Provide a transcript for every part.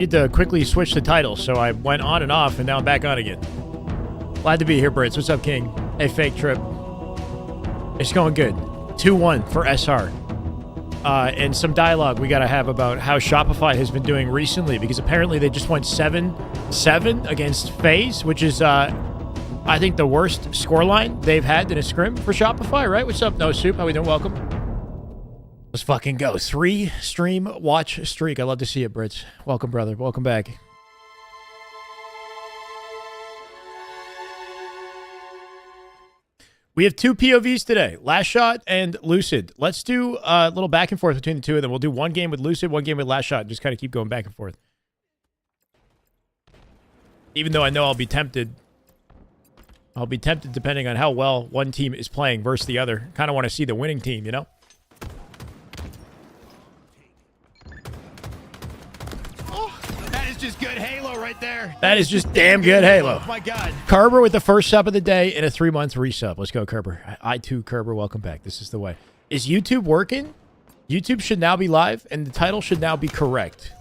Need to quickly switch the title, so I went on and off, and now I'm back on again. Glad to be here, Brits. What's up, King? Hey, Fake Trip. It's going good. 2-1 for SR. And some dialogue we got to have about how Shopify has been doing recently, because apparently they just went 7-7 against FaZe, which is, I think, the worst scoreline they've had in a scrim for Shopify, right? What's up, No Soup? How we doing? Welcome. Let's fucking go. 3 stream watch streak. I love to see it, Brits. Welcome, brother. Welcome back. We have 2 POVs today, Last Shot and Lucid. Let's do a little back and forth between the two of them. We'll do one game with Lucid, one game with Last Shot, and just kind of keep going back and forth. Even though I know I'll be tempted. I'll be tempted depending on how well one team is playing versus the other. Kind of want to see the winning team, you know? Just good Halo right there. That is just damn good Halo. Oh my God. Kerber with the first sub of the day and a 3-month resub. Let's go, Kerber. I too, Kerber, welcome back. This is the way. Is YouTube working? YouTube should now be live, and the title should now be correct.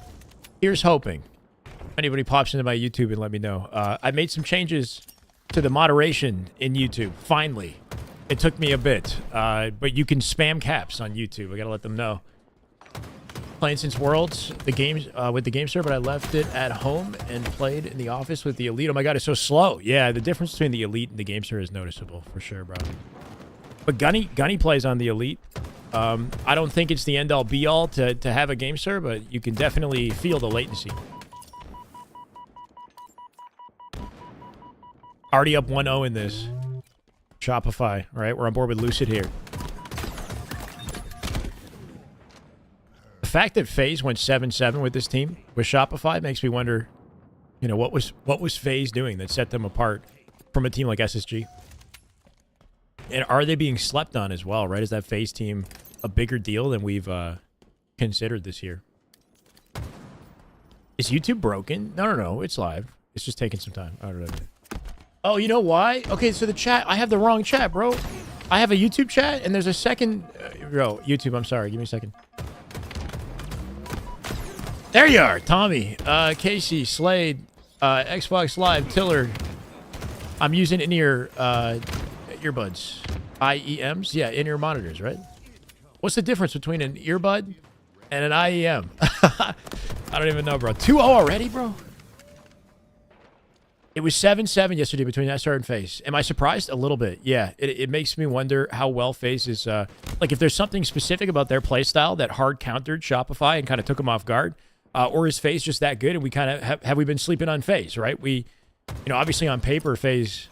Here's hoping. If anybody pops into my YouTube and let me know. I made some changes to the moderation in YouTube, finally. It took me a bit, but you can spam caps on YouTube. I gotta let them know. Playing since Worlds, the games with the game server, but I left it at home and played in the office with the Elite. Oh my God, it's so slow. Yeah, the difference between the Elite and the game server is noticeable for sure, bro. But Gunny plays on the Elite. I don't think it's the end-all be-all to have a game server, but you can definitely feel the latency. Already up 1-0 in this. Shopify, all right? We're on board with Lucid here. The fact that FaZe went 7-7 with this team with Shopify makes me wonder, you know, what was FaZe doing that set them apart from a team like SSG? And are they being slept on as well, right? Is that FaZe team a bigger deal than we've considered this year? Is YouTube broken? No, it's live. It's just taking some time. I don't know. Oh, you know why? Okay, so the chat, I have the wrong chat, bro. I have a YouTube chat, and there's a second... bro, YouTube, I'm sorry. Give me a second. There you are, Tommy, Casey, Slade, Xbox Live, Tiller. I'm using in-ear earbuds. IEMs? Yeah, in-ear monitors, right? What's the difference between an earbud and an IEM? I don't even know, bro. 2-0 already, bro? It was 7-7 yesterday between SR and FaZe. Am I surprised? A little bit, yeah. It makes me wonder how well FaZe is... like, if there's something specific about their playstyle that hard countered Shopify and kind of took them off guard... or is FaZe just that good, and we kind of have we been sleeping on FaZe, right? We, you know, obviously on paper, FaZe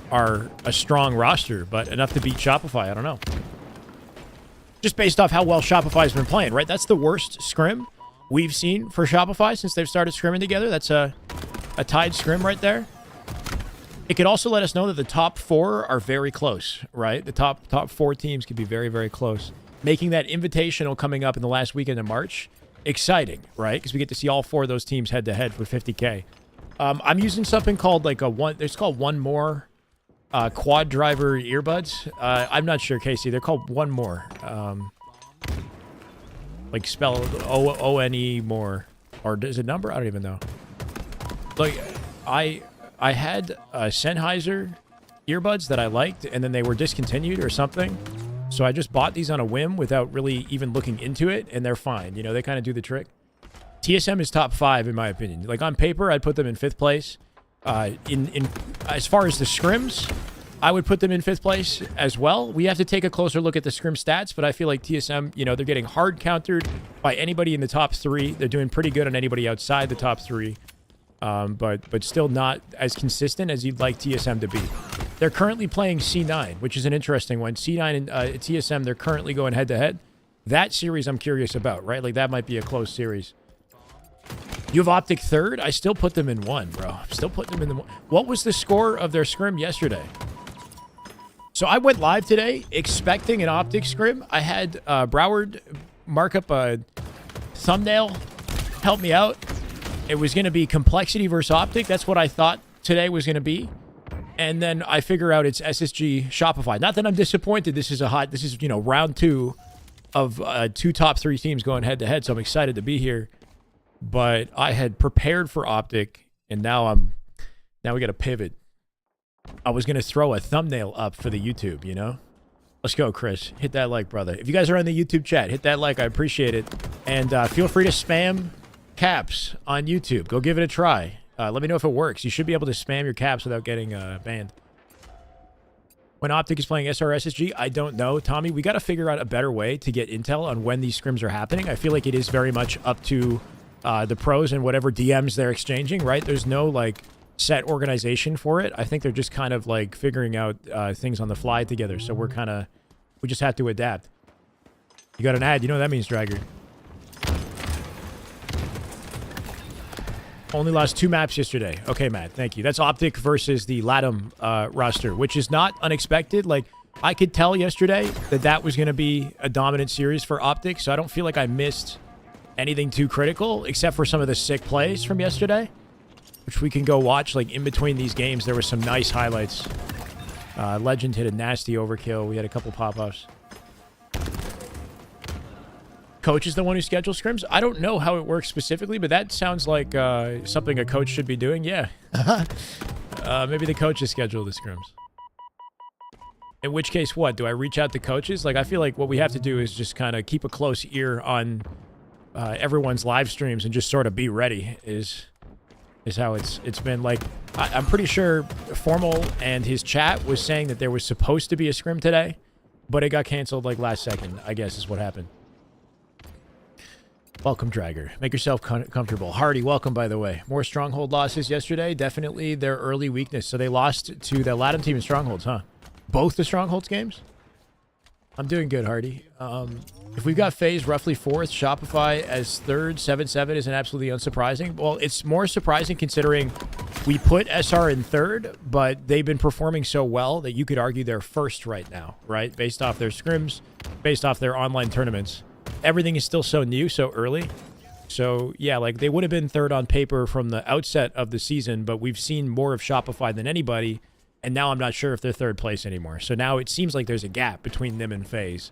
are a strong roster, but enough to beat Shopify, I don't know. Just based off how well Shopify's been playing, right? That's the worst scrim we've seen for Shopify since they've started scrimming together. That's a tied scrim right there. It could also let us know that the top 4 are very close, right? The top 4 teams could be very, very close. Making that invitational coming up in the last weekend of March... exciting, right? Because we get to see all 4 of those teams head-to-head for 50K. I'm using something called like it's called One More quad driver earbuds. I'm not sure, Casey. They're called One More. Like spelled O-N-E more. Or is it number? I don't even know. Like, I had Sennheiser earbuds that I liked, and then they were discontinued or something. So I just bought these on a whim without really even looking into it, and they're fine. You know, they kind of do the trick. TSM is top 5, in my opinion. Like, on paper, I'd put them in 5th place. As far as the scrims, I would put them in 5th place as well. We have to take a closer look at the scrim stats, but I feel like TSM, you know, they're getting hard countered by anybody in the top 3. They're doing pretty good on anybody outside the top 3. But still not as consistent as you'd like TSM to be. They're currently playing C9, which is an interesting one. C9 and TSM, they're currently going head-to-head. That series I'm curious about, right? Like, that might be a close series. You have Optic 3rd? I still put them in 1, bro. I'm still putting them in the 1. What was the score of their scrim yesterday? So I went live today expecting an Optic scrim. I had Broward mark up a thumbnail, help me out. It was going to be Complexity versus Optic. That's what I thought today was going to be. And then I figure out it's SSG Shopify. Not that I'm disappointed. This is, you know, round 2 of 2 top 3 teams going head-to-head, so I'm excited to be here. But I had prepared for Optic, and now we got to pivot. I was gonna throw a thumbnail up for the YouTube, you know. Let's go, Chris. Hit that like, brother. If you guys are on the YouTube chat, hit that like. I appreciate it. And feel free to spam caps on YouTube. Go give it a try. Let me know if it works. You should be able to spam your caps without getting banned. When Optic is playing SRSSG, I don't know. Tommy, we got to figure out a better way to get intel on when these scrims are happening. I feel like it is very much up to the pros and whatever DMs they're exchanging, right? There's no, like, set organization for it. I think they're just kind of, like, figuring out things on the fly together. So we just have to adapt. You got an ad. You know what that means, Dragger. Only lost 2 maps yesterday. Okay, Matt, thank you. That's Optic versus the Latam roster, which is not unexpected. Like, I could tell yesterday that was going to be a dominant series for Optic, so I don't feel like I missed anything too critical, except for some of the sick plays from yesterday, which we can go watch. Like, in between these games, there were some nice highlights. Legend hit a nasty overkill. We had a couple pop-ups. Coach is the one who schedules scrims? I don't know how it works specifically, but that sounds like something a coach should be doing. Yeah. Maybe the coaches schedule the scrims. In which case, what? Do I reach out to coaches? Like, I feel like what we have to do is just kind of keep a close ear on everyone's live streams and just sort of be ready is how it's been. Like, I'm pretty sure Formal and his chat was saying that there was supposed to be a scrim today, but it got canceled like last second, I guess is what happened. Welcome, Dragger. Make yourself comfortable. Hardy, welcome, by the way. More Stronghold losses yesterday. Definitely their early weakness. So they lost to the Latam team in Strongholds, huh? Both the Strongholds games? I'm doing good, Hardy. If we've got FaZe roughly 4th, Shopify as 3rd, 7-7 isn't absolutely unsurprising. Well, it's more surprising considering we put SR in 3rd, but they've been performing so well that you could argue they're 1st right now, right? Based off their scrims, based off their online tournaments. Everything is still so new, so early. So, yeah, like, they would have been 3rd on paper from the outset of the season, but we've seen more of Shopify than anybody, and now I'm not sure if they're 3rd place anymore. So now it seems like there's a gap between them and FaZe.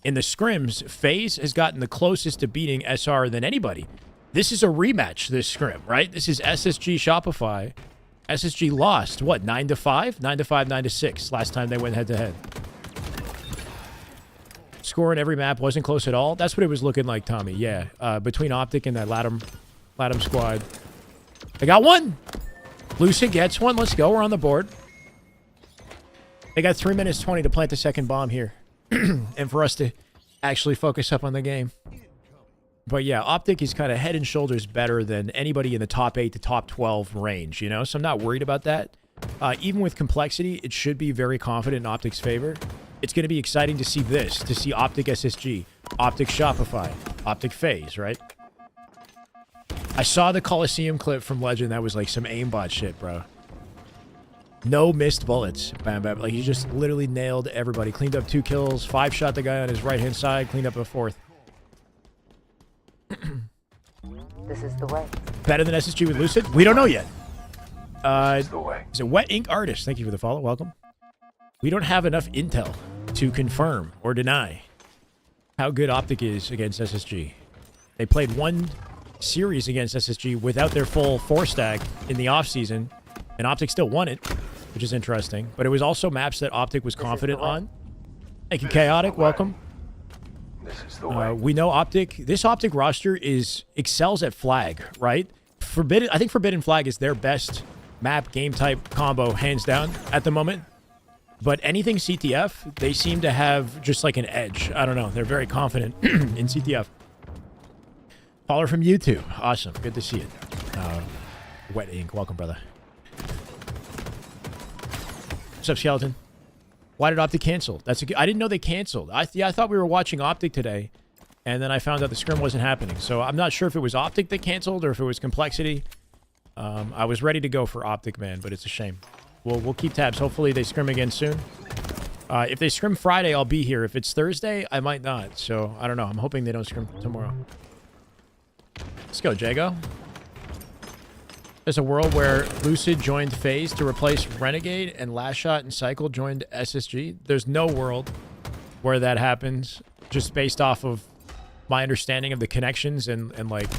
In the scrims, FaZe has gotten the closest to beating SR than anybody. This is a rematch, this scrim, right? This is SSG Shopify. SSG lost, what, 9-5? 9-5, 9-6 last time they went head-to-head. Score in every map wasn't close at all. That's what it was looking like, Tommy. Yeah, between Optic and that Latam squad. They got one. Lucid gets one. Let's go. We're on the board. They got 3 minutes 20 to plant the second bomb here. And for us to actually focus up on the game. But yeah, Optic is kind of head and shoulders better than anybody in the top 8 to top 12 range, you know? So I'm not worried about that. Even with complexity, it should be very confident in Optic's favor. It's going to be exciting to see this, to see Optic SSG, Optic Shopify, Optic FaZe, right? I saw the Coliseum clip from Legend. That was like some aimbot shit, bro. No missed bullets. Bam, bam. Like, he just literally nailed everybody. Cleaned up 2 kills, 5-shot the guy on his right-hand side, cleaned up a 4th. This is the way. Better than SSG with Lucid? We don't know yet. Is it Wet Ink Artist? Thank you for the follow. Welcome. We don't have enough intel to confirm or deny how good Optic is against SSG. They played one series against SSG without their full 4-stack in the offseason, and Optic still won it, which is interesting. But it was also maps that Optic was confident on. Thank you, Chaotic. Welcome. This is the way. We know Optic. This Optic roster excels at flag, right? I think Forbidden Flag is their best map game type combo, hands down, at the moment. But anything CTF, they seem to have just like an edge. I don't know. They're very confident in CTF. Follower from YouTube. Awesome. Good to see it. Wet Ink. Welcome, brother. What's up, Skeleton? Why did Optic cancel? I didn't know they canceled. I thought we were watching Optic today, and then I found out the scrim wasn't happening. So I'm not sure if it was Optic that canceled or if it was Complexity. I was ready to go for Optic, man, but it's a shame. We'll keep tabs. Hopefully they scrim again soon. If they scrim Friday, I'll be here. If it's Thursday, I might not. So I don't know. I'm hoping they don't scrim tomorrow. Let's go, Jago. There's a world where Lucid joined FaZe to replace Renegade, and Last Shot and Cycle joined SSG. There's no world where that happens, just based off of my understanding of the connections and like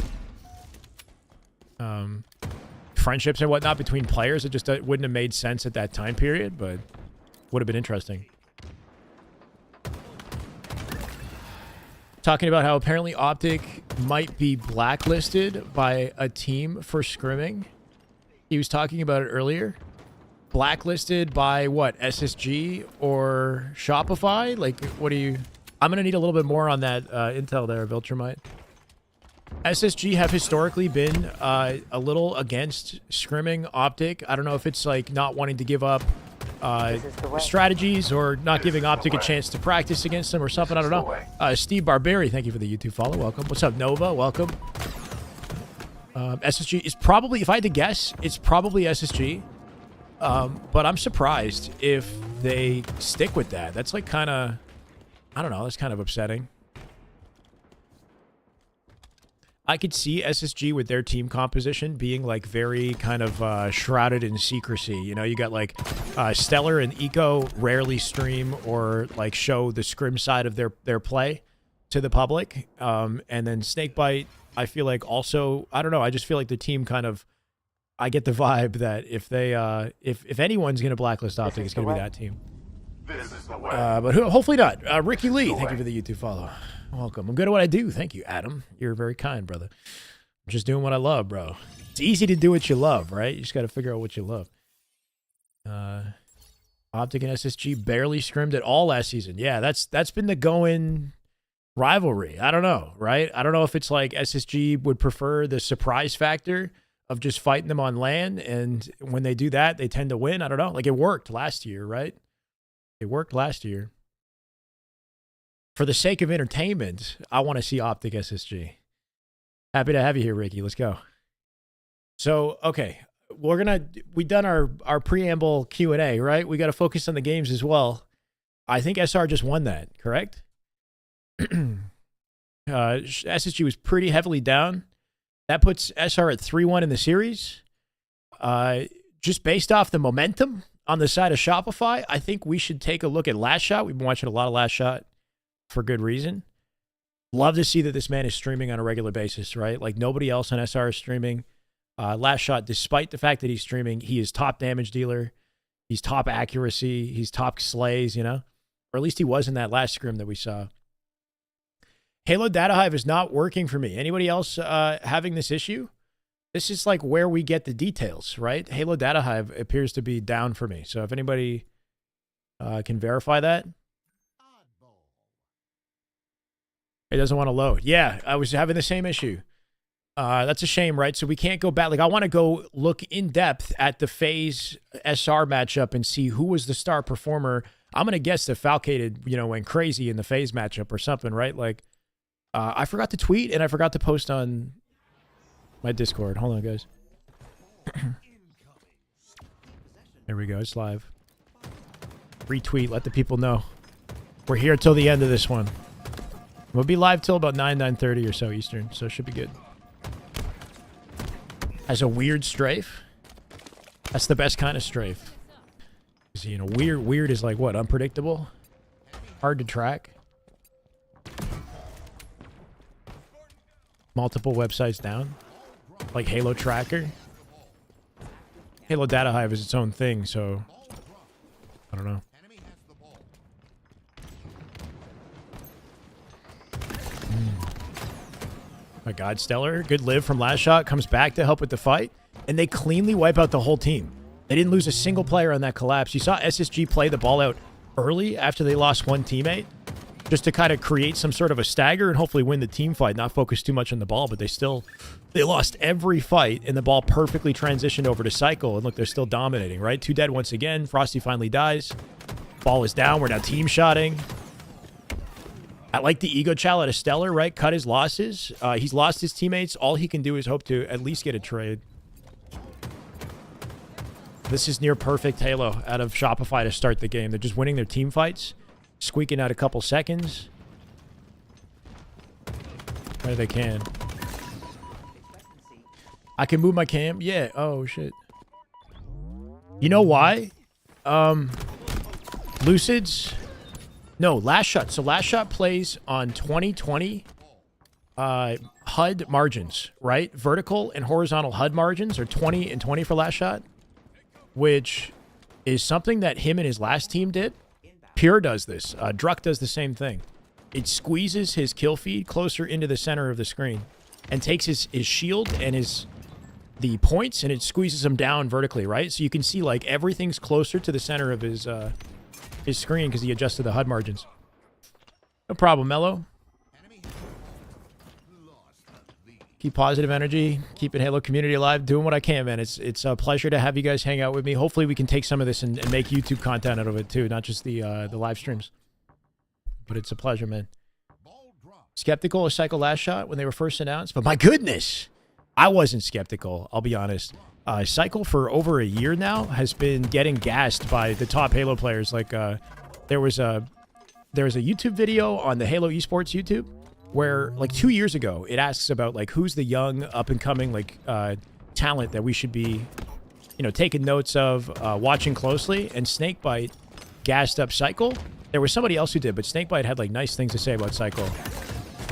friendships and whatnot between players. It just wouldn't have made sense at that time period, but would have been interesting. Talking about how apparently Optic might be blacklisted by a team for scrimming. He was talking about it earlier. Blacklisted by what? SSG or Shopify? Like, what do you... I'm going to need a little bit more on that intel there, Viltrumite. SSG have historically been a little against scrimming Optic. I don't know if it's like not wanting to give up strategies or not giving Optic a chance to practice against them or something. I don't know. Steve Barberi, thank you for the YouTube follow. Welcome. What's up, Nova? Welcome. SSG is probably, if I had to guess, it's probably SSG. But I'm surprised if they stick with that. That's like kind of, I don't know, that's kind of upsetting. I could see SSG with their team composition being like very kind of shrouded in secrecy. You know, you got like Stellar and Eco rarely stream or like show the scrim side of their play to the public. And then Snakebite, I feel like also, I don't know, I just feel like the team kind of, I get the vibe that if they, if anyone's going to blacklist Optic, it's going to be that team. This is the way. But hopefully not. Ricky Lee, thank you for the YouTube follow. Welcome. I'm good at what I do. Thank you, Adam. You're very kind, brother. I'm just doing what I love, bro. It's easy to do what you love, right? You just got to figure out what you love. Optic and SSG barely scrimmed at all last season. Yeah, that's been the going rivalry. I don't know, right? I don't know if it's like SSG would prefer the surprise factor of just fighting them on land, and when they do that, they tend to win. I don't know. Like, it worked last year, right? It worked last year. For the sake of entertainment, I want to see Optic SSG. Happy to have you here, Ricky. Let's go. So, okay, we done our preamble Q&A, right? We got to focus on the games as well. I think SR just won that, correct? SSG was pretty heavily down. That puts SR at 3-1 in the series. Just based off the momentum on the side of Shopify, I think we should take a look at Last Shot. We've been watching a lot of Last Shot for good reason. Love to see that this man is streaming on a regular basis, right? Like nobody else on SR is streaming. Last Shot, despite the fact that he's streaming, he is top damage dealer. He's top accuracy. He's top slays, you know? Or at least he was in that last scrim that we saw. Halo Data Hive is not working for me. Anybody else having this issue? This is like where we get the details, right? Halo Data Hive appears to be down for me. So if anybody can verify that. It doesn't want to load. Yeah, I was having the same issue. That's a shame, right? So we can't go back. Like, I want to go look in depth at the FaZe SR matchup and see who was the star performer. I'm going to guess that Falcated, you know, went crazy in the FaZe matchup or something, right? Like, I forgot to tweet and I forgot to post on my Discord. Hold on, guys. There we go. It's live. Retweet. Let the people know. We're here till the end of this one. We'll be live till about 9:30 or so Eastern, so it should be good. Has a weird strafe. That's the best kind of strafe. You know, weird is like what? Unpredictable? Hard to track? Multiple websites down? Like Halo Tracker? Halo Data Hive is its own thing, so I don't know. My God, Stellar, good live from Last Shot, comes back to help with the fight, and they cleanly wipe out the whole team. They didn't lose a single player on that collapse. You saw SSG play the ball out early after they lost one teammate, just to kind of create some sort of a stagger and hopefully win the team fight, not focus too much on the ball, but they lost every fight, and the ball perfectly transitioned over to Cycle, and look, they're still dominating, right? 2 dead once again. Frosty finally dies. Ball is down. We're now team shotting. I like the ego chow out of Stellar, right? Cut his losses. He's lost his teammates. All he can do is hope to at least get a trade. This is near perfect Halo out of Shopify to start the game. They're just winning their team fights, squeaking out a couple seconds. Where they can. I can move my cam. Yeah. Oh, shit. You know why? Lucids... No, Last Shot. So Last Shot plays on 2020 HUD HUD margins, right? Vertical and horizontal HUD margins are 20 and 20 for last shot, which is something that him and his last team did. Pure does this. Druck does the same thing. It squeezes his kill feed closer into the center of the screen and takes his shield and the points, and it squeezes them down vertically, right? So you can see like everything's closer to the center of his screen because he adjusted the HUD margins. No problem, Mello. Keep positive energy, keeping Halo community alive, doing what I can, man. It's a pleasure to have you guys hang out with me. Hopefully we can take some of this and make YouTube content out of it too, not just the live streams. But it's a pleasure, man. Skeptical of Cycle last shot when they were first announced, but my goodness, I wasn't skeptical, I'll be honest. Cycle for over a year now has been getting gassed by the top Halo players. Like there was a YouTube video on the Halo Esports YouTube where like 2 years ago it asks about like who's the young up and coming like talent that we should be, you know, taking notes of, watching closely, and Snakebite gassed up Cycle. There was somebody else who did, but Snakebite had like nice things to say about Cycle,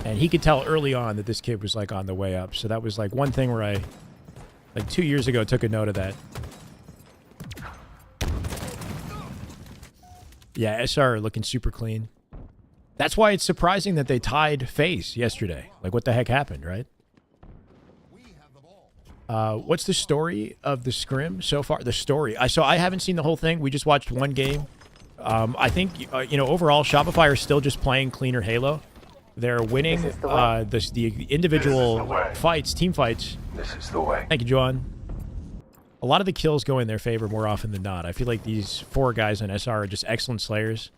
and he could tell early on that this kid was like on the way up. So that was like one thing where I like 2 years ago took a note of that. Yeah, SR looking super clean. That's why it's surprising that they tied FaZe yesterday. Like, what the heck happened, right? What's the story of the Scrim so far? The story. So I haven't seen the whole thing. We just watched one game. I think, you know, overall, Shopify are still just playing cleaner Halo. They're winning the individual fights, team fights. This is the way. Thank you, John. A lot of the kills go in their favor more often than not. I feel like these 4 guys on SR are just excellent slayers.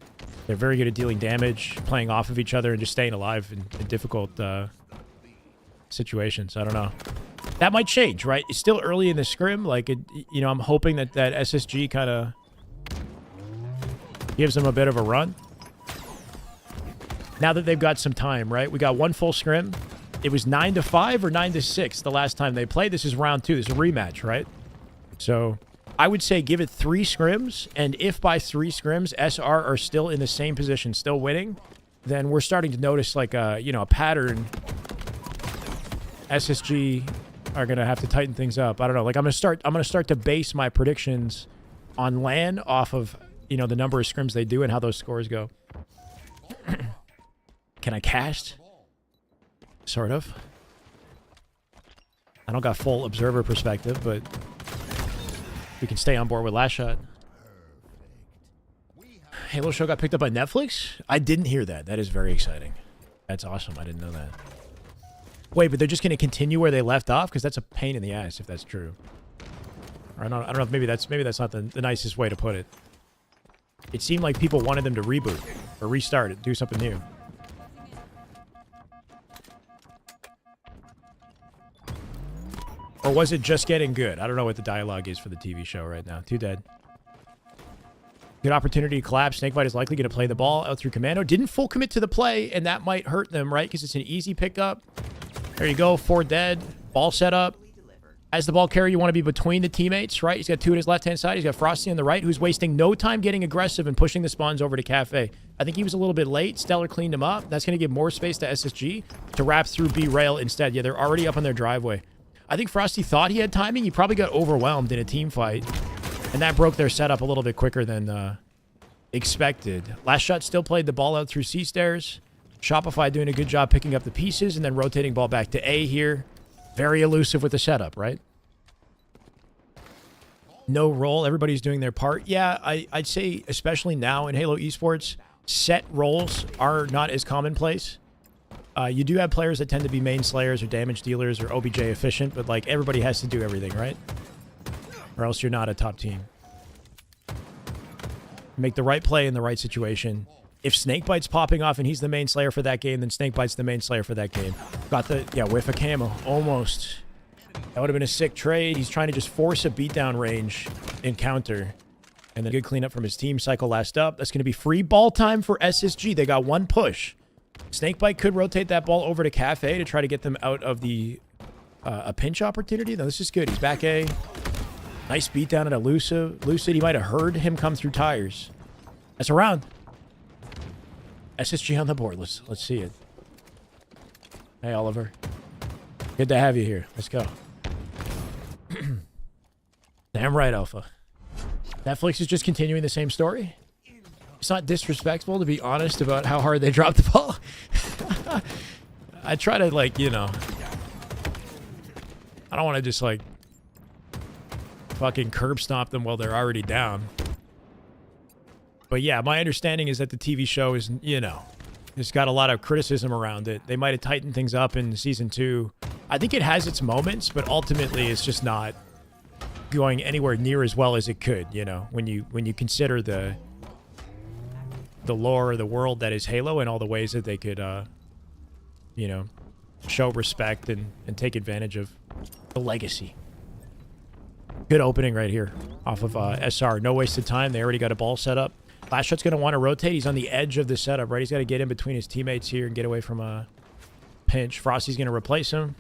They're very good at dealing damage, playing off of each other, and just staying alive in difficult situations. I don't know. That might change, right? It's still early in the scrim. Like, you know, I'm hoping that SSG kind of gives them a bit of a run. Now that they've got some time, right? We got one full scrim. It was 9-5 or 9-6 the last time they played. This is round 2. This is a rematch, right? So I would say give it 3 scrims, and if by 3 scrims SR are still in the same position, still winning, then we're starting to notice like a, you know, a pattern. SSG are gonna have to tighten things up. I don't know. Like I'm gonna start to base my predictions on LAN off of, you know, the number of scrims they do and how those scores go. Can I cast? Sort of. I don't got full observer perspective, but we can stay on board with last shot. Halo show got picked up by Netflix? I didn't hear that. That is very exciting. That's awesome. I didn't know that. Wait, but they're just going to continue where they left off? Because that's a pain in the ass if that's true. Or I don't know if maybe that's not the nicest way to put it. It seemed like people wanted them to reboot or restart it, do something new. Or was it just getting good? I don't know what the dialogue is for the TV show right now. Too dead. Good opportunity to collapse. Snakebite is likely going to play the ball out through Commando. Didn't full commit to the play, and that might hurt them, right? Because it's an easy pickup. There you go. 4 dead. Ball set up. As the ball carrier, you want to be between the teammates, right? He's got 2 on his left-hand side. He's got Frosty on the right, who's wasting no time getting aggressive and pushing the spawns over to Cafe. I think he was a little bit late. Stellar cleaned him up. That's going to give more space to SSG to wrap through B-Rail instead. Yeah, they're already up on their driveway. I think Frosty thought he had timing. He probably got overwhelmed in a team fight, and that broke their setup a little bit quicker than expected. Last shot still played the ball out through C-stairs. Shopify doing a good job picking up the pieces and then rotating ball back to A here. Very elusive with the setup, right? No roll. Everybody's doing their part. Yeah, I'd say, especially now in Halo Esports, set roles are not as commonplace. You do have players that tend to be main slayers or damage dealers or OBJ efficient, but like everybody has to do everything, right? Or else you're not a top team. Make the right play in the right situation. If Snakebite's popping off and he's the main slayer for that game, then Snakebite's the main slayer for that game. Got the, yeah, whiff a camo. Almost. That would have been a sick trade. He's trying to just force a beatdown range encounter. And then good cleanup from his team. Cycle last up. That's going to be free ball time for SSG. They got one push. Snakebite could rotate that ball over to Cafe to try to get them out of the a pinch opportunity. No, this is good. He's back A. Nice beatdown at Elusive. Lucid, he might have heard him come through tires. That's a round. SSG on the board. Let's see it. Hey, Oliver. Good to have you here. Let's go. Damn right, Alpha. Netflix is just continuing the same story. It's not disrespectful to be honest about how hard they dropped the ball. I try to, like, you know, I don't want to just, like, fucking curb stomp them while they're already down. But yeah, my understanding is that the TV show is, you know, it's got a lot of criticism around it. They might have tightened things up in season 2. I think it has its moments, but ultimately it's just not going anywhere near as well as it could, you know, when you consider the lore of the world that is Halo and all the ways that they could, you know, show respect and take advantage of the legacy. Good opening right here off of SR. No wasted time. They already got a ball set up. Last shot's going to want to rotate. He's on the edge of the setup, right? He's got to get in between his teammates here and get away from a pinch. Frosty's going to replace him.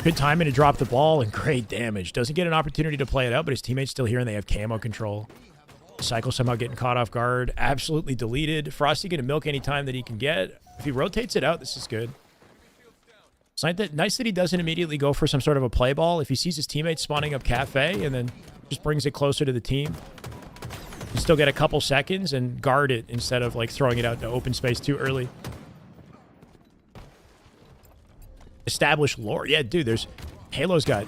Good timing to drop the ball and great damage. Doesn't get an opportunity to play it out, but his teammate's still here and they have camo control. Cycle somehow getting caught off guard. Absolutely deleted. Frosty going to milk any time that he can get. If he rotates it out, this is good. It's nice that he doesn't immediately go for some sort of a play ball. If he sees his teammates spawning up cafe and then just brings it closer to the team, you still get a couple seconds and guard it instead of like throwing it out into open space too early. Established lore. Yeah, dude, Halo's got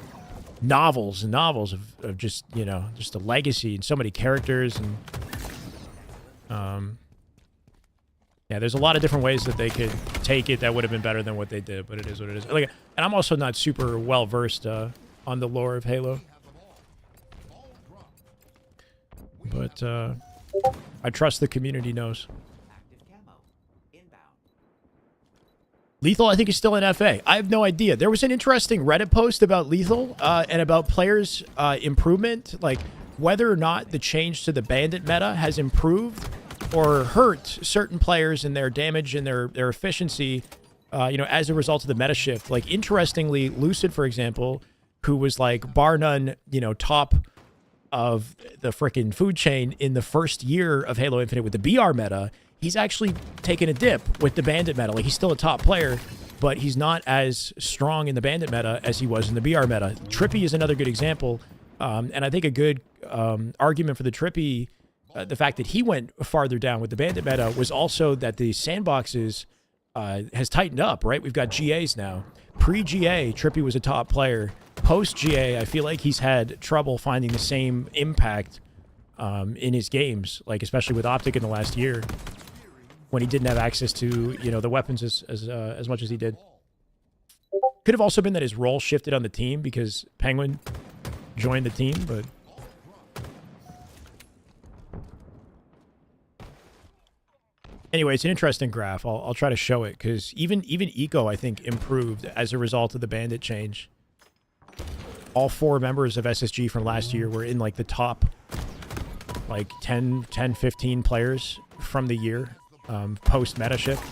novels and novels of just, you know, just a legacy and so many characters and yeah, there's a lot of different ways that they could take it that would have been better than what they did, but it is what it is. Like, and I'm also not super well versed on the lore of Halo, but I trust the community knows. Lethal, I think, is still in FA. I have no idea. There was an interesting Reddit post about Lethal and about players' improvement, like whether or not the change to the bandit meta has improved or hurt certain players in their damage and their efficiency, you know, as a result of the meta shift. Like, interestingly, Lucid, for example, who was like bar none, you know, top of the freaking food chain in the first year of Halo Infinite with the BR meta, he's actually taken a dip with the bandit meta. Like, he's still a top player, but he's not as strong in the bandit meta as he was in the BR meta. Trippy is another good example. And I think a good argument for the Trippy, the fact that he went farther down with the bandit meta, was also that the sandboxes has tightened up, right? We've got GAs now. Pre-GA, Trippy was a top player. Post-GA, I feel like he's had trouble finding the same impact in his games, like especially with Optic in the last year, when he didn't have access to, you know, the weapons as much as he did. Could have also been that his role shifted on the team because Penguin joined the team, but anyway, it's an interesting graph. I'll try to show it because even Eco, I think, improved as a result of the bandit change. All 4 members of SSG from last year were in like the top like 10, 15 players from the year post meta shift.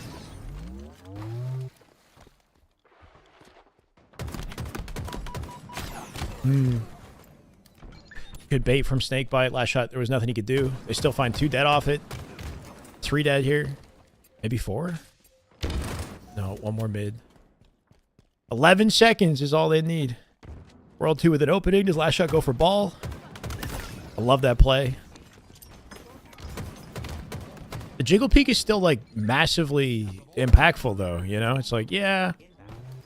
Good bait from Snakebite. Last shot, there was nothing he could do. They still find 2 dead off it. 3 dead here. Maybe 4? No, 1 more mid. 11 seconds is all they need. World 2 with an opening. Does last shot go for ball? I love that play. The Jiggle Peak is still, like, massively impactful, though, you know? It's like, yeah,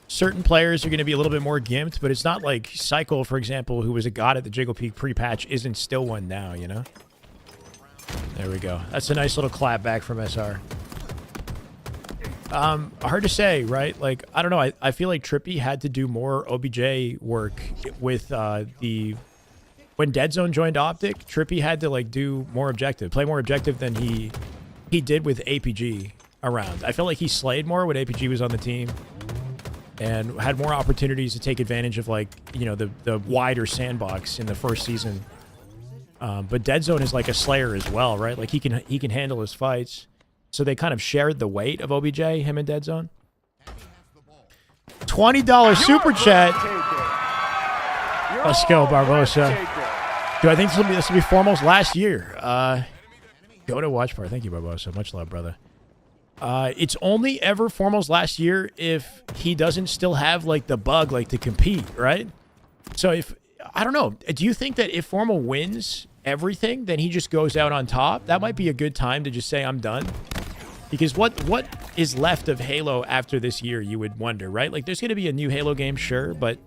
certain players are going to be a little bit more gimped, but it's not like Cycle, for example, who was a god at the Jiggle Peak pre-patch, isn't still one now, you know? There we go. That's a nice little clap back from SR. Hard to say, right? Like, I don't know. I feel like Trippy had to do more OBJ work with when Dead Zone joined Optic. Trippy had to like do more objective, play more objective than he did with APG around. I feel like he slayed more when APG was on the team and had more opportunities to take advantage of, like, you know, the wider sandbox in the first season. But Dead Zone is like a slayer as well, right? Like, he can handle his fights. So they kind of shared the weight of OBJ, him and Dead Zone. $20 super chat. Let's go, Barbosa. Dude, I think this will be Formal's last year. Go to watch party. Thank you, Barbosa. Much love, brother. It's only ever Formal's last year if he doesn't still have like the bug like to compete, right? So if I don't know, do you think that if Formal wins everything, then he just goes out on top? That might be a good time to just say I'm done. Because what is left of Halo after this year, you would wonder, right? Like there's going to be a new Halo game, sure, but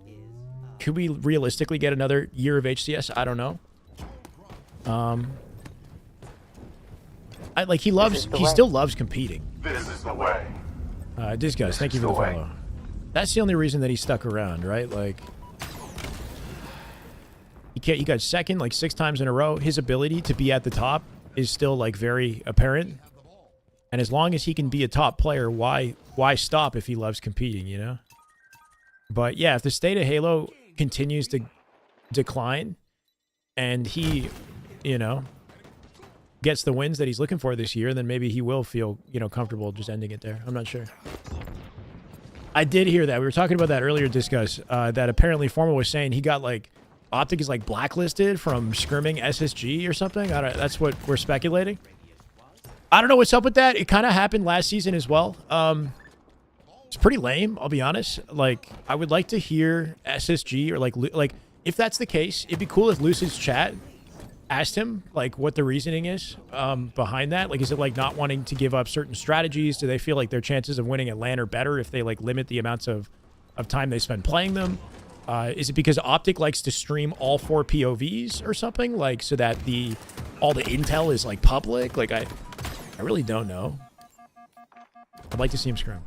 could we realistically get another year of HCS? I don't know. He still loves competing. This is the way. Discuss, thank you for the follow. That's the only reason that he stuck around, right? Like, he got second like 6 times in a row. His ability to be at the top is still like very apparent. And as long as he can be a top player, why stop if he loves competing, you know? But yeah, if the state of Halo continues to decline and he, you know, gets the wins that he's looking for this year, then maybe he will feel, you know, comfortable just ending it there. I'm not sure. I did hear that. We were talking about that earlier, Discuss, that apparently Formal was saying he got like, Optic is like blacklisted from scrimming SSG or something. That's what we're speculating. I don't know what's up with that. It kind of happened last season as well. It's pretty lame, I'll be honest. Like, I would like to hear SSG or like if that's the case, it'd be cool if Lucid's chat asked him like what the reasoning is behind that. Like, is it like not wanting to give up certain strategies? Do they feel like their chances of winning at LAN are better if they like limit the amounts of time they spend playing them? Is it because Optic likes to stream all 4 POVs or something, like so that all the intel is like public? Like I really don't know. I'd like to see him scrim.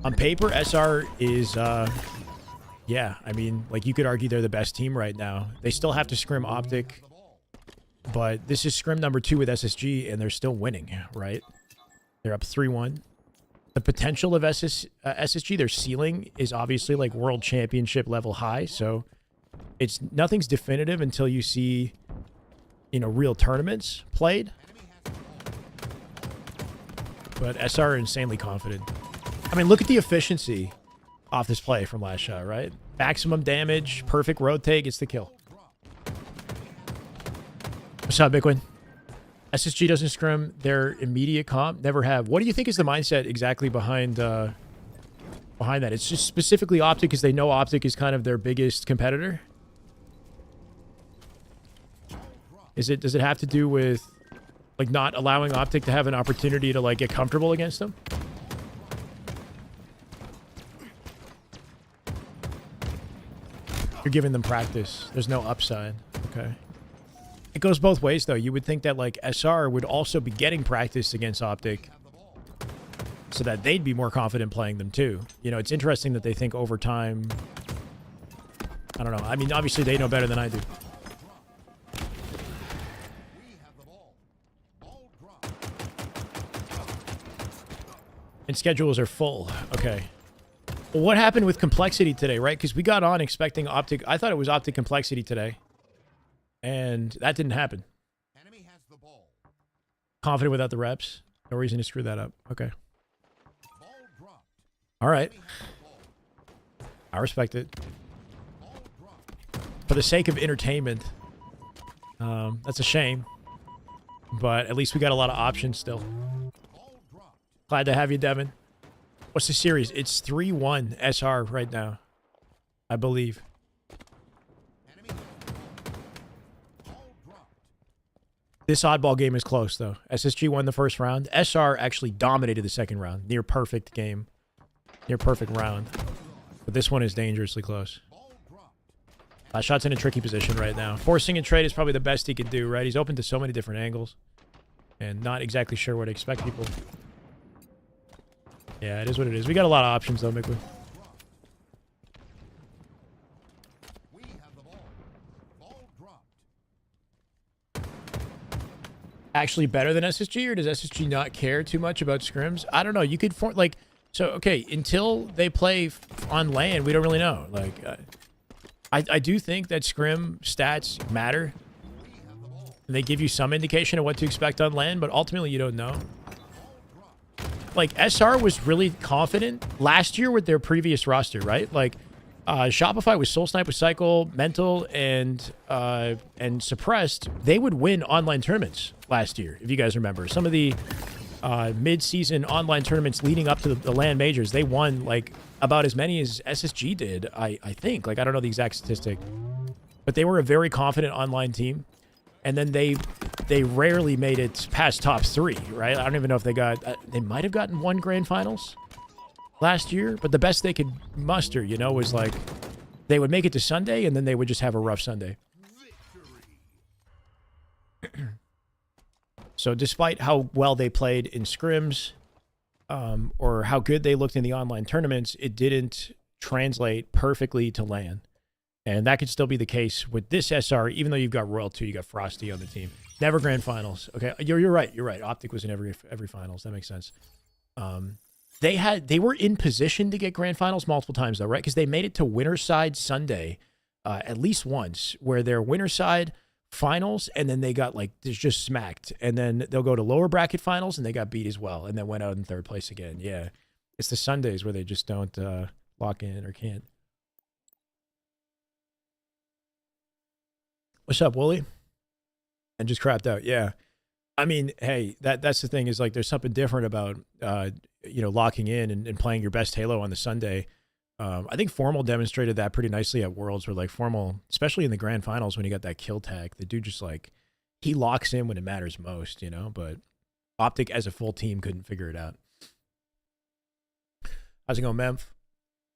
On paper, SR is yeah, I mean, like you could argue they're the best team right now. They still have to scrim Optic, but this is scrim number 2 with SSG, and they're still winning, right? They're up 3-1. The potential of SSG, their ceiling is obviously like world championship level high, so nothing's definitive until you see, you know, real tournaments played. But SR are insanely confident. I mean, look at the efficiency off this play from last shot, right? Maximum damage, perfect rotate, gets the kill. What's up, Bitcoin? SSG doesn't scrim their immediate comp, never have. What do you think is the mindset exactly behind that? It's just specifically Optic because they know Optic is kind of their biggest competitor? Does it have to do with like not allowing Optic to have an opportunity to like get comfortable against them? You're giving them practice. There's no upside. Okay. It goes both ways, though. You would think that, like, SR would also be getting practice against Optic so that they'd be more confident playing them, too. You know, it's interesting that they think over time... I don't know. I mean, obviously, they know better than I do. And schedules are full. Okay. Well, what happened with Complexity today, right? Because we got on expecting Optic... I thought it was Optic Complexity today. And that didn't happen. Enemy has the ball. Confident without the reps. No reason to screw that up. Okay. All right. I respect it. For the sake of entertainment, that's a shame. But at least we got a lot of options still. Glad to have you, Devin. What's the series? It's 3-1 SR right now, I believe. This oddball game is close, though. SSG won the first round. SR actually dominated the second round. Near perfect game. Near perfect round. But this one is dangerously close. Shot's in a tricky position right now. Forcing a trade is probably the best he could do, right? He's open to so many different angles. And not exactly sure what to expect people. Yeah, it is what it is. We got a lot of options, though, Mickler. Actually better than SSG, or does SSG not care too much about scrims? I don't know. You could form like so. Okay, until they play on LAN, we don't really know. Like, I do think that scrim stats matter. They give you some indication of what to expect on LAN, but ultimately you don't know. Like SR was really confident last year with their previous roster, right? Like Shopify with Soul Snipe, with Cycle, Mental, and Suppressed. They would win online tournaments last year, if you guys remember. Some of the mid-season online tournaments leading up to the LAN majors. They won like about as many as SSG did, I think. Like, I don't know the exact statistic, but they were a very confident online team. And then they rarely made it past top 3, right? I don't even know if they got, they might have gotten 1 grand finals last year, but the best they could muster, you know, was like they would make it to Sunday and then they would just have a rough Sunday. So despite how well they played in scrims, or how good they looked in the online tournaments, it didn't translate perfectly to LAN. And that could still be the case with this SR, even though you've got Royal 2, you got Frosty on the team. Never grand finals. Okay, you're right. You're right. Optic was in every finals. That makes sense. They were in position to get grand finals multiple times though, right? Because they made it to winner side Sunday at least once, where they're winner side finals, and then they got like just smacked, and then they'll go to lower bracket finals, and they got beat as well, and then went out in 3rd place again. Yeah, it's the Sundays where they just don't lock in or can't. What's up, Wooly? And just crapped out. Yeah. I mean, hey, that's the thing, is like there's something different about, you know, locking in and playing your best Halo on the Sunday. I think Formal demonstrated that pretty nicely at Worlds, where like Formal, especially in the grand finals when he got that kill tag, the dude just like, he locks in when it matters most, you know, but Optic as a full team couldn't figure it out. How's it going, Memph?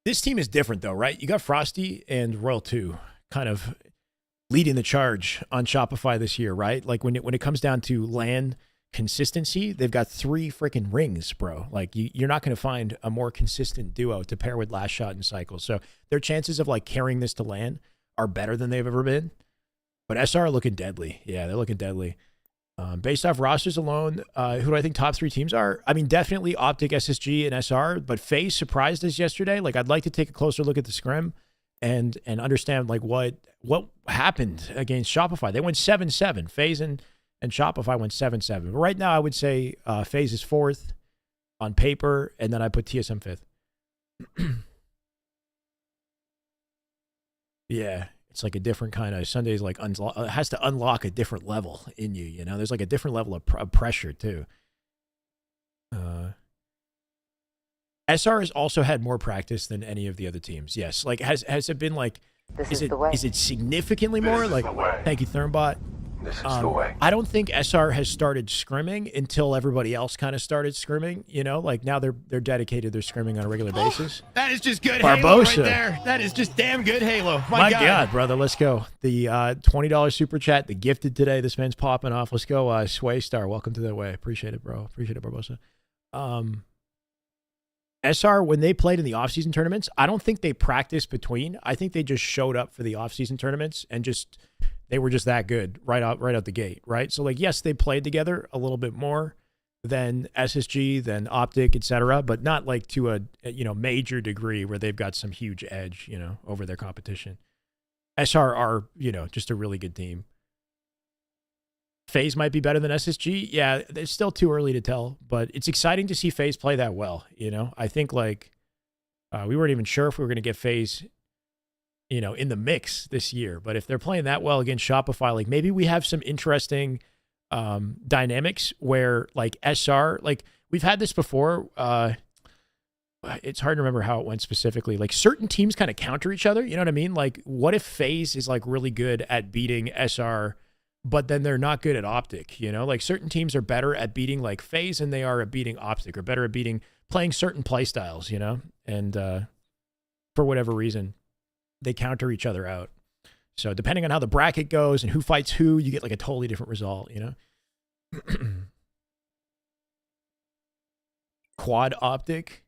This team is different though, right? You got Frosty and Royal 2 kind of leading the charge on Shopify this year, right? Like when it comes down to LAN consistency, they've got 3 freaking rings, bro. Like you're not going to find a more consistent duo to pair with Last Shot and Cycle. So their chances of like carrying this to LAN are better than they've ever been. But SR are looking deadly. Yeah, they're looking deadly. Based off rosters alone, who do I think top 3 teams are? I mean, definitely Optic, SSG, and SR, but FaZe surprised us yesterday. Like, I'd like to take a closer look at the scrim and understand like what happened against Shopify. They went 7-7. FaZe and Shopify went 7-7. But right now, I would say FaZe is 4th on paper, and then I put TSM 5th. Yeah, it's like a different kind of Sundays. Like it has to unlock a different level in you. You know, there's like a different level of pressure too. SR has also had more practice than any of the other teams. Yes, like has it been like? Is it significantly more? Like, thank you, Thermbot. This is the way. I don't think SR has started scrimming until everybody else kind of started scrimming. You know, like now they're dedicated. They're scrimming on a regular basis. That is just good Barbosa. Halo right there. That is just damn good Halo. My God, brother, let's go. The $20 super chat, the gifted today. This man's popping off. Let's go, Sway Star. Welcome to the way. Appreciate it, bro. Appreciate it, Barbosa. SR, when they played in the off-season tournaments, I don't think they practiced between. I think they just showed up for the off-season tournaments and they were just that good right out the gate, right? So like, yes, they played together a little bit more than SSG, than Optic, etc., but not like to a major degree where they've got some huge edge, over their competition. SR are, just a really good team. FaZe might be better than SSG. Yeah, it's still too early to tell, but it's exciting to see FaZe play that well. I think like we weren't even sure if we were going to get FaZe, in the mix this year. But if they're playing that well against Shopify, like maybe we have some interesting dynamics where like SR, like we've had this before. It's hard to remember how it went specifically. Like certain teams kind of counter each other. You know what I mean? Like what if FaZe is like really good at beating SR, but then they're not good at Optic, like certain teams are better at beating like FaZe than they are at beating Optic, or better at playing certain play styles, and for whatever reason, they counter each other out. So depending on how the bracket goes and who fights who, you get like a totally different result, Quad Optic.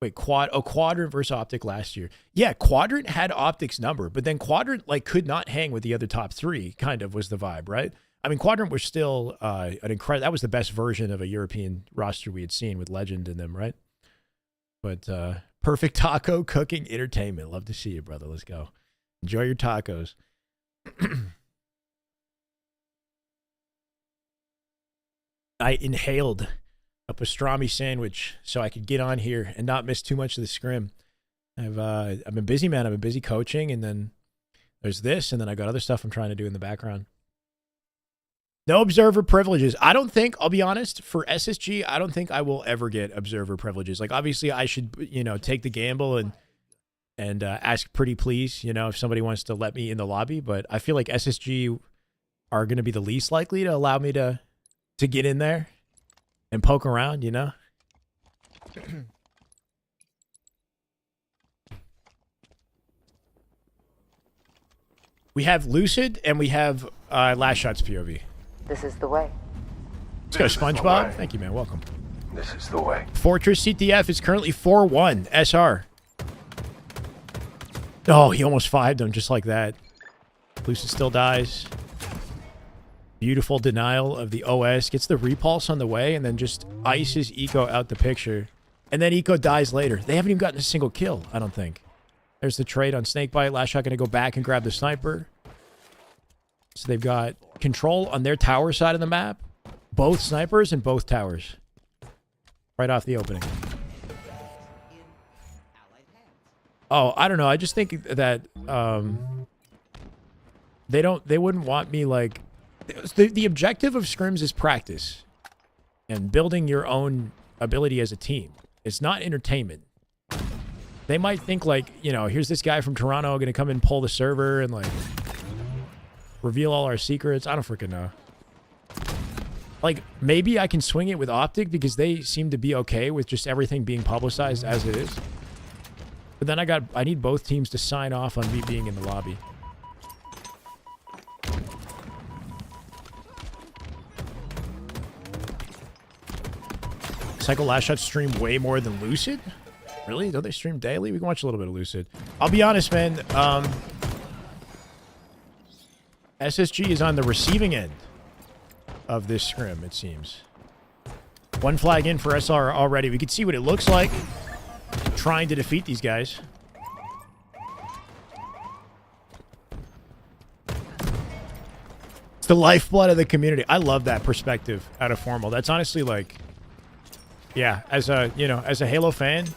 Wait, Quadrant versus Optic last year. Yeah, Quadrant had Optic's number, but then Quadrant like could not hang with the other top 3, kind of was the vibe, right? I mean, Quadrant was still an incredible, that was the best version of a European roster we had seen with Legend in them, right? But perfect taco cooking entertainment. Love to see you, brother. Let's go. Enjoy your tacos. I inhaled a pastrami sandwich so I could get on here and not miss too much of the scrim. I've been busy, man. I've been busy coaching, and then there's this, and then I got other stuff I'm trying to do in the background. No observer privileges. I don't think, I'll be honest, for SSG, I don't think I will ever get observer privileges. Like, obviously, I should, take the gamble and ask pretty please, if somebody wants to let me in the lobby. But I feel like SSG are going to be the least likely to allow me to get in there and poke around, We have Lucid and we have Last Shot's POV. This is the way. Let's go, SpongeBob. Thank you, man. Welcome. This is the way. Fortress CTF is currently 4-1. SR. Oh, he almost 5'd him just like that. Lucid still dies. Beautiful denial of the OS. Gets the repulse on the way and then just ices Eco out the picture. And then Eco dies later. They haven't even gotten a single kill, I don't think. There's the trade on Snakebite. Last Shot going to go back and grab the sniper. So they've got control on their tower side of the map. Both snipers and both towers. Right off the opening. Oh, I don't know. I just think that they wouldn't want me like... The objective of scrims is practice. And building your own ability as a team. It's not entertainment. They might think like, here's this guy from Toronto going to come and pull the server and like... reveal all our secrets. I don't freaking know. Like, maybe I can swing it with Optic because they seem to be okay with just everything being publicized as it is. But then I need both teams to sign off on me being in the lobby. Cycle Last Shot stream way more than Lucid? Really? Don't they stream daily? We can watch a little bit of Lucid. I'll be honest, man. SSG is on the receiving end of this scrim, it seems. One flag in for SR already. We can see what it looks like trying to defeat these guys. It's the lifeblood of the community. I love that perspective out of Formal. That's honestly like, yeah, as a Halo fan,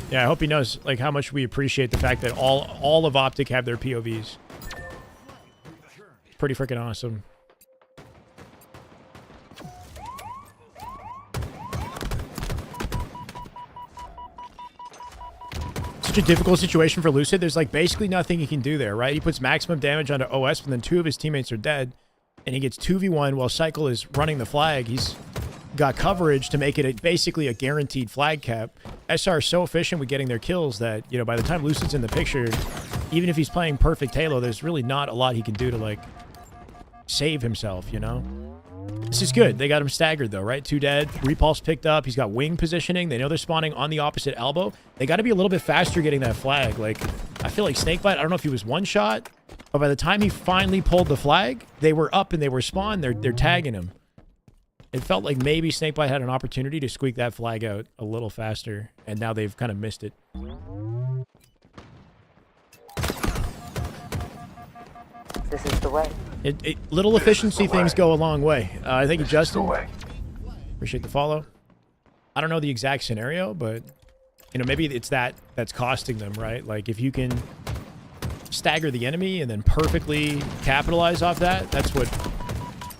yeah, I hope he knows like how much we appreciate the fact that all of Optic have their POVs. Pretty freaking awesome. Such a difficult situation for Lucid. There's like basically nothing he can do there, right? He puts maximum damage onto OS, but then 2 of his teammates are dead, and he gets 2v1 while Cycle is running the flag. He's got coverage to make it basically a guaranteed flag cap. SR is so efficient with getting their kills that, by the time Lucid's in the picture, even if he's playing perfect Halo, there's really not a lot he can do to, like, save himself, This is good. They got him staggered, though, right? 2 dead. Repulse picked up. He's got wing positioning. They know they're spawning on the opposite elbow. They got to be a little bit faster getting that flag. Like, I feel like Snakebite, I don't know if he was one shot, but by the time he finally pulled the flag, they were up and they were spawned. They're tagging him. It felt like maybe Snakebite had an opportunity to squeak that flag out a little faster, and now they've kind of missed it. This is the way. Little efficiency things go a long way. Thank you, Justin. Way. Appreciate the follow. I don't know the exact scenario, but, maybe it's that's costing them, right? Like, if you can stagger the enemy and then perfectly capitalize off that, that's what,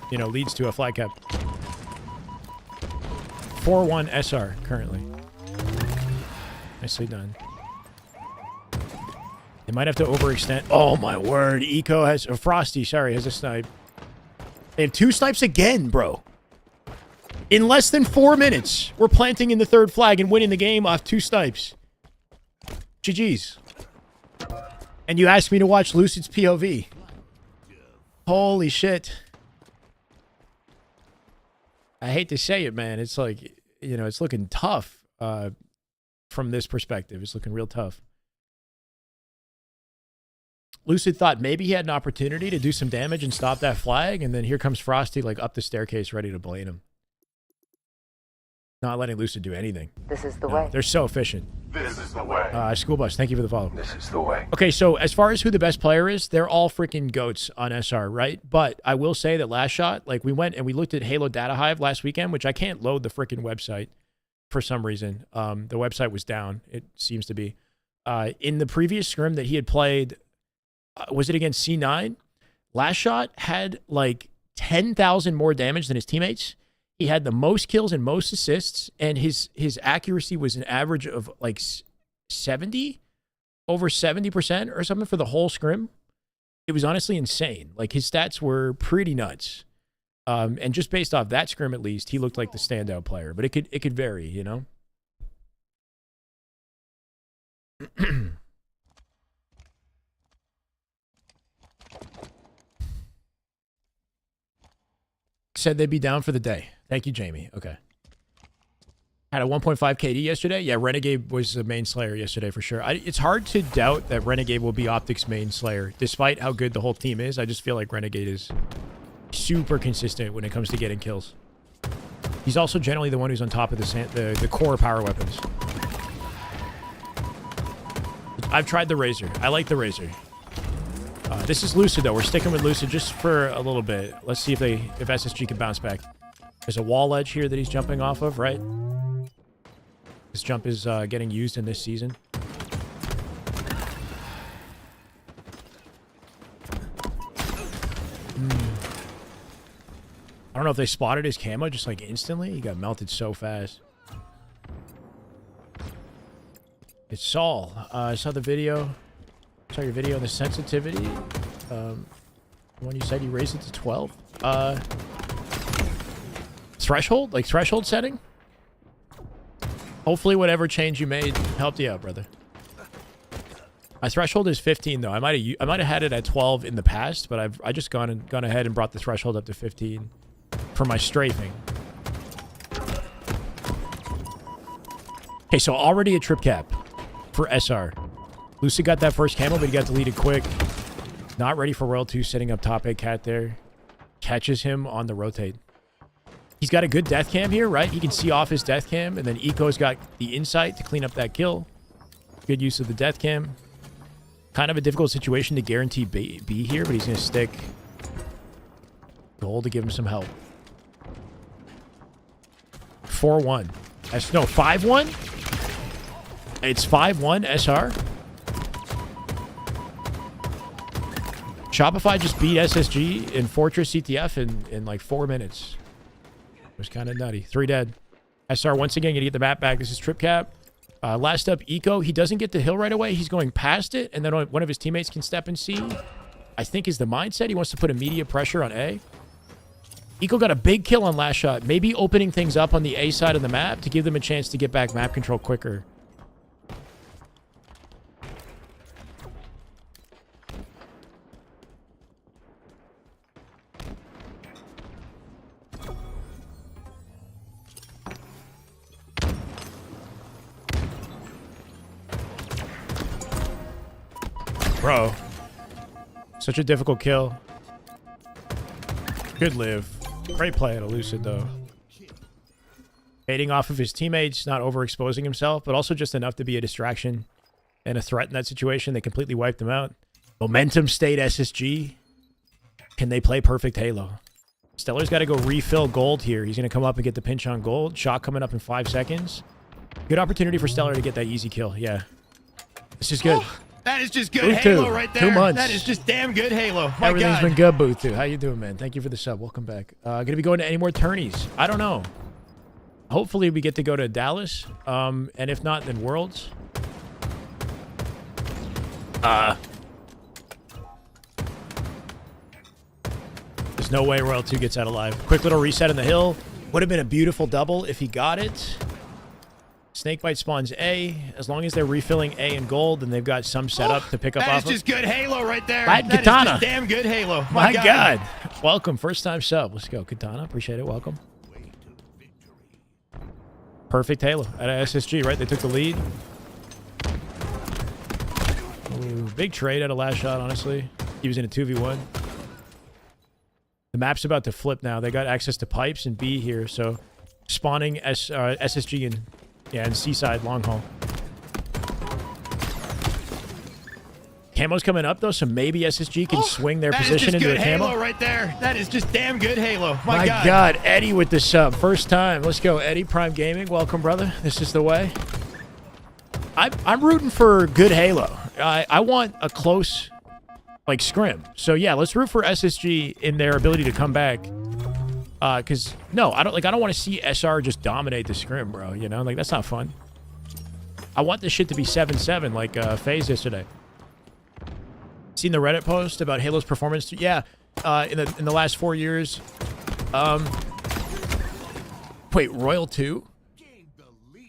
leads to a flag cap. 4-1 SR currently. Nicely done. They might have to overextend. Oh my word. Eco has, or Frosty, sorry, has a snipe. They have 2 snipes again, bro. In less than 4 minutes, we're planting in the 3rd flag and winning the game off 2 snipes. GG's. And you asked me to watch Lucid's POV. Holy shit. I hate to say it, man. It's like, it's looking tough from this perspective. It's looking real tough. Lucid thought maybe he had an opportunity to do some damage and stop that flag, and then here comes Frosty, like, up the staircase ready to blade him. Not letting Lucid do anything. This is the way. They're so efficient. This is the way. School Bus, thank you for the follow. This is the way. Okay, so as far as who the best player is, they're all freaking goats on SR, right? But I will say that Last Shot, like, we went and we looked at Halo Data Hive last weekend, which I can't load the freaking website for some reason. The website was down, it seems to be. In the previous scrim that he had played, was it against C9? Last Shot had like 10,000 more damage than his teammates. He had the most kills and most assists, and his accuracy was an average of like 70, over 70% or something for the whole scrim. It was honestly insane. Like, his stats were pretty nuts. And just based off that scrim, at least, he looked like the standout player. But it could vary, you know? Said they'd be down for the day. Thank you, Jamie. Okay. Had a 1.5 KD yesterday. Yeah, Renegade was the main Slayer yesterday for sure. It's hard to doubt that Renegade will be Optic's main Slayer, despite how good the whole team is. I just feel like Renegade is super consistent when it comes to getting kills. He's also generally the one who's on top of the core power weapons. I've tried the Razor. I like the Razor. This is Lucid, though. We're sticking with Lucid just for a little bit. Let's see if SSG can bounce back. There's a wall ledge here that he's jumping off of, right? This jump is getting used in this season. I don't know if they spotted his camo just like instantly. He got melted so fast. It's Saul. I saw the video. Saw your video on the sensitivity. The one you said you raised it to 12. Threshold? Like threshold setting? Hopefully whatever change you made helped you out, brother. My threshold is 15 though. I might have had it at 12 in the past, but I just gone ahead and brought the threshold up to 15 for my strafing. Okay, so already a trip cap for SR. Lucid got that first camo, but he got deleted quick. Not ready for Royal 2, sitting up top. A cat there. Catches him on the rotate. He's got a good death cam here, right? He can see off his death cam, and then Eco's got the insight to clean up that kill. Good use of the death cam. Kind of a difficult situation to guarantee B here, but he's going to stick gold to give him some help. 4-1. No, 5-1? It's 5-1 SR. Shopify just beat SSG in Fortress CTF in like 4 minutes. It was kind of nutty. 3 dead. SR once again going to get the map back. This is Trip Cap. Last up, Eco. He doesn't get the hill right away. He's going past it, and then one of his teammates can step and see. I think is the mindset. He wants to put immediate pressure on A. Eco got a big kill on Last Shot. Maybe opening things up on the A side of the map to give them a chance to get back map control quicker. Bro. Such a difficult kill. Good live. Great play at a Lucid, though. Baiting off of his teammates, not overexposing himself, but also just enough to be a distraction and a threat in that situation. They completely wiped him out. Momentum State SSG. Can they play perfect Halo? Stellar's got to go refill gold here. He's going to come up and get the pinch on gold. Shot coming up in 5 seconds. Good opportunity for Stellar to get that easy kill. Yeah. This is good. Oh, that is just good Booth Halo 2. right there. 2 months. That is just damn good Halo. My Everything's God. been good, Booth 2. How you doing, man? Thank you for the sub. Welcome back. Gonna be going to any more tourneys? I don't know. Hopefully we get to go to Dallas. And if not, then Worlds. There's no way Royal 2 gets out alive. Quick little reset on the hill. Would have been a beautiful double if he got it. Snakebite spawns A. As long as they're refilling A and gold, then they've got some setup to pick up That off is just good Halo right there. Bad That is Katana. just damn good Halo. My God. Welcome. First time sub. Let's go. Katana. Appreciate it. Welcome. Perfect Halo at SSG, right? They took the lead. Ooh, big trade at a Last Shot, honestly. He was in a 2v1. The map's about to flip now. They got access to pipes and B here, so spawning SSG in Seaside long haul. Camo's coming up though, so maybe SSG can swing their position into the camo. That is just good Halo right there. That is just damn good Halo. My God, Eddie with the sub. First time. Let's go, Eddie. Prime Gaming. Welcome, brother. This is the way. I'm rooting for good Halo. I want a close like Scrim. So yeah, let's root for SSG in their ability to come back. Because no, I don't want to see SR just dominate the Scrim, bro. You know, like that's not fun. I want this shit to be 7-7 like FaZe yesterday. Seen the Reddit post about Halo's performance? Yeah, in the last 4 years. Wait, Royal 2?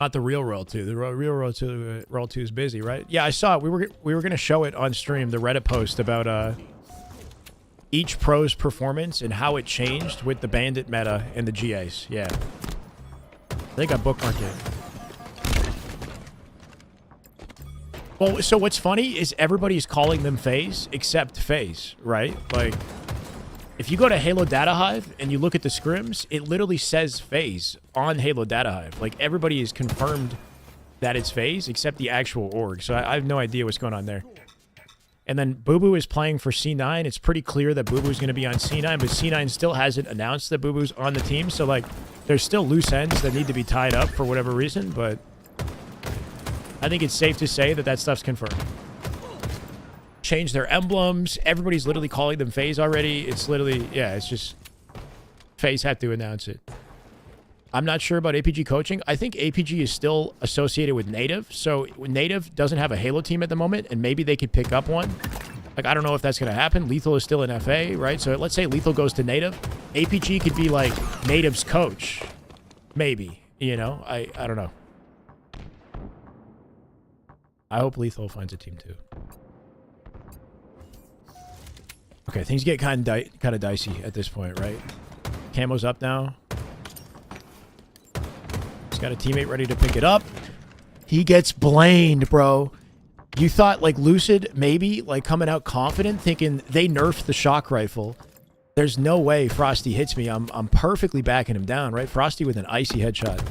Not the real Royal 2. The real Royal 2. Royal 2 is busy, right? Yeah, I saw it. We were gonna show it on stream. The Reddit post about each pro's performance and how it changed with the Bandit meta and the GAs. Yeah, I think I bookmarked it. Well, so what's funny is everybody's calling them FaZe except FaZe, right? Like, if you go to Halo Data Hive and you look at the scrims, it literally says FaZe on Halo Data Hive. Like, everybody is confirmed that it's FaZe except the actual org. So I have no idea what's going on there. And then Boo Boo is playing for C9. It's pretty clear that Boo Boo is going to be on C9, but C9 still hasn't announced that Boo Boo's on the team. So, like, there's still loose ends that need to be tied up for whatever reason, but I think it's safe to say that that stuff's confirmed. Change their emblems. Everybody's literally calling them FaZe already. It's literally, yeah, it's just FaZe had to announce it. I'm not sure about APG coaching. I think APG is still associated with Native. So Native doesn't have a Halo team at the moment, and maybe they could pick up one. Like, I don't know if that's going to happen. Lethal is still in FA, right? So let's say Lethal goes to Native. APG could be like Native's coach. Maybe, you know? I don't know. I hope Lethal finds a team too. Okay, things get kind of dicey at this point, right? Camo's up now. He's got a teammate ready to pick it up. He gets blamed, bro. You thought, like, Lucid maybe, like, coming out confident, thinking they nerfed the shock rifle. There's no way Frosty hits me. I'm perfectly backing him down, right? Frosty with an icy headshot.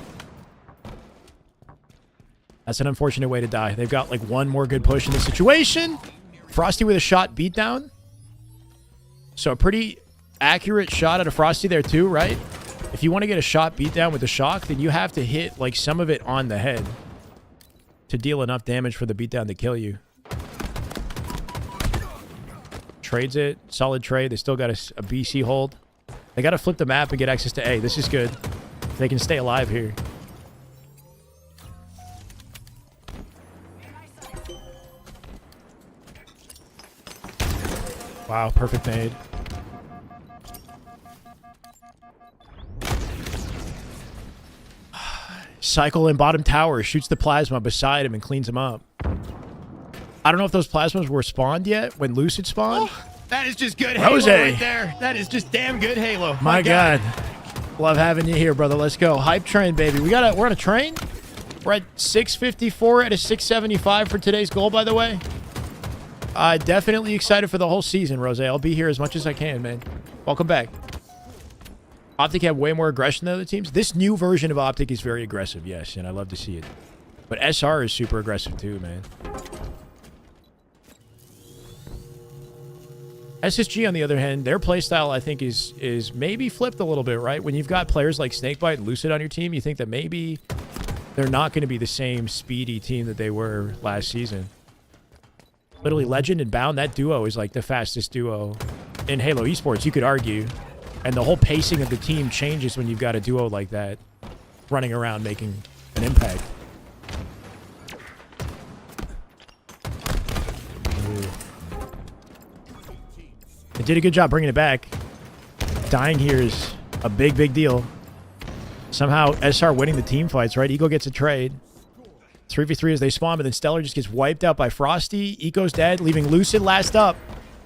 That's an unfortunate way to die. They've got, like, one more good push in this situation. Frosty with a shot beatdown. So a pretty accurate shot out of Frosty there too, right? If you want to get a shot beat down with the shock, then you have to hit like some of it on the head to deal enough damage for the beatdown to kill you. Trades it. Solid trade. They still got a BC hold. They got to flip the map and get access to A. This is good. They can stay alive here. Wow, perfect nade. Cycle in bottom tower, shoots the plasma beside him and cleans him up. I don't know if those plasmas were spawned yet when Lucid spawned. Oh, that is just good Rose. Halo right there. That is just damn good Halo. My God. Love having you here, brother. Let's go. Hype train, baby. We're on a train. We're at 654 at a 675 for today's goal, by the way. Definitely excited for the whole season, Rose. I'll be here as much as I can, man. Welcome back. Optic have way more aggression than other teams. This new version of Optic is very aggressive, yes, and I love to see it. But SR is super aggressive too, man. SSG, on the other hand, their playstyle, I think, is maybe flipped a little bit, right? When you've got players like Snakebite and Lucid on your team, you think that maybe they're not going to be the same speedy team that they were last season. Literally, Legend and Bound, that duo is like the fastest duo in Halo Esports, you could argue. And the whole pacing of the team changes when you've got a duo like that running around making an impact. Ooh. They did a good job bringing it back. Dying here is a big, big deal. Somehow, SR winning the team fights, right? Eagle gets a trade. 3v3 as they spawn, but then Stellar just gets wiped out by Frosty. Eco's dead, leaving Lucid last up.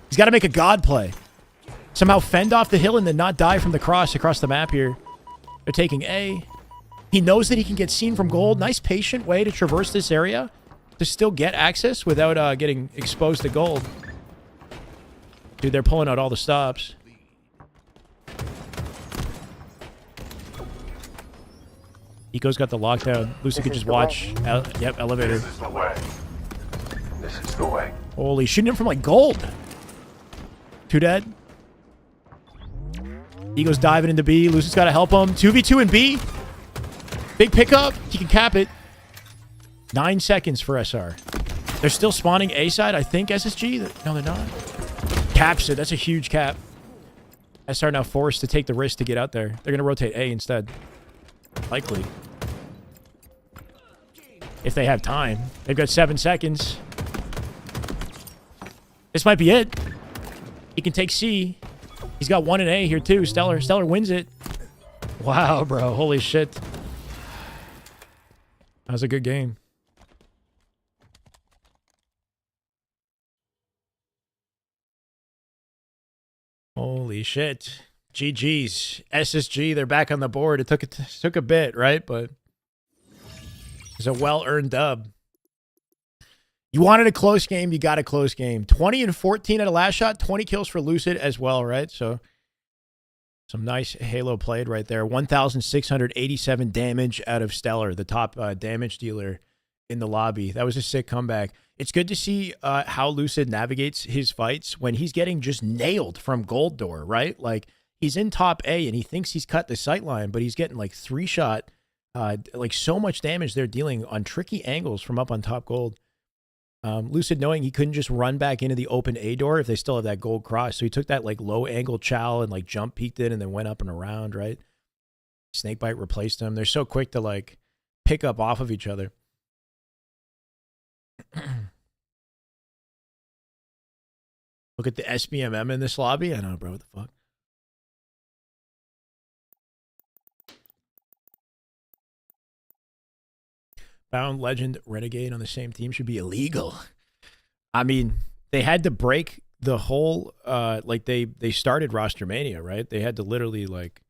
He's got to make a god play. Somehow fend off the hill and then not die from the cross across the map here. They're taking A. He knows that he can get seen from gold. Nice patient way to traverse this area to still get access without getting exposed to gold. Dude, they're pulling out all the stops. Eco's got the lockdown. Lucy could just watch. Yep, elevator. This is the way. This is the way. Holy, shooting him from like gold. 2 dead. Ego's diving into B. Lucy's got to help him. 2v2 in B. Big pickup. He can cap it. 9 seconds for SR. They're still spawning A side. I think SSG. No, they're not. Caps it. That's a huge cap. SR now forced to take the risk to get out there. They're going to rotate A instead. Likely. If they have time. They've got 7 seconds. This might be it. He can take C. He's got 1 in A here too. Stellar wins it. Wow, bro. Holy shit. That was a good game. Holy shit. GG's. SSG, they're back on the board. It took a bit, right? But it's a well-earned dub. You wanted a close game, you got a close game. 20 and 14 at a last shot, 20 kills for Lucid as well, right? So some nice Halo played right there. 1,687 damage out of Stellar, the top damage dealer in the lobby. That was a sick comeback. It's good to see how Lucid navigates his fights when he's getting just nailed from Gold Door, right? Like, he's in top A and he thinks he's cut the sight line, but he's getting like 3-shot, like so much damage they're dealing on tricky angles from up on top gold. Lucid knowing he couldn't just run back into the open A door if they still have that gold cross. So he took that like low angle chow and like jump peeked it and then went up and around, right? Snakebite replaced him. They're so quick to like pick up off of each other. Look at the SBMM in this lobby. I know, bro. What the fuck? Bound, Legend, Renegade on the same team should be illegal. I mean, they had to break the whole, like they started Roster Mania, right? They had to literally like,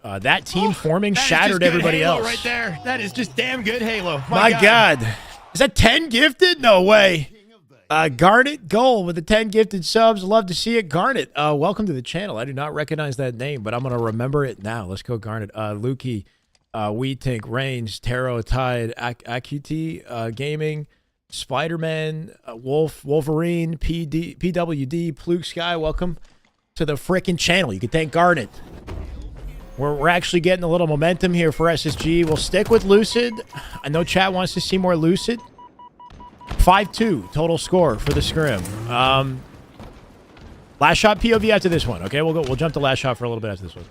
that team forming shattered everybody Halo else. Right there. That is just damn good Halo. My God. Is that 10 gifted? No way. Garnet Gold with the 10 gifted subs. Love to see it. Garnet, welcome to the channel. I do not recognize that name, but I'm going to remember it now. Let's go, Garnet. Lukey, WeTink, Range, Tarot, Tide, AQT, Gaming, Spider-Man, Wolverine, PWD, Pluke Sky. Welcome to the frickin' channel. You can thank Garnet. We're actually getting a little momentum here for SSG. We'll stick with Lucid. I know chat wants to see more Lucid. 5-2 total score for the Scrim. Last shot POV after this one. Okay, we'll jump to last shot for a little bit after this one.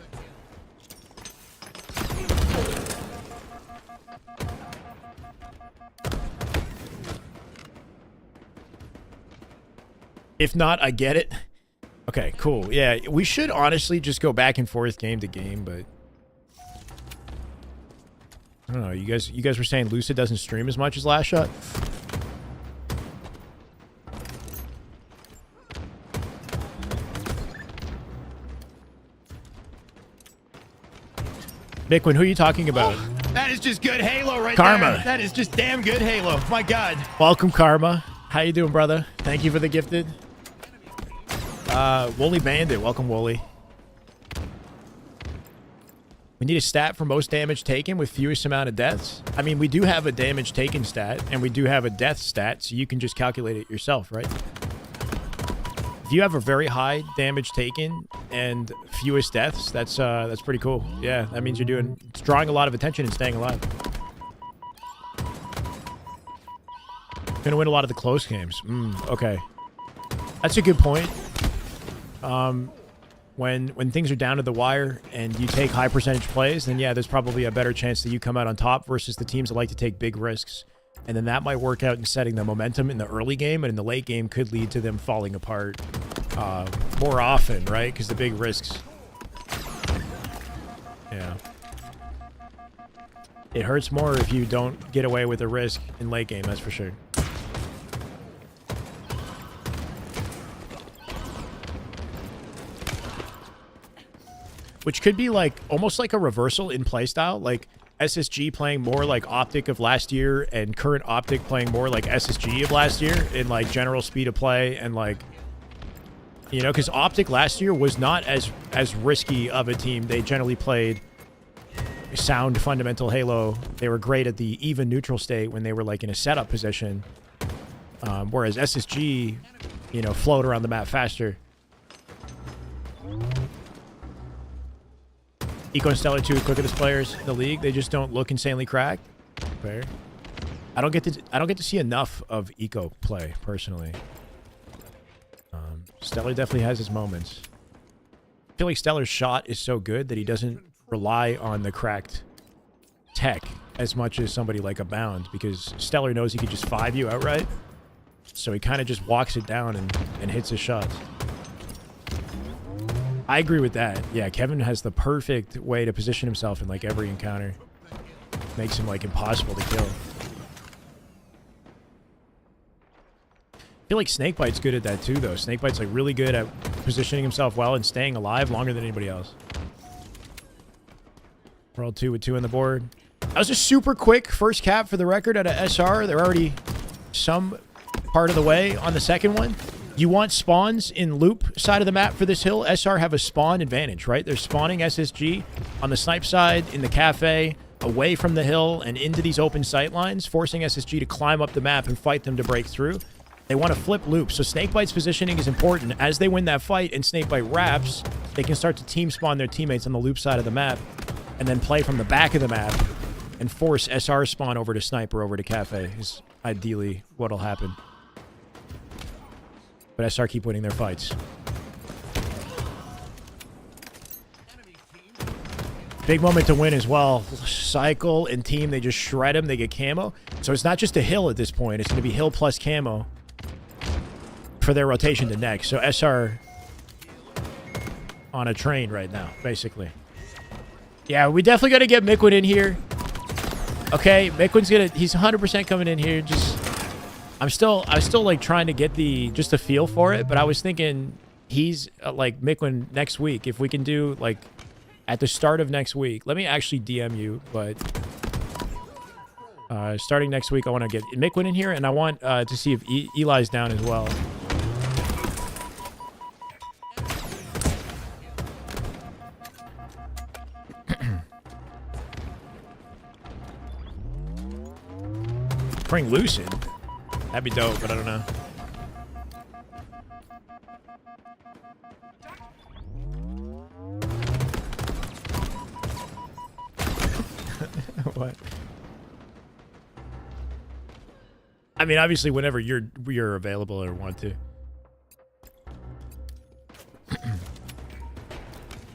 If not, I get it. Okay, cool. Yeah, we should honestly just go back and forth game to game, but I don't know. You guys were saying Lucid doesn't stream as much as last shot. Bitcoin, who are you talking about? That is just good Halo right Karma. there. That is just damn good Halo. My God. Welcome, Karma. How you doing, brother? Thank you for the gifted. Wooly Bandit. Welcome, Wooly. We need a stat for most damage taken with fewest amount of deaths. I mean, we do have a damage taken stat, and we do have a death stat, so you can just calculate it yourself, right? If you have a very high damage taken and fewest deaths, that's pretty cool. Yeah, that means it's drawing a lot of attention and staying alive. Gonna win a lot of the close games. Okay. That's a good point. When things are down to the wire and you take high percentage plays, then yeah, there's probably a better chance that you come out on top versus the teams that like to take big risks. And then that might work out in setting the momentum in the early game, and in the late game could lead to them falling apart more often, right? Because the big risks. Yeah. It hurts more if you don't get away with a risk in late game, that's for sure. Which could be like almost like a reversal in playstyle, like SSG playing more like Optic of last year and current Optic playing more like SSG of last year in like general speed of play and like, you know, because Optic last year was not as risky of a team. They generally played sound fundamental Halo. They were great at the even neutral state when they were like in a setup position, whereas SSG, you know, flowed around the map faster. Eco and Stellar 2 quickest players in the league. They just don't look insanely cracked. Fair. I don't get to see enough of Eco play personally. Stellar definitely has his moments. I feel like Stellar's shot is so good that he doesn't rely on the cracked tech as much as somebody like Abound, because Stellar knows he could just 5 you outright. So he kind of just walks it down and hits his shots. I agree with that. Yeah, Kevin has the perfect way to position himself in like every encounter. Makes him like impossible to kill. I feel like Snakebite's good at that too, though. Snakebite's like really good at positioning himself well and staying alive longer than anybody else. Roll 2 with 2 on the board. That was a super quick first cap for the record at a SR. They're already some part of the way on the second one. You want spawns in loop side of the map for this hill. SR have a spawn advantage, right? They're spawning SSG on the snipe side, in the cafe, away from the hill, and into these open sight lines, forcing SSG to climb up the map and fight them to break through. They want to flip loops, so Snakebite's positioning is important. As they win that fight and Snakebite wraps, they can start to team spawn their teammates on the loop side of the map and then play from the back of the map and force SR spawn over to sniper, over to cafe is ideally what'll happen. But SR keep winning their fights. Big moment to win as well. Cycle and team, they just shred him. They get camo. So it's not just a hill at this point. It's going to be hill plus camo for their rotation to next. So SR on a train right now, basically. Yeah, we definitely got to get Miquin in here. Okay, Miquin's going to... He's 100% coming in here. Just... I was still like trying to get just a feel for it, but I was thinking he's like Miquin next week. If we can do like at the start of next week, let me actually DM you, but starting next week, I want to get Miquin in here, and I want to see if Eli's down as well. Bring Lucid. That'd be dope, but I don't know. What? I mean, obviously, whenever you're available or want to.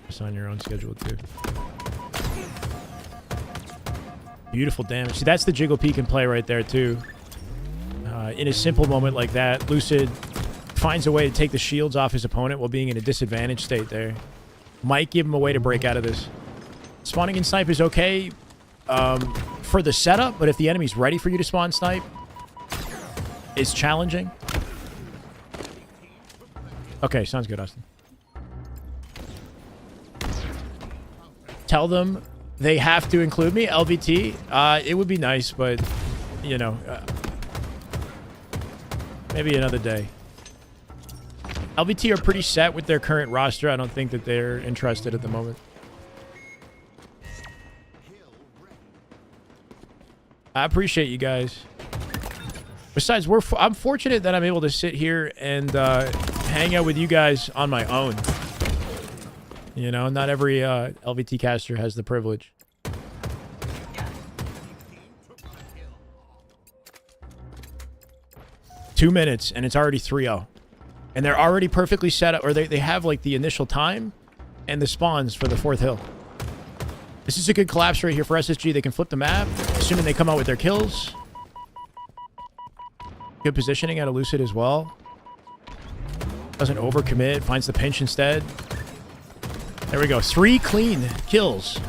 Just on your own schedule too. Beautiful damage. See, that's the jiggle peek and play right there too. In a simple moment like that, Lucid finds a way to take the shields off his opponent while being in a disadvantaged state there. Might give him a way to break out of this. Spawning in snipe is okay for the setup, but if the enemy's ready for you to spawn snipe, it's challenging. Okay, sounds good, Austin. Tell them they have to include me, LVT. It would be nice, but, you know... maybe another day. LVT are pretty set with their current roster. I don't think that they're interested at the moment. I appreciate you guys. Besides, I'm fortunate that I'm able to sit here and hang out with you guys on my own. You know, not every LVT caster has the privilege. Two minutes, and it's already 3-0. And they're already perfectly set up, or they have, like, the initial time and the spawns for the fourth hill. This is a good collapse right here for SSG. They can flip the map, assuming they come out with their kills. Good positioning out of Lucid as well. Doesn't overcommit, finds the pinch instead. There we go. 3 clean kills.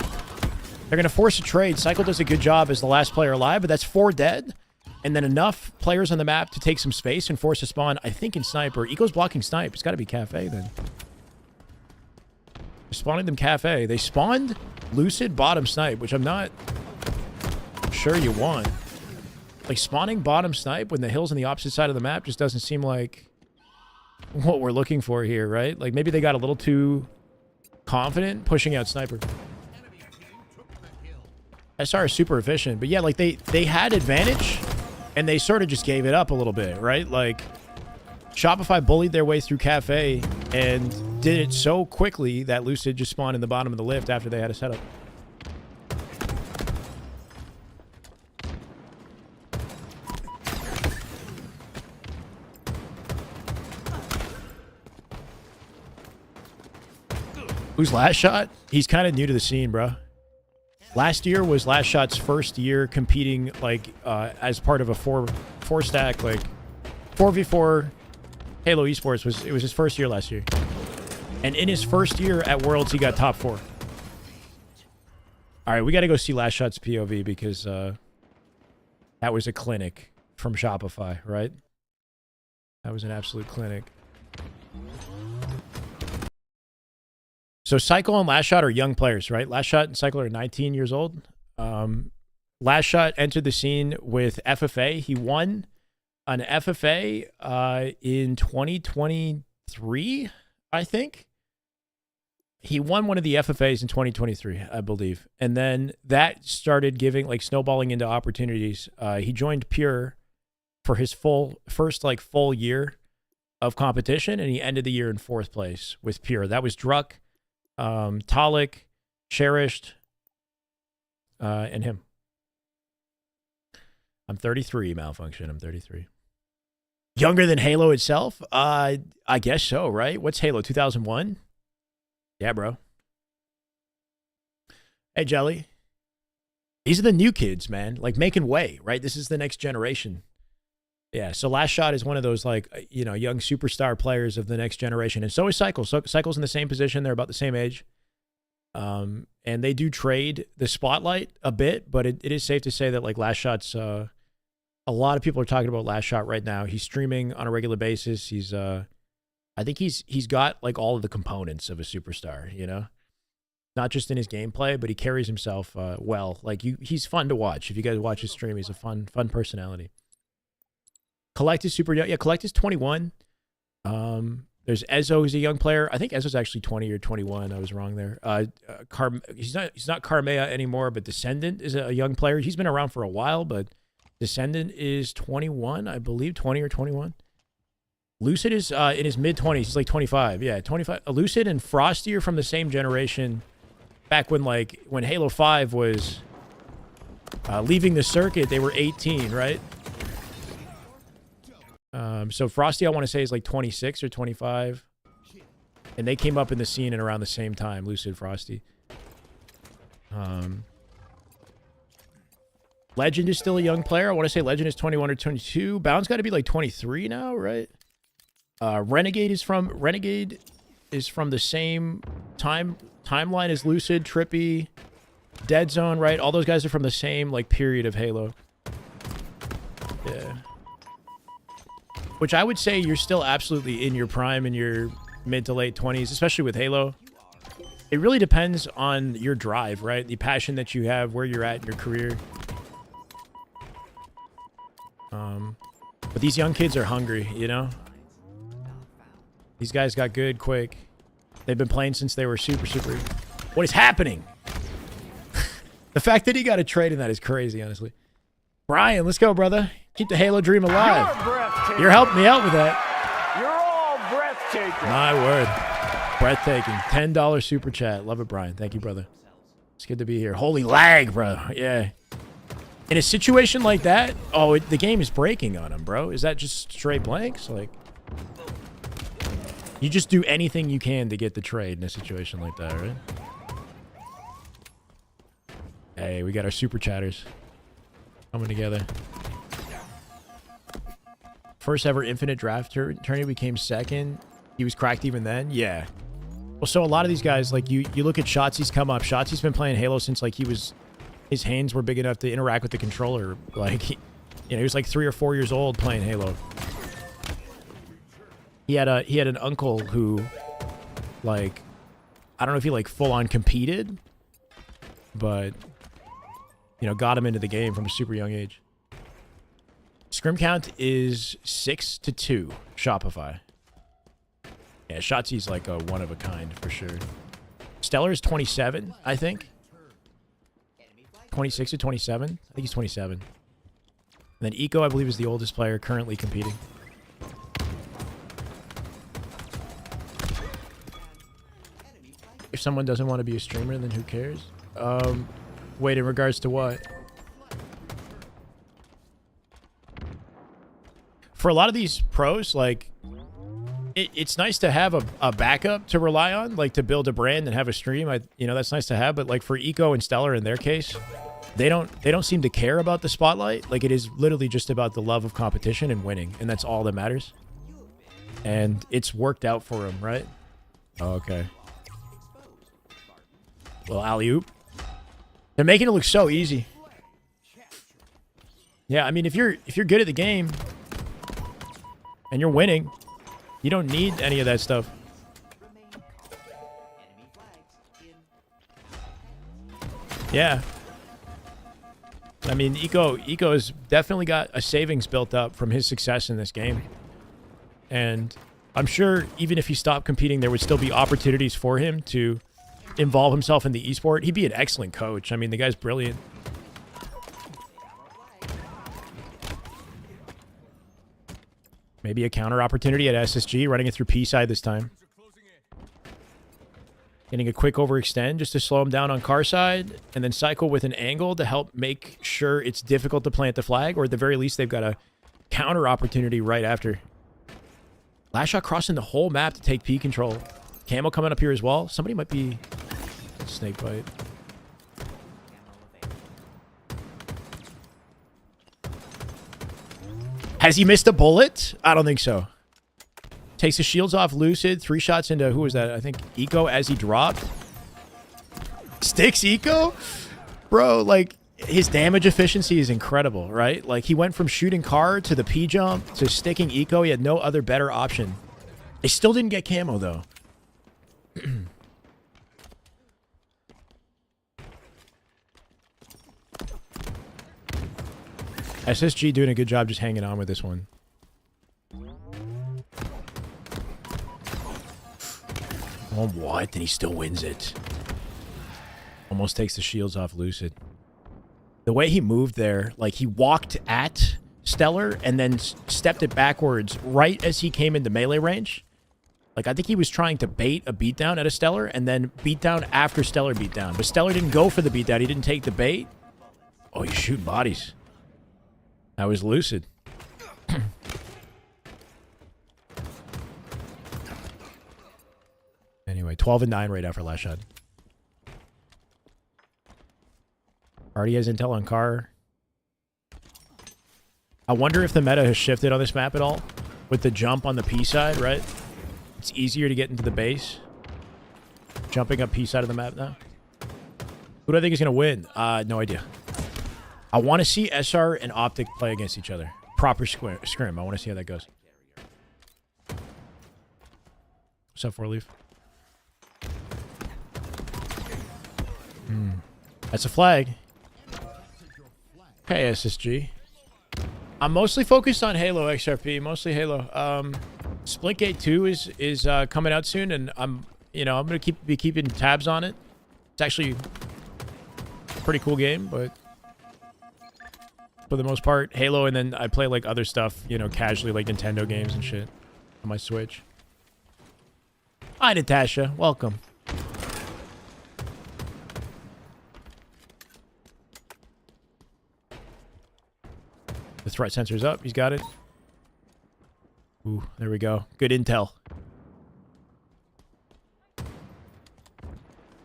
They're going to force a trade. Cycle does a good job as the last player alive, but that's 4 dead. And then enough players on the map to take some space and force a spawn, I think, in sniper. Eco's blocking snipe. It's got to be cafe then. They're spawning them cafe. They spawned Lucid bottom snipe, which I'm not sure you want. Like, spawning bottom snipe when the hill's on the opposite side of the map just doesn't seem like what we're looking for here, right? Like, maybe they got a little too confident pushing out sniper. SR is super efficient, but yeah, like, they had advantage, and they sort of just gave it up a little bit, right? Like, Shopify bullied their way through cafe and did it so quickly that Lucid just spawned in the bottom of the lift after they had a setup. Who's Last Shot? He's kind of new to the scene, bro. Last year was Last Shot's first year competing, like, as part of a four stack, like, 4v4 Halo Esports. It was his first year last year. And in his first year at Worlds, he got top 4. All right, we got to go see Last Shot's POV because that was a clinic from Shopify, right? That was an absolute clinic. So Cycle and Last Shot are young players, right? Last Shot and Cycle are 19 years old. Last Shot entered the scene with FFA. He won an FFA in 2023, I think. He won one of the FFAs in 2023, I believe. And then that started giving, like, snowballing into opportunities. He joined Pure for his first full year of competition, and he ended the year in 4th place with Pure. That was Druck, Talik, Cherished, and him. I'm 33, Malfunction. I'm 33. Younger than Halo itself? I guess so, right? What's Halo, 2001? Yeah, bro. Hey, Jelly. These are the new kids, man. Like, making way, right? This is the next generation. Yeah, so Last Shot is one of those, like, you know, young superstar players of the next generation. And so is Cycle. So Cycle's in the same position. They're about the same age. And they do trade the spotlight a bit, but it is safe to say that, like, Last Shot's... a lot of people are talking about Last Shot right now. He's streaming on a regular basis. He's... I think he's got, like, all of the components of a superstar, you know? Not just in his gameplay, but he carries himself well. Like, he's fun to watch. If you guys watch his stream, he's a fun personality. Collect is super young. Yeah, Collect is 21. There's Ezo, who's a young player. I think Ezo's actually 20 or 21. I was wrong there. He's not Carmea anymore, but Descendant is a young player. He's been around for a while, but Descendant is 21, I believe, 20 or 21. Lucid is in his mid-20s. He's like 25. Yeah, 25. Lucid and Frosty are from the same generation. Back when Halo 5 was leaving the circuit, they were 18, right? So Frosty, I want to say, is like 26 or 25. And they came up in the scene at around the same time, Lucid, Frosty. Legend is still a young player. I want to say Legend is 21 or 22. Bound's got to be like 23 now, right? Renegade is from the same timeline as Lucid, Trippy, Dead Zone, right? All those guys are from the same, like, period of Halo. Yeah. Which I would say you're still absolutely in your prime, in your mid to late 20s, especially with Halo. It really depends on your drive, right? The passion that you have, where you're at in your career. But these young kids are hungry, you know? These guys got good quick. They've been playing since they were super... What is happening? The fact that he got a trade in that is crazy, honestly. Brian, let's go, brother. Keep the Halo dream alive. You're helping me out with that. You're all breathtaking. My word. Breathtaking. $10 super chat. Love it, Brian. Thank you, brother. It's good to be here. Holy lag, bro. Yeah. In a situation like that, the game is breaking on him, bro. Is that just straight blanks? Like... You just do anything you can to get the trade in a situation like that, right? Hey, we got our super chatters coming together. First ever infinite draft tourney, became second. He was cracked even then? Yeah. Well, so a lot of these guys, like, you look at Shotzi's come up. Shotzi's been playing Halo since, like, his hands were big enough to interact with the controller. Like, he was like 3 or 4 years old playing Halo. He had an uncle who, like, I don't know if he, like, full on competed, but, you know, got him into the game from a super young age. Scrim count is 6-2 Shopify. Yeah, Shotzi's like a one of a kind for sure. Stellar is 27, I think. 26 or 27? I think he's 27. And then Eco, I believe, is the oldest player currently competing. If someone doesn't want to be a streamer, then who cares? Wait, in regards to what? For a lot of these pros, like, it's nice to have a backup to rely on, like to build a brand and have a stream. That's nice to have. But like for Eco and Stellar in their case, they don't seem to care about the spotlight. Like it is literally just about the love of competition and winning, and that's all that matters. And it's worked out for them, right? Oh, okay. Well, alley-oop. They're making it look so easy. Yeah, I mean, if you're good at the game and you're winning, you don't need any of that stuff. Yeah. I mean, Eco's definitely got a savings built up from his success in this game. And I'm sure even if he stopped competing, there would still be opportunities for him to involve himself in the esport. He'd be an excellent coach. I mean, the guy's brilliant. Maybe a counter opportunity at SSG, running it through P side this time. Getting a quick overextend just to slow him down on car side, and then cycle with an angle to help make sure it's difficult to plant the flag, or at the very least, they've got a counter opportunity right after. Last shot crossing the whole map to take P control. Camo coming up here as well. Somebody might be snake bite. Has he missed a bullet? I don't think so. Takes the shields off Lucid. 3 shots into, who was that? I think Eco as he dropped. Sticks Eco? Bro, like, his damage efficiency is incredible, right? Like, he went from shooting car to the P jump to sticking Eco. He had no other better option. They still didn't get camo, though. SSG doing a good job just hanging on with this one. Oh, what? And he still wins it. Almost takes the shields off Lucid. The way he moved there, like he walked at Stellar and then stepped it backwards right as he came into melee range. Like, I think he was trying to bait a beatdown at a Stellar and then beatdown after Stellar beatdown. But Stellar didn't go for the beatdown. He didn't take the bait. Oh, he's shooting bodies. That was Lucid. Anyway, 12 and 9 right after last shot. Already has intel on car. I wonder if the meta has shifted on this map at all. With the jump on the P side, right? It's easier to get into the base. Jumping up P side of the map now. Who do I think is going to win? No idea. I want to see SR and Optic play against each other. Proper scrim. I want to see how that goes. What's up, 4-leaf? That's a flag. Okay, SSG. I'm mostly focused on Halo XRP. Mostly Halo. Splitgate 2 is coming out soon, and I'm gonna be keeping tabs on it. It's actually a pretty cool game, but for the most part, Halo, and then I play like other stuff, casually, like Nintendo games and shit on my Switch. Hi, Natasha. Welcome. The threat sensor's up. He's got it. Ooh, there we go. Good intel.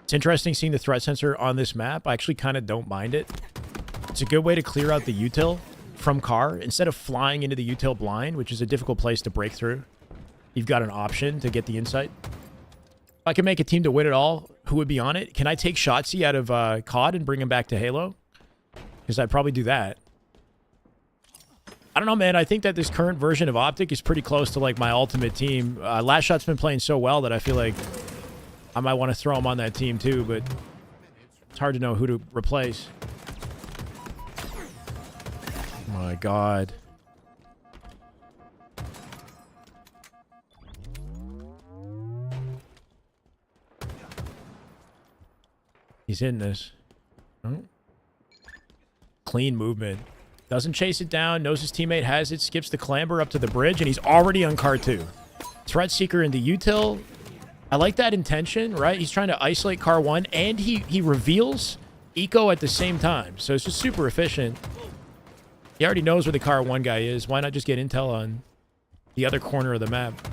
It's interesting seeing the threat sensor on this map. I actually kind of don't mind it. It's a good way to clear out the util from car. Instead of flying into the util blind, which is a difficult place to break through, you've got an option to get the insight. If I can make a team to win it all, who would be on it? Can I take Shotzzy out of COD and bring him back to Halo? Because I'd probably do that. I don't know, man. I think that this current version of Optic is pretty close to, like, my ultimate team. Last Shot's been playing so well that I feel like I might want to throw him on that team, too, but it's hard to know who to replace. Oh, my God. He's in this. Oh. Clean movement. Doesn't chase it down, knows his teammate has it, skips the clamber up to the bridge, and he's already on car 2. Threat Seeker into util. I like that intention, right? He's trying to isolate car 1, and he reveals eco at the same time. So it's just super efficient. He already knows where the car 1 guy is. Why not just get intel on the other corner of the map?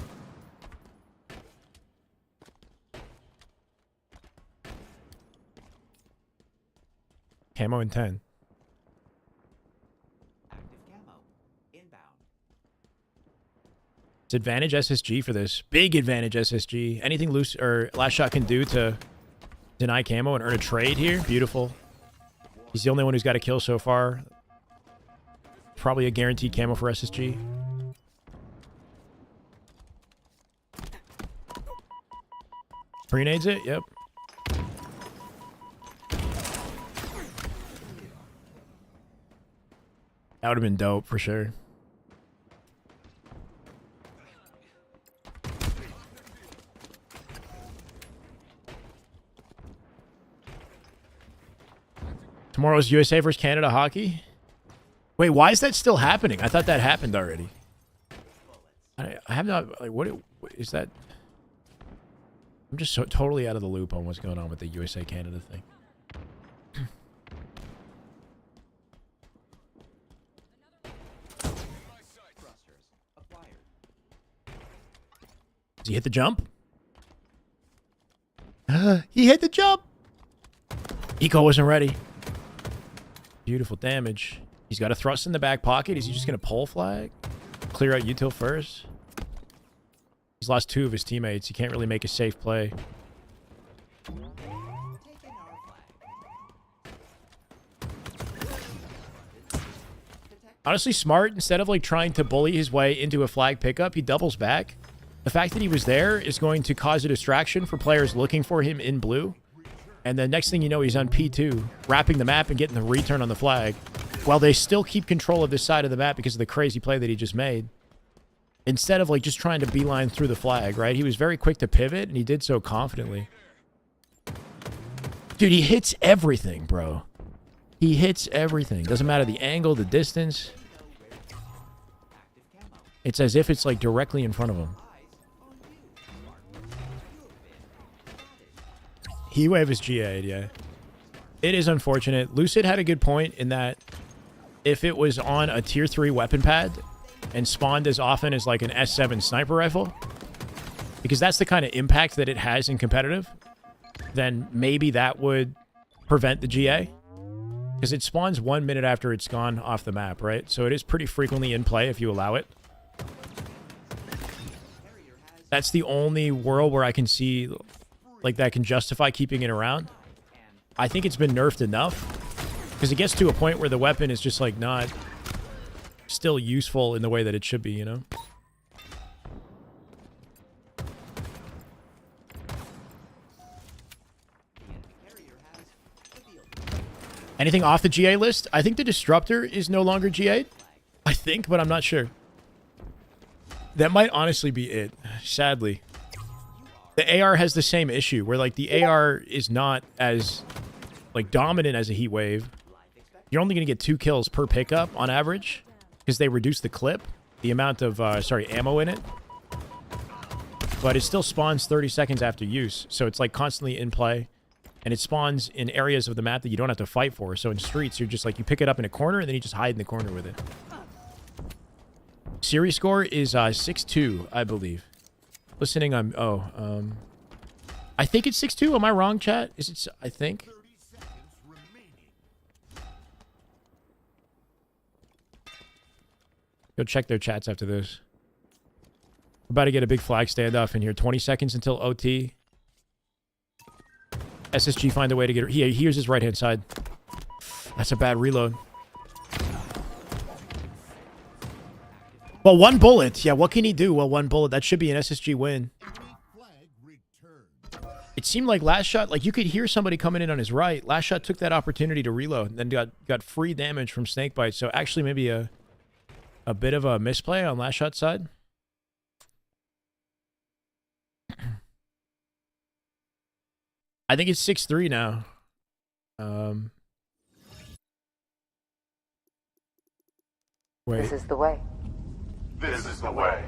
Camo in 10. It's advantage SSG for this. Big advantage SSG. Anything loose or last shot can do to deny camo and earn a trade here. Beautiful. He's the only one who's got a kill so far. Probably a guaranteed camo for SSG. Grenades it? Yep. That would have been dope for sure. Tomorrow's USA versus Canada hockey. Wait, why is that still happening? I thought that happened already. I have not. Like, what is that? I'm just so totally out of the loop on what's going on with the USA Canada thing. Does he hit the jump? He hit the jump. Eco wasn't ready. Beautiful damage. He's got a thrust in the back pocket. Is he just going to pull flag? Clear out util first? He's lost 2 of his teammates. He can't really make a safe play. Honestly, smart. Instead of like trying to bully his way into a flag pickup, he doubles back. The fact that he was there is going to cause a distraction for players looking for him in blue. And the next thing you know, he's on P2, wrapping the map and getting the return on the flag, while they still keep control of this side of the map because of the crazy play that he just made. Instead of like just trying to beeline through the flag, right? He was very quick to pivot, and he did so confidently. Dude, he hits everything, bro. He hits everything. Doesn't matter the angle, the distance. It's as if it's like directly in front of him. Heatwave is GA'd, yeah. It is unfortunate. Lucid had a good point in that if it was on a tier 3 weapon pad and spawned as often as like an S7 sniper rifle, because that's the kind of impact that it has in competitive, then maybe that would prevent the GA. Because it spawns 1 minute after it's gone off the map, right? So it is pretty frequently in play if you allow it. That's the only world where I can see like that can justify keeping it around. I think it's been nerfed enough because it gets to a point where the weapon is just like not still useful in the way that it should be, you know? Anything off the GA list? I think the Disruptor is no longer GA'd. I think, but I'm not sure. That might honestly be it, sadly. The AR has the same issue, where like the AR is not as like dominant as a heat wave. You're only going to get 2 kills per pickup on average, because they reduce the clip, the amount of ammo in it. But it still spawns 30 seconds after use, so it's like constantly in play, and it spawns in areas of the map that you don't have to fight for. So in streets, you're just like, you pick it up in a corner and then you just hide in the corner with it. Series score is 6-2, I believe. Listening, I think it's 6-2. Am I wrong, chat? Is it? I think. Go check their chats after this. We're about to get a big flag standoff in here. 20 seconds until OT. SSG find a way to get her. Here's his right-hand side. That's a bad reload. Well, 1 bullet. Yeah, what can he do? Well, 1 bullet. That should be an SSG win. It seemed like last shot, like you could hear somebody coming in on his right. Last shot took that opportunity to reload and then got free damage from snakebite. So actually maybe a bit of a misplay on last shot side. I think it's 6-3 now. Wait. This is the way. This is the way.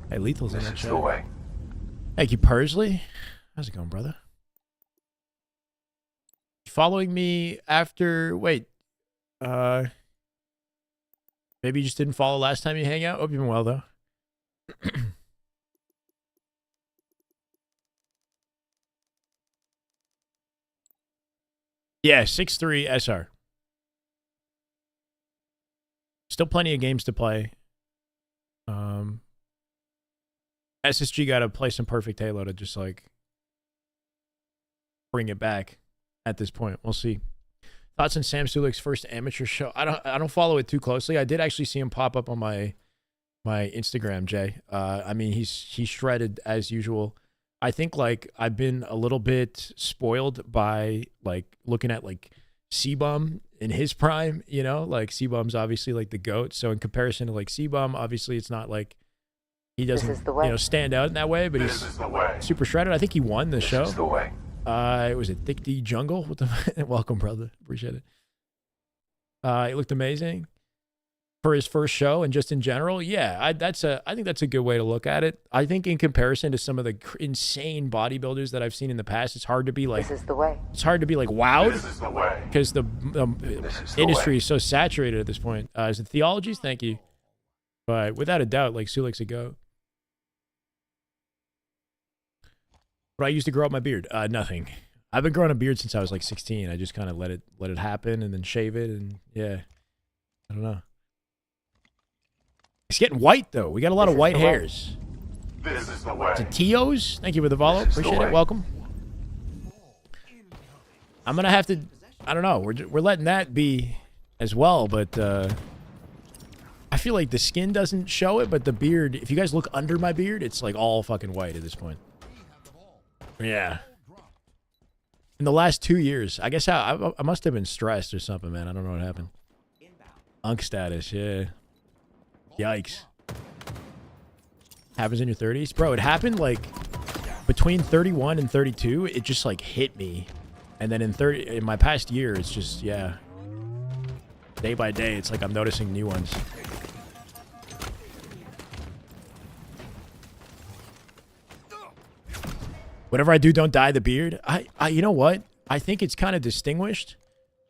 Hey, Lethal's in that This is chat. the way. Thank you, Persley. How's it going, brother? Following me after... Wait. Maybe you just didn't follow last time you hang out? Hope you've been well, though. Yeah, 6-3 SR. Still plenty of games to play. SSG got to play some perfect Halo to just like bring it back at this point. We'll see. Thoughts on Sam Sulik's first amateur show? I don't follow it too closely. I did actually see him pop up on my Instagram, Jay. I mean, he's shredded as usual. I think like I've been a little bit spoiled by like looking at like C-Bum in his prime, you know, like C-Bum's obviously like the GOAT. So in comparison to like C-Bum, obviously it's not like he doesn't, you know, stand out in that way, but he's super shredded. I think he won the show. This is the way. It was a Thick D Jungle with the welcome, brother. Appreciate it. It looked amazing for his first show, and just in general, yeah, I think that's a good way to look at it. I think in comparison to some of the insane bodybuilders that I've seen in the past, it's hard to be like, This is the way. it's hard to be like wowed This is the way. because the This is the industry way. is so saturated at this point. Is it theologies? Thank you. But without a doubt, like Sulik's a go. But I used to grow up my beard. Nothing. I've been growing a beard since I was like 16. I just kind of let it happen and then shave it, and yeah, I don't know. It's getting white though. We got a lot of white hairs. This is the way. To Tios, thank you for the follow. This is the Appreciate it. way. Welcome. I'm gonna have to. I don't know. We're letting that be as well, but I feel like the skin doesn't show it, but the beard. If you guys look under my beard, it's like all fucking white at this point. Yeah. In the last 2 years, I guess I must have been stressed or something, man. I don't know what happened. Unk status, yeah. Yikes. Happens in your 30s? Bro, it happened like between 31 and 32. It just like hit me. And then in my past year, it's just, yeah. Day by day, it's like I'm noticing new ones. Whatever I do, don't dye the beard. You know what? I think it's kind of distinguished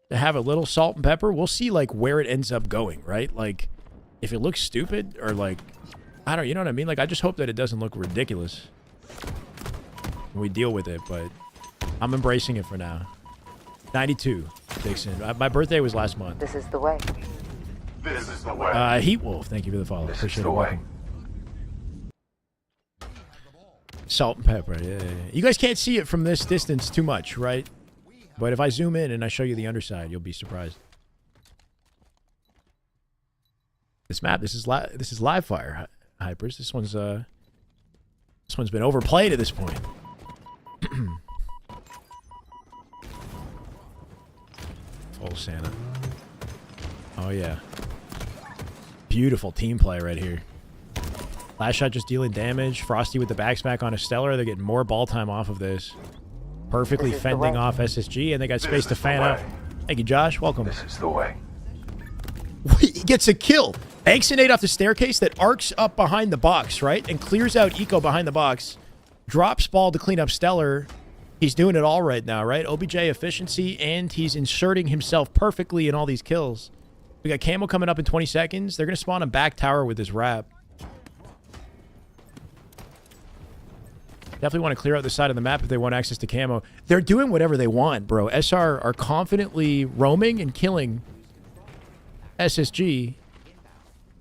to have a little salt and pepper. We'll see like where it ends up going, right? Like if it looks stupid or like, you know what I mean? Like I just hope that it doesn't look ridiculous when we deal with it, but I'm embracing it for now. 92, Dixon. My birthday was last month. This is the way. This is the way. Heat Wolf, thank you for the follow. This is Appreciate the it. way. Welcome. Salt and pepper, yeah. You guys can't see it from this distance too much, right? But if I zoom in and I show you the underside, you'll be surprised. This map, this is live fire, Hypers. This one's been overplayed at this point. Full Santa. Oh yeah. Beautiful team play right here. Last shot just dealing damage. Frosty with the backsmack on a Stellar. They're getting more ball time off of this. Perfectly This is the fending way. off SSG, and they got space This to is the fan out. way. Thank you, Josh. Welcome. This is the way. He gets a kill. Exonate off the staircase that arcs up behind the box, right? And clears out Eco behind the box. Drops ball to clean up Stellar. He's doing it all right now, right? OBJ efficiency, and he's inserting himself perfectly in all these kills. We got Camo coming up in 20 seconds. They're going to spawn a back tower with this wrap. Definitely want to clear out the side of the map if they want access to Camo. They're doing whatever they want, bro. SR are confidently roaming and killing SSG,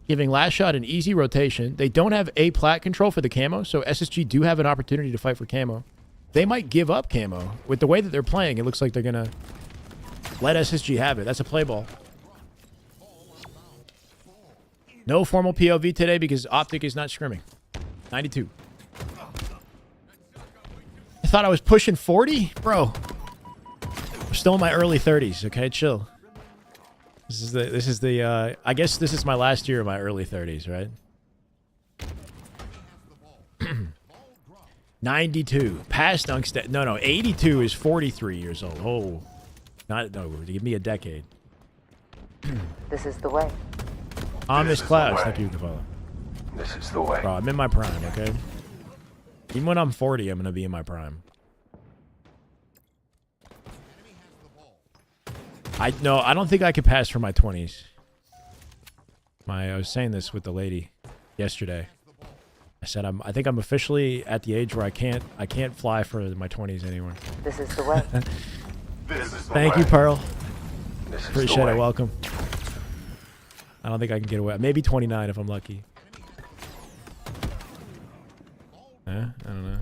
giving Last Shot an easy rotation. They don't have A plat control for the Camo, so SSG do have an opportunity to fight for Camo. They might give up Camo. With the way that they're playing, it looks like they're going to let SSG have it. That's a play ball. No formal POV today because Optic is not scrimming. 92. I thought I was pushing 40? Bro. I'm still in my early 30s, okay? Chill. This is the I guess this is my last year of my early 30s, right? 92. Past Unkstat. No, 82 is 43 years old. Oh. No, give me a decade. This is the way. Ominous This is the Clouds, way. thank you for the follow. This is the way. Bro, I'm in my prime, okay? Even when I'm 40, I'm going to be in my prime. I don't think I could pass for my 20s. I was saying this with the lady yesterday. I said I think I'm officially at the age where I can't fly for my 20s anymore. This is the way. This is the Thank way. you, Pearl. This is the Appreciate way. it. Welcome. I don't think I can get away. Maybe 29 if I'm lucky. I don't know.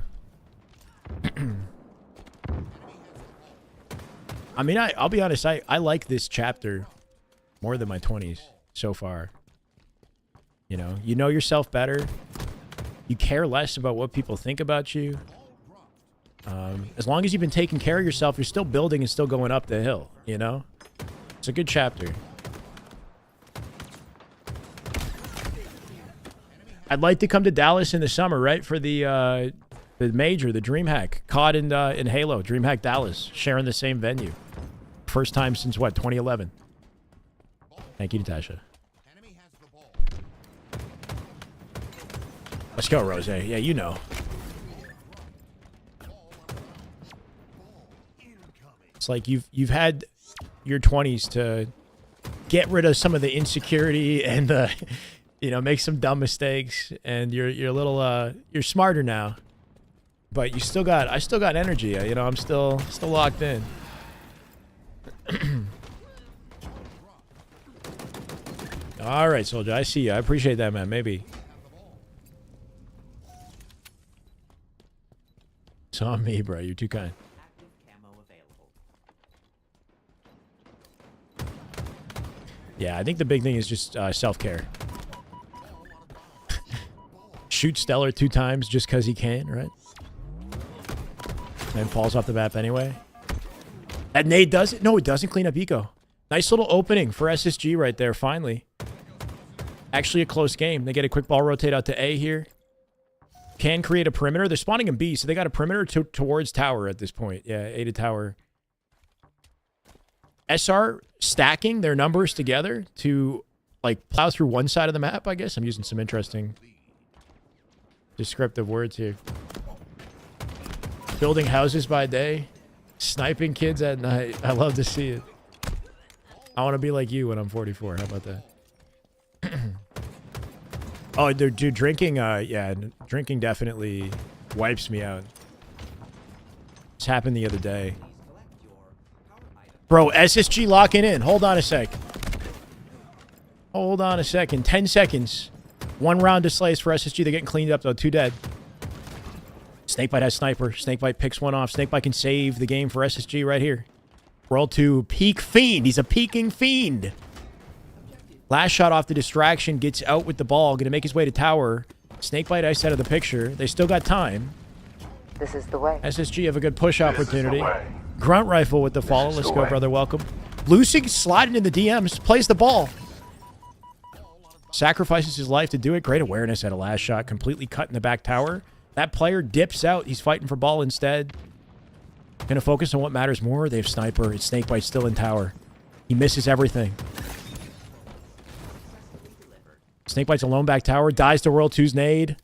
I mean, I'll be honest. I like this chapter more than my 20s so far. You know yourself better. You care less about what people think about you. As long as you've been taking care of yourself, you're still building and still going up the hill, you know? It's a good chapter. I'd like to come to Dallas in the summer, right? For the major, the DreamHack. Caught in Halo, DreamHack Dallas. Sharing the same venue. First time since, what, 2011? Thank you, Natasha. Let's go, Rose. Yeah, you know. It's like you've had your 20s to get rid of some of the insecurity and make some dumb mistakes, and you're a little you're smarter now. But I still got energy. I'm still locked in. All right, Soldier. I see you. I appreciate that, man. Maybe. It's on me, bro. You're too kind. Yeah, I think the big thing is just self-care. Shoot Stellar 2 times just because he can, right? Then falls off the map anyway. That nade does it? No, it doesn't clean up eco. Nice little opening for SSG right there, finally. Actually a close game. They get a quick ball rotate out to A here. Can create a perimeter. They're spawning in B, so they got a perimeter towards tower at this point. Yeah, A to tower. SR stacking their numbers together to, like, plow through one side of the map, I guess. I'm using some interesting descriptive words here. Building houses by day, sniping kids at night. I love to see it. I want to be like you when I'm 44. How about that? Oh, dude, drinking, yeah, drinking definitely wipes me out. This happened the other day. Bro, SSG locking in. Hold on a sec. Hold on a second. 10 seconds. 1 round to slice for SSG. They're getting cleaned up, though. 2 dead. Snakebite has sniper. Snakebite picks one off. Snakebite can save the game for SSG right here. World 2, peak fiend. He's a peaking fiend. Last shot off the distraction. Gets out with the ball. Going to make his way to tower. Snakebite ice out of the picture. They still got time. This is the way. SSG have a good push opportunity. Grunt rifle with the follow. Let's go, brother. Welcome. Lucy sliding in the DMs. Plays the ball. Sacrifices his life to do it. Great awareness at a last shot. Completely cut in the back tower. That player dips out. He's fighting for ball instead. Gonna focus on what matters more. They have sniper. It's Snakebite still in tower. He misses everything. Snakebite's alone back tower. Dies to World 2's nade.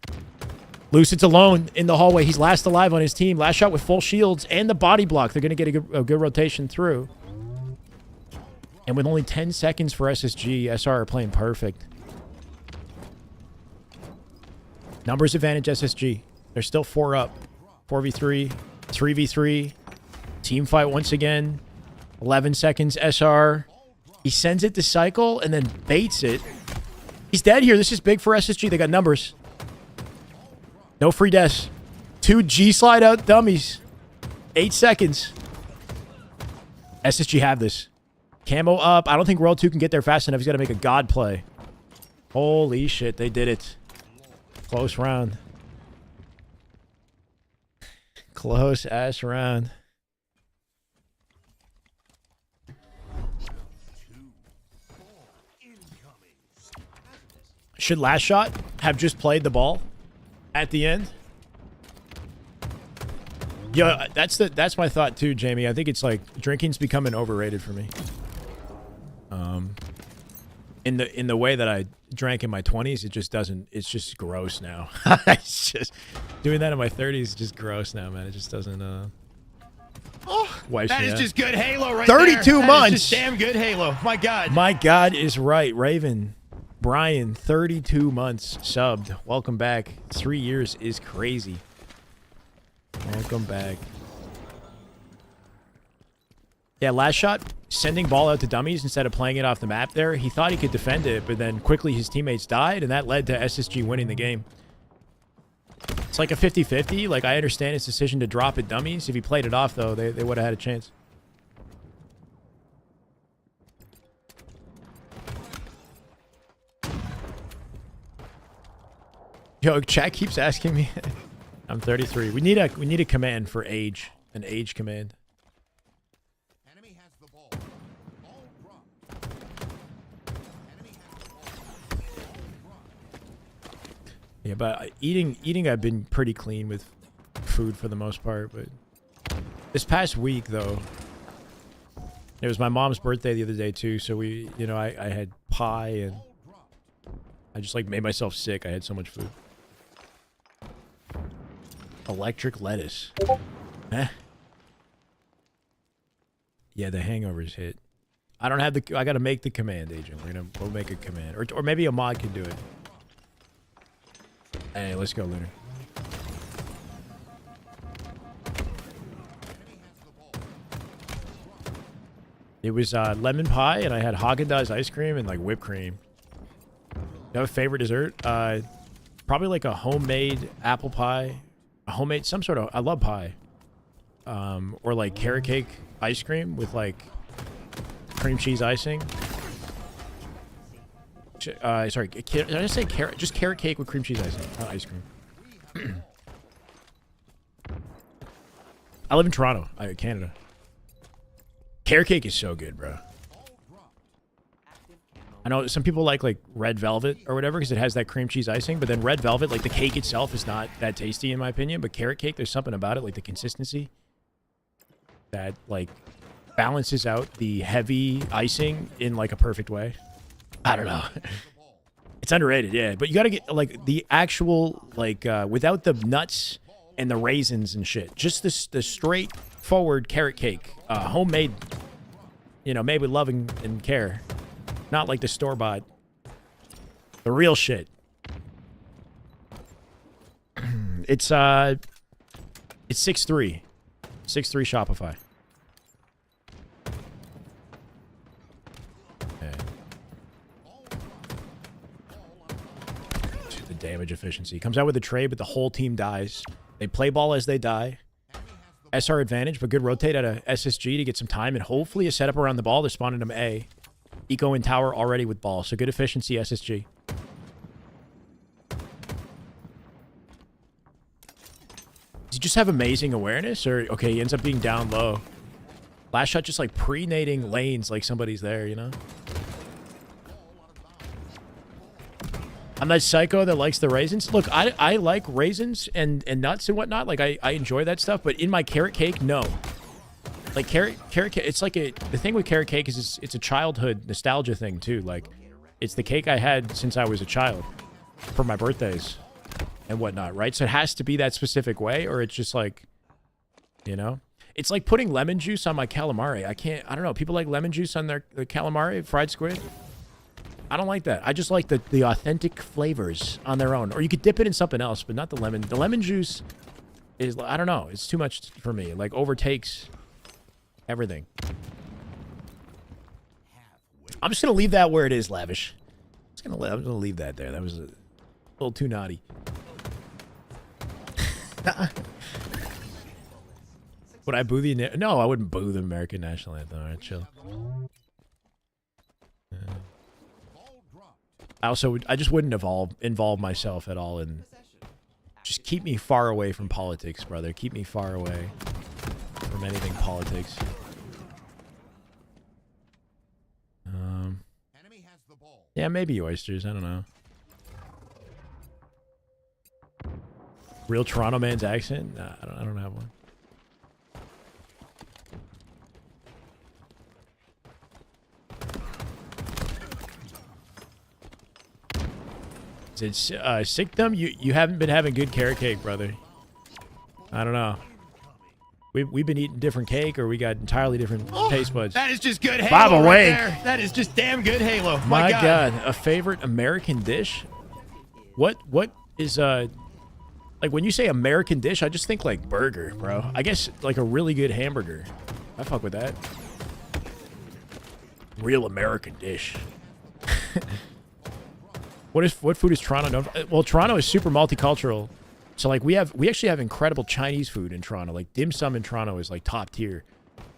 Lucid's alone in the hallway. He's last alive on his team. Last shot with full shields and the body block. They're going to get a good rotation through. And with only 10 seconds for SSG, SR are playing perfect. Numbers advantage SSG. They're still 4 up. 4v3, 3v3. Team fight once again. 11 seconds, SR. He sends it to Cycle and then baits it. He's dead here. This is big for SSG. They got numbers. No free deaths. 2 G-slide out dummies. 8 seconds. SSG have this. Camo up. I don't think World 2 can get there fast enough. He's got to make a god play. Holy shit. They did it. Close round. Close ass round. Should last shot have just played the ball at the end? Yeah, that's my thought too, Jamie. I think it's like drinking's becoming overrated for me. In the way that I drank in my 20s, it just doesn't. It's just gross now. It's just doing that in my 30s is just gross now, man. It just doesn't. That is just good Halo right 32 there. months. That is just damn good Halo. My God. My God is right, Raven. Brian, 32 months subbed. Welcome back. 3 years is crazy. Welcome back. Yeah, last shot, sending ball out to dummies instead of playing it off the map there. He thought he could defend it, but then quickly his teammates died, and that led to SSG winning the game. It's like a 50-50. Like, I understand his decision to drop at dummies. If he played it off, though, they would have had a chance. Yo, chat keeps asking me. I'm 33. We need a command for age, an age command. Enemy has the ball. Ball dropped. Enemy has the ball. Yeah, but eating I've been pretty clean with food for the most part, but this past week though, it was my mom's birthday the other day too, so we, you know, I had pie and I just like made myself sick. I had so much food. Electric lettuce. Eh. Yeah, the hangovers hit. I don't have the. I gotta make the command, agent. We'll make a command, or maybe a mod can do it. Hey, let's go, Lunar. It was lemon pie, and I had Haagen-Dazs ice cream and like whipped cream. You have a favorite dessert? Probably like a homemade apple pie. A homemade, some sort of, I love pie. Or like carrot cake ice cream with like cream cheese icing. Sorry, did I just say carrot? Just carrot cake with cream cheese icing, not ice cream. I live in Toronto, Canada. Carrot cake is so good, bro. I know some people like red velvet or whatever because it has that cream cheese icing, but then red velvet, like the cake itself is not that tasty in my opinion, but carrot cake, there's something about it, like the consistency that like balances out the heavy icing in like a perfect way. I don't know. It's underrated, yeah, but you got to get like the actual like without the nuts and the raisins and shit. Just the straightforward carrot cake, homemade, you know, made with love and care. Not like the store-bought. The real shit. It's 6'3". 6'3" Shopify. Okay. The damage efficiency. Comes out with a trade, but the whole team dies. They play ball as they die. SR advantage, but good rotate at a SSG to get some time and hopefully a setup around the ball. They're spawning them A. Eco in tower already with ball, so good efficiency SSG. Does he just have amazing awareness, or okay, he ends up being down low? Last shot just like pre-nading lanes like somebody's there, you know? I'm that psycho that likes the raisins. Look, I like raisins and nuts and whatnot. Like I enjoy that stuff, but in my carrot cake, no. Like carrot cake, it's like the thing with carrot cake is it's a childhood nostalgia thing too. Like it's the cake I had since I was a child for my birthdays and whatnot, right? So it has to be that specific way, or it's just like, you know, it's like putting lemon juice on my calamari. I don't know. People like lemon juice on their calamari, fried squid. I don't like that. I just like the authentic flavors on their own. Or you could dip it in something else, but not the lemon. The lemon juice is, I don't know. It's too much for me. It like overtakes everything. I'm just gonna leave that where it is, Lavish. I'm gonna leave that there. That was a little too naughty. Would I boo the? No, I wouldn't boo the American national anthem. All right, chill. I just wouldn't involve myself at all, and just keep me far away from politics, brother. Keep me far away from anything politics. Yeah, maybe oysters. I don't know. Real Toronto man's accent? Nah, I don't have one. It's Sickdom. You haven't been having good carrot cake, brother. I don't know. We've been eating different cake, or we got entirely different taste buds. That is just good Halo. Bob right awake. there. That is just damn good Halo. My God, a favorite American dish? What is like when you say American dish, I just think like burger, bro. I guess like a really good hamburger. I fuck with that. Real American dish. What food is Toronto known for? Well, Toronto is super multicultural. So like we actually have incredible Chinese food in Toronto. Like dim sum in Toronto is like top tier.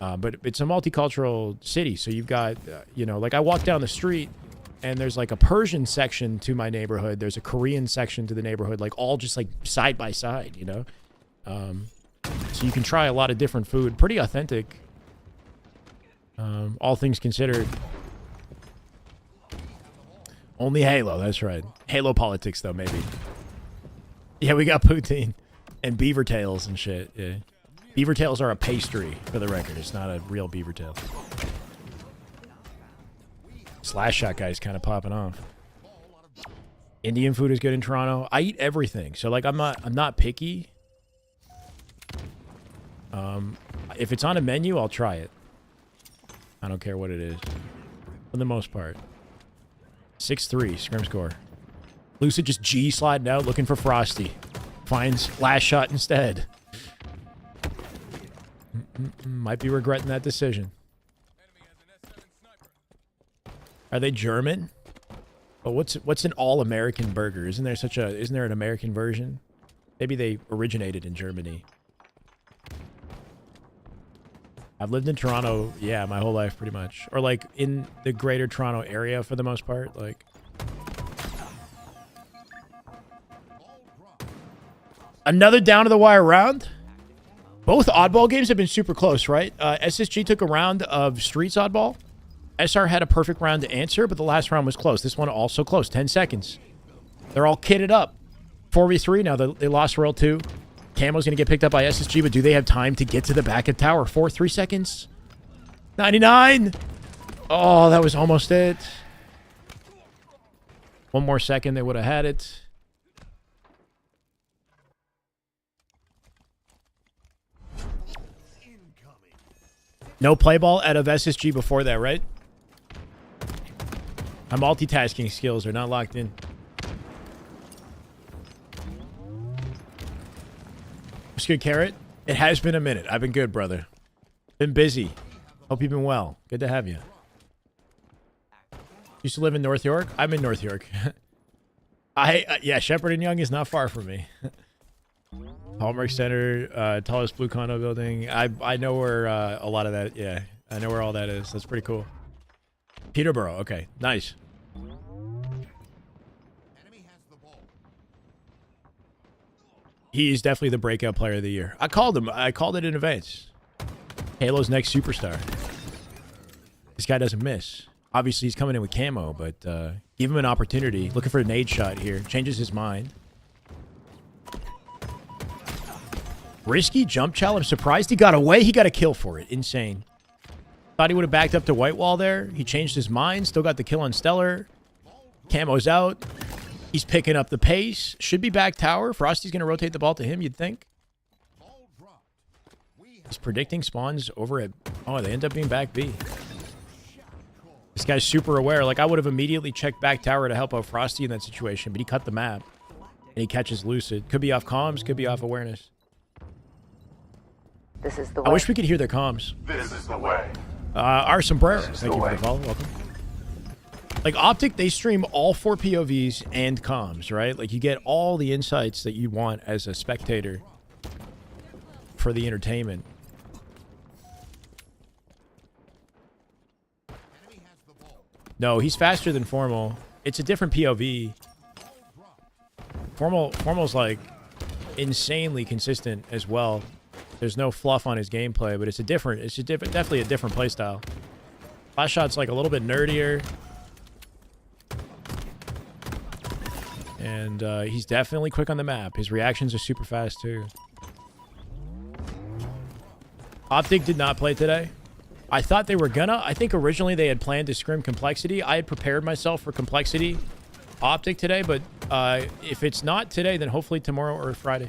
But it's a multicultural city. So you've got, you know, like I walk down the street and there's like a Persian section to my neighborhood. There's a Korean section to the neighborhood, like all just like side by side, you know? So you can try a lot of different food. Pretty authentic. All things considered. Only Halo, that's right. Halo politics, though, maybe. Yeah, we got poutine and beaver tails and shit. Yeah, beaver tails are a pastry, for the record. It's not a real beaver tail. Slash shot guy's kind of popping off. Indian food is good in Toronto. I eat everything, so like I'm not picky. If it's on a menu, I'll try it. I don't care what it is, for the most part. 6-3, Scrim score. Lucid just G sliding out, looking for Frosty. Finds last shot instead. Might be regretting that decision. Are they German? But what's an all-American burger? Isn't there an American version? Maybe they originated in Germany. I've lived in Toronto, yeah, my whole life pretty much. Or like in the greater Toronto area for the most part. Like another down to the wire round. Both oddball games have been super close, right? SSG took a round of Streets oddball. SR had a perfect round to answer, but the last round was close. This one also close, 10 seconds. They're all kitted up. 4v3 now. They lost Royal 2. Camo's going to get picked up by SSG, but do they have time to get to the back of tower? 3 seconds. 99. Oh, that was almost it. One more second, they would have had it. No play ball out of SSG before that, right? My multitasking skills are not locked in. What's good, Carrot? It has been a minute. I've been good, brother. Been busy. Hope you've been well. Good to have you. Used to live in North York? I'm in North York. Yeah, Shepherd and Young is not far from me. Hallmark Center, tallest blue condo building. I know where a lot of that, yeah. I know where all that is. That's pretty cool. Peterborough, okay. Nice. He's definitely the breakout player of the year. I called him. I called it in advance. Halo's next superstar. This guy doesn't miss. Obviously, he's coming in with camo, but give him an opportunity. Looking for a nade shot here. Changes his mind. Risky jump challenge. I'm surprised he got away. He got a kill for it. Insane. Thought he would have backed up to white wall there. He changed his mind. Still got the kill on Stellar. Camo's out. He's picking up the pace. Should be back tower. Frosty's going to rotate the ball to him, you'd think. He's predicting spawns over at... Oh, they end up being back B. This guy's super aware. Like, I would have immediately checked back tower to help out Frosty in that situation, but he cut the map. And he catches Lucid. Could be off comms, could be off awareness. This is the way. I wish we could hear their comms. This is the way. Our sombrero. Thank you for the follow. Welcome. Like, Optic, they stream all 4 POVs and comms, right? Like, you get all the insights that you want as a spectator for the entertainment. No, he's faster than Formal. It's a different POV. Formal's, like, insanely consistent as well. There's no fluff on his gameplay, but it's definitely a different playstyle. Last shot's, like, a little bit nerdier. And he's definitely quick on the map. His reactions are super fast, too. Optic did not play today. I thought they were gonna. I think originally they had planned to scrim Complexity. I had prepared myself for Complexity Optic today, but if it's not today, then hopefully tomorrow or Friday.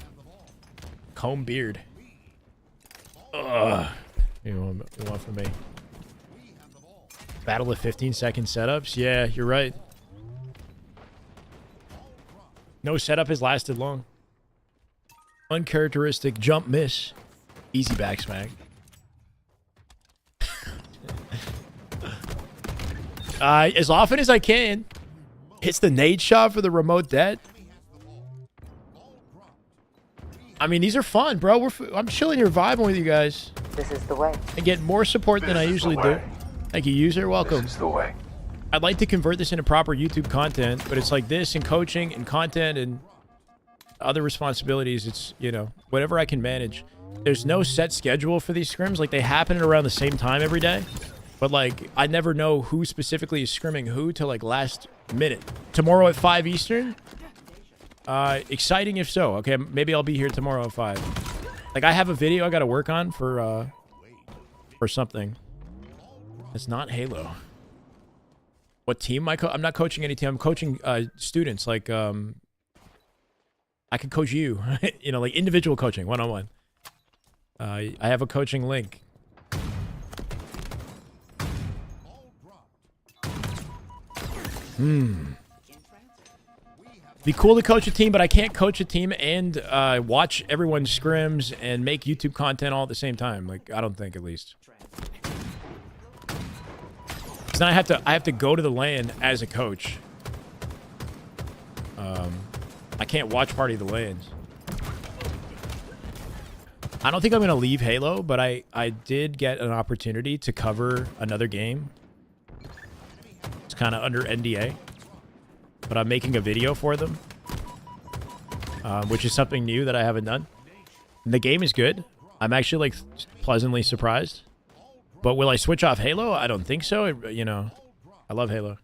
Comb beard. Ugh. You want from me? Battle of 15-second setups? Yeah, you're right. No setup has lasted long. Uncharacteristic jump miss. Easy back smack. As often as I can. Hits the nade shot for the remote debt. I mean, these are fun, bro. I'm chilling here, vibing with you guys. This is the way. I get more support than I usually do. Thank you, user. Welcome. This is the way. I'd like to convert this into proper YouTube content, but it's like this and coaching and content and other responsibilities. It's, you know, whatever I can manage. There's no set schedule for these scrims. Like, they happen at around the same time every day. But, like, I never know who specifically is scrimming who till, like, last minute. Tomorrow at 5 Eastern? Exciting if so. Okay, maybe I'll be here tomorrow at 5. Like, I have a video I got to work on for something. It's not Halo. What team I'm not coaching any team. I'm coaching students. Like, I could coach you. You know, like individual coaching, one-on-one. I have a coaching link. Be cool to coach a team, but I can't coach a team and watch everyone's scrims and make YouTube content all at the same time. Like, I don't think, at least. Because then I have to go to the LAN as a coach. I can't watch party of the LANs. I don't think I'm going to leave Halo, but I did get an opportunity to cover another game. It's kind of under NDA. But I'm making a video for them. Which is something new that I haven't done. And the game is good. I'm actually, like, pleasantly surprised. But will I switch off Halo? I don't think so. You know, I love Halo.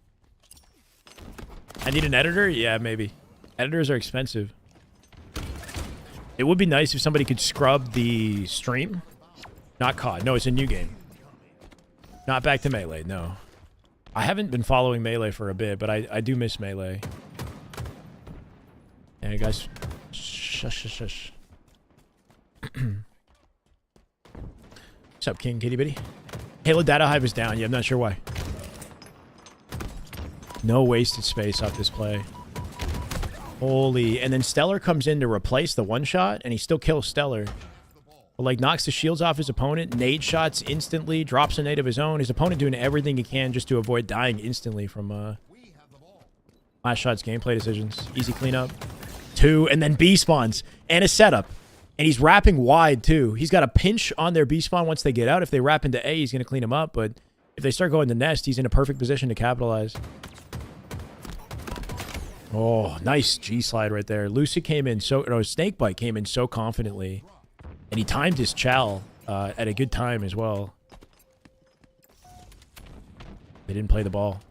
I need an editor? Yeah, maybe. Editors are expensive. It would be nice if somebody could scrub the stream. Not COD. No, it's a new game. Not back to Melee, no. I haven't been following Melee for a bit, but I do miss Melee. Yeah, guys. Shush, shush, shush. What's up, King Kitty Bitty? Halo data hive is down. Yeah, I'm not sure why. No wasted space off this play. Holy. And then Stellar comes in to replace the one-shot, and he still kills Stellar. But, like, knocks the shields off his opponent. Nade shots instantly. Drops a nade of his own. His opponent doing everything he can just to avoid dying instantly from last shot's gameplay decisions. Easy cleanup. 2, and then B spawns. And a setup. And he's wrapping wide, too. He's got a pinch on their B spawn once they get out. If they wrap into A, he's going to clean them up. But if they start going to nest, he's in a perfect position to capitalize. Oh, nice G-slide right there. Lucid came in so... No, Snakebite came in so confidently. And he timed his chow at a good time as well. They didn't play the ball.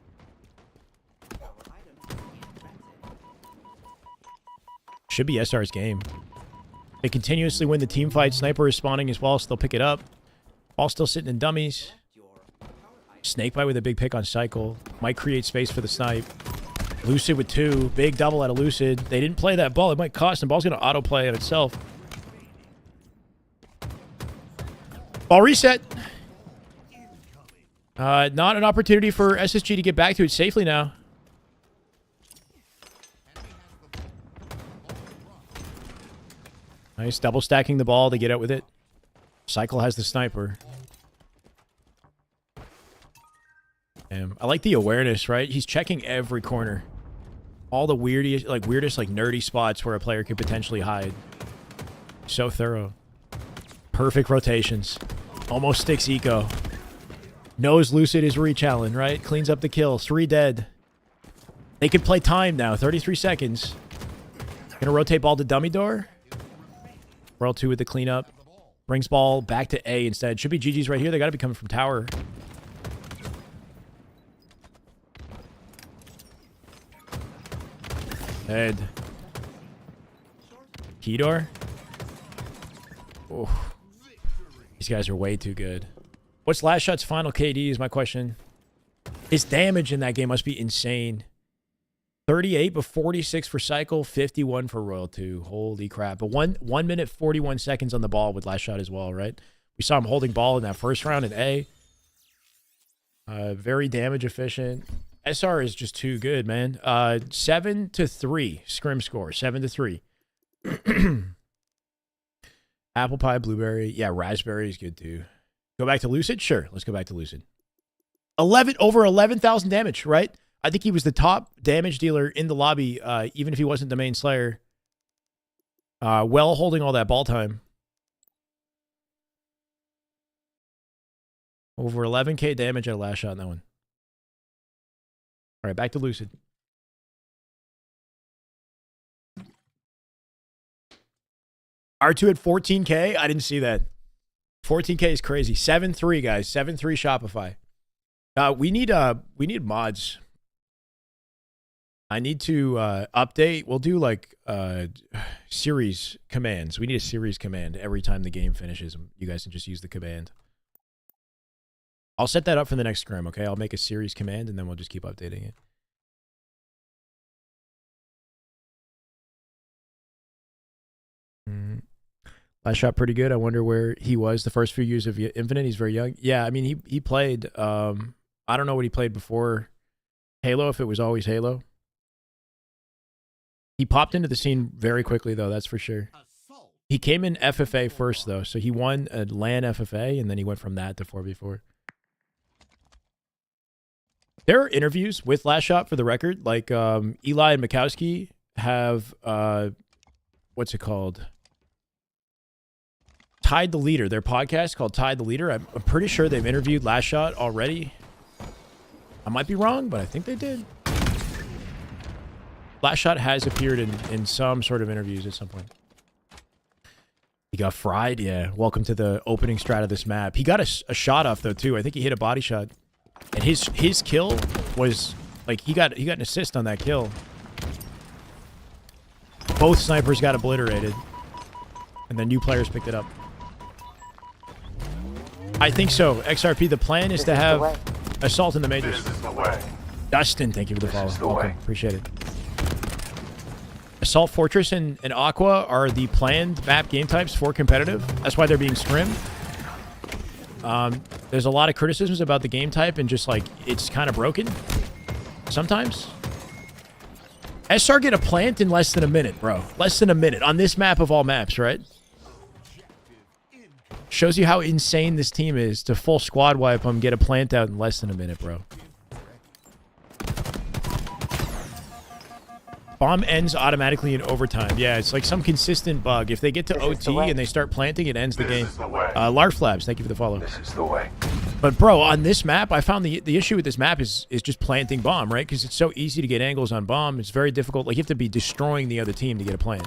Should be SR's game. They continuously win the team fight. Sniper is spawning as well, so they'll pick it up. Ball still sitting in dummies. Snakebite with a big pick on Cycle. Might create space for the snipe. Lucid with 2. Big double out of Lucid. They didn't play that ball. It might cost them. Ball's going to autoplay on itself. Ball reset. Not an opportunity for SSG to get back to it safely now. Nice. Double stacking the ball to get out with it. Cycle has the sniper. Damn. I like the awareness, right? He's checking every corner. All the weirdest, like nerdy spots where a player could potentially hide. So thorough. Perfect rotations. Almost sticks eco. Knows Lucid is re-challenge, right? Cleans up the kill. 3 dead. They could play time now. 33 seconds. Gonna rotate ball to dummy door. World 2 with the cleanup. Brings ball back to A instead. Should be GG's right here. They gotta be coming from tower. Head. Key door. Oh. These guys are way too good. What's last shot's final KD is my question. His damage in that game must be insane. 38 but 46 for Cycle, 51 for Royal 2. Holy crap. But 1 minute 41 seconds on the ball with last shot as well, right? We saw him holding ball in that first round in A. Very damage efficient. SR is just too good, man. 7-3 scrim score. 7-3. Apple pie, blueberry. Yeah, raspberry is good too. Go back to Lucid? Sure. Let's go back to Lucid. over 11,000 damage, right? I think he was the top damage dealer in the lobby, even if he wasn't the main slayer. Well holding all that ball time. Over 11k damage at a last shot in that one. All right, back to Lucid. R2 at 14k? I didn't see that. 14k is crazy. 7-3, guys. 7-3 Shopify. We need mods. I need to update. We'll do like series commands. We need a series command every time the game finishes. You guys can just use the command. I'll set that up for the next scrim, okay? I'll make a series command and then we'll just keep updating it. Last shot pretty good. I wonder where he was the first few years of Infinite. He's very young. Yeah, I mean, he played, I don't know what he played before Halo, if it was always Halo. He popped into the scene very quickly, though, that's for sure. He came in FFA first, though, so he won a LAN FFA, and then he went from that to 4v4. There are interviews with Last Shot, for the record. Like, Eli and Mikowski have, what's it called? Tied the Leader, their podcast called Tied the Leader. I'm pretty sure they've interviewed Last Shot already. I might be wrong, but I think they did. Last Shot has appeared in some sort of interviews at some point. He got fried, yeah. Welcome to the opening strat of this map. He got a shot off, though, too. I think he hit a body shot. And his kill was, like, he got an assist on that kill. Both snipers got obliterated. And then new players picked it up. I think so. XRP, the plan is to have Assault in the majors. This is the way. Dustin, thank you for the follow. This is the Welcome. way. Appreciate it. Assault Fortress and Aqua are the planned map game types for competitive. That's why they're being scrimmed. There's a lot of criticisms about the game type and just like it's kind of broken sometimes. SR get a plant in less than a minute, bro. Less than a minute on this map of all maps, right? Shows you how insane this team is to full squad wipe them, get a plant out in less than a minute, bro. Bomb ends automatically in overtime. Yeah, it's like some consistent bug. If they get to OT and they start planting, it ends the game. Larflabs, thank you for the follow. This is the way. But bro, on this map, I found the issue with this map is just planting bomb, right? Because it's so easy to get angles on bomb. It's very difficult. Like you have to be destroying the other team to get a plant.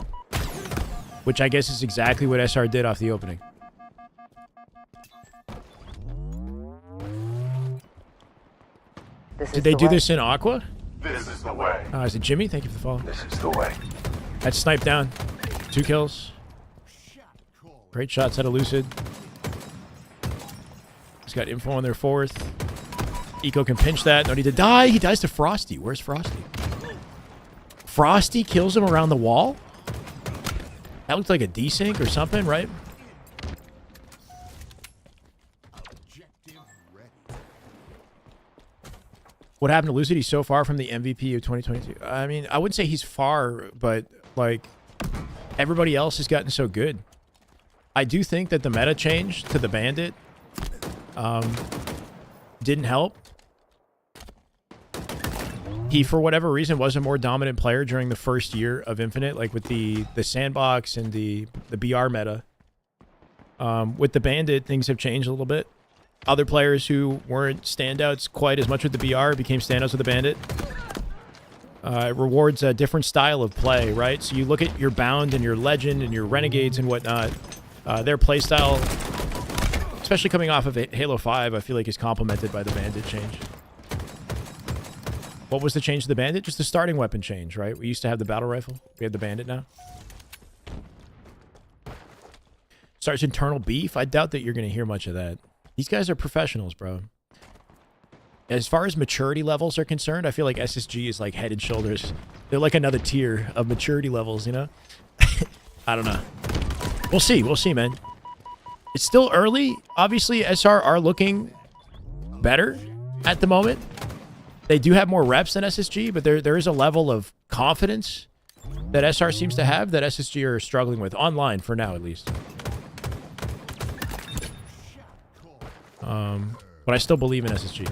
Which I guess is exactly what SR did off the opening. Did they do this in Aqua? This is the way. Is it Jimmy? Thank you for the follow. This is the way. That's sniped down. 2 kills. Great shots out of Lucid. He's got info on their 4th. Eco can pinch that. No need to die. He dies to Frosty. Where's Frosty? Frosty kills him around the wall? That looked like a desync or something, right? What happened to Lucid? He's so far from the MVP of 2022. I mean, I wouldn't say he's far, but like everybody else has gotten so good. I do think that the meta change to the Bandit didn't help. He, for whatever reason, was a more dominant player during the first year of Infinite, like with the sandbox and the BR meta. With the Bandit, things have changed a little bit. Other players who weren't standouts quite as much with the BR became standouts with the Bandit. It rewards a different style of play, right? So you look at your Bound and your Legend and your Renegades and whatnot. Their playstyle, especially coming off of Halo 5, I feel like is complemented by the Bandit change. What was the change to the Bandit? Just the starting weapon change, right? We used to have the battle rifle. We have the Bandit now. Starts internal beef. I doubt that you're going to hear much of that. These guys are professionals, bro. As far as maturity levels are concerned, I feel like SSG is like head and shoulders. They're like another tier of maturity levels, you know? I don't know. We'll see. We'll see, man. It's still early. Obviously, SR are looking better at the moment. They do have more reps than SSG, but there is a level of confidence that SR seems to have that SSG are struggling with. Online, for now, at least. But I still believe in SSG.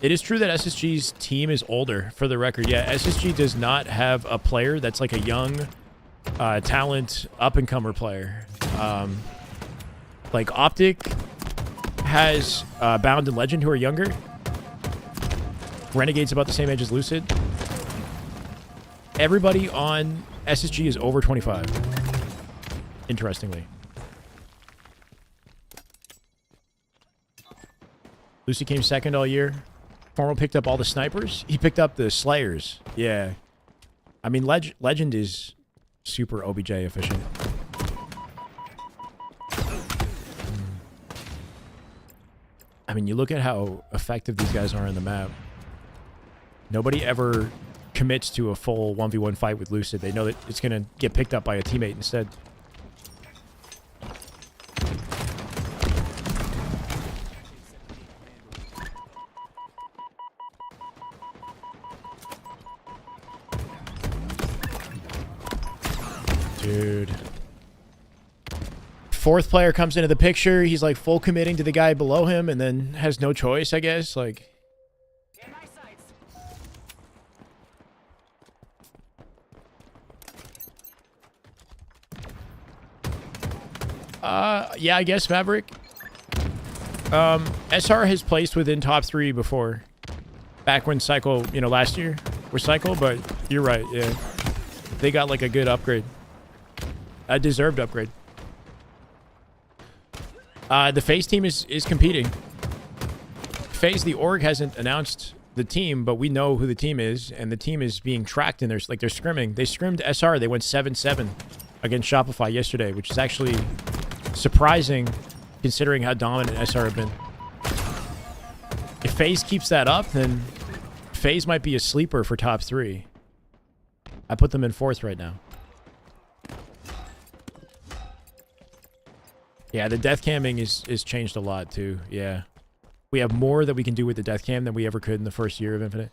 It is true that SSG's team is older, for the record. Yeah, SSG does not have a player that's like a young, talent, up-and-comer player. Like, Optic has Bound and Legend, who are younger. Renegade's about the same age as Lucid. Everybody on SSG is over 25. Interestingly. Lucy came second all year. Formal picked up all the snipers. He picked up the slayers. Yeah. I mean, Legend is super OBJ efficient. I mean, you look at how effective these guys are on the map. Nobody ever commits to a full 1v1 fight with Lucid. They know that it's going to get picked up by a teammate instead. Dude. Fourth player comes into the picture. He's like full committing to the guy below him and then has no choice, I guess. Like, yeah, I guess Maverick. SR has placed within top 3 before. Back when Cycle, you know, last year was Cycle, but you're right, yeah. They got like a good upgrade. A deserved upgrade. The FaZe team is competing. FaZe, the org hasn't announced the team, but we know who the team is, and the team is being tracked, and they're scrimming. They scrimmed SR. They went 7-7 against Shopify yesterday, which is actually surprising considering how dominant SR have been. If FaZe keeps that up, then FaZe might be a sleeper for top 3. I put them in 4th right now. Yeah, the death camming is changed a lot too. Yeah. We have more that we can do with the death cam than we ever could in the first year of Infinite.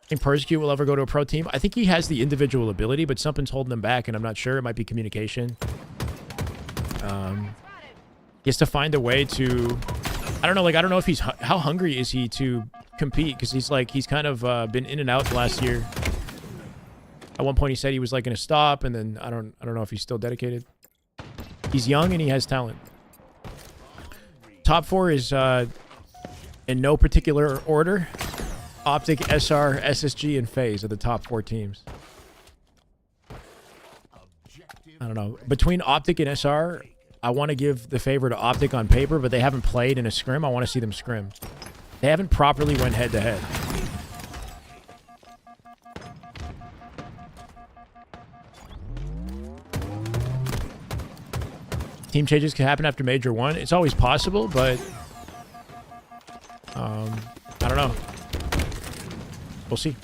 I think Persecute will ever go to a pro team. I think he has the individual ability, but something's holding him back, and I'm not sure. It might be communication. He has to find a way to... I don't know, like, I don't know if he's... How hungry is he to compete? Because he's kind of been in and out the last year. At one point he said he was like going to stop, and then I don't know if he's still dedicated. He's young and he has talent. Top 4 is in no particular order. Optic, SR, SSG, and FaZe are the top 4 teams. I don't know. Between Optic and SR, I want to give the favor to Optic on paper, but they haven't played in a scrim. I want to see them scrim. They haven't properly went head-to-head. Team changes can happen after Major 1. It's always possible, but... I don't know. We'll see.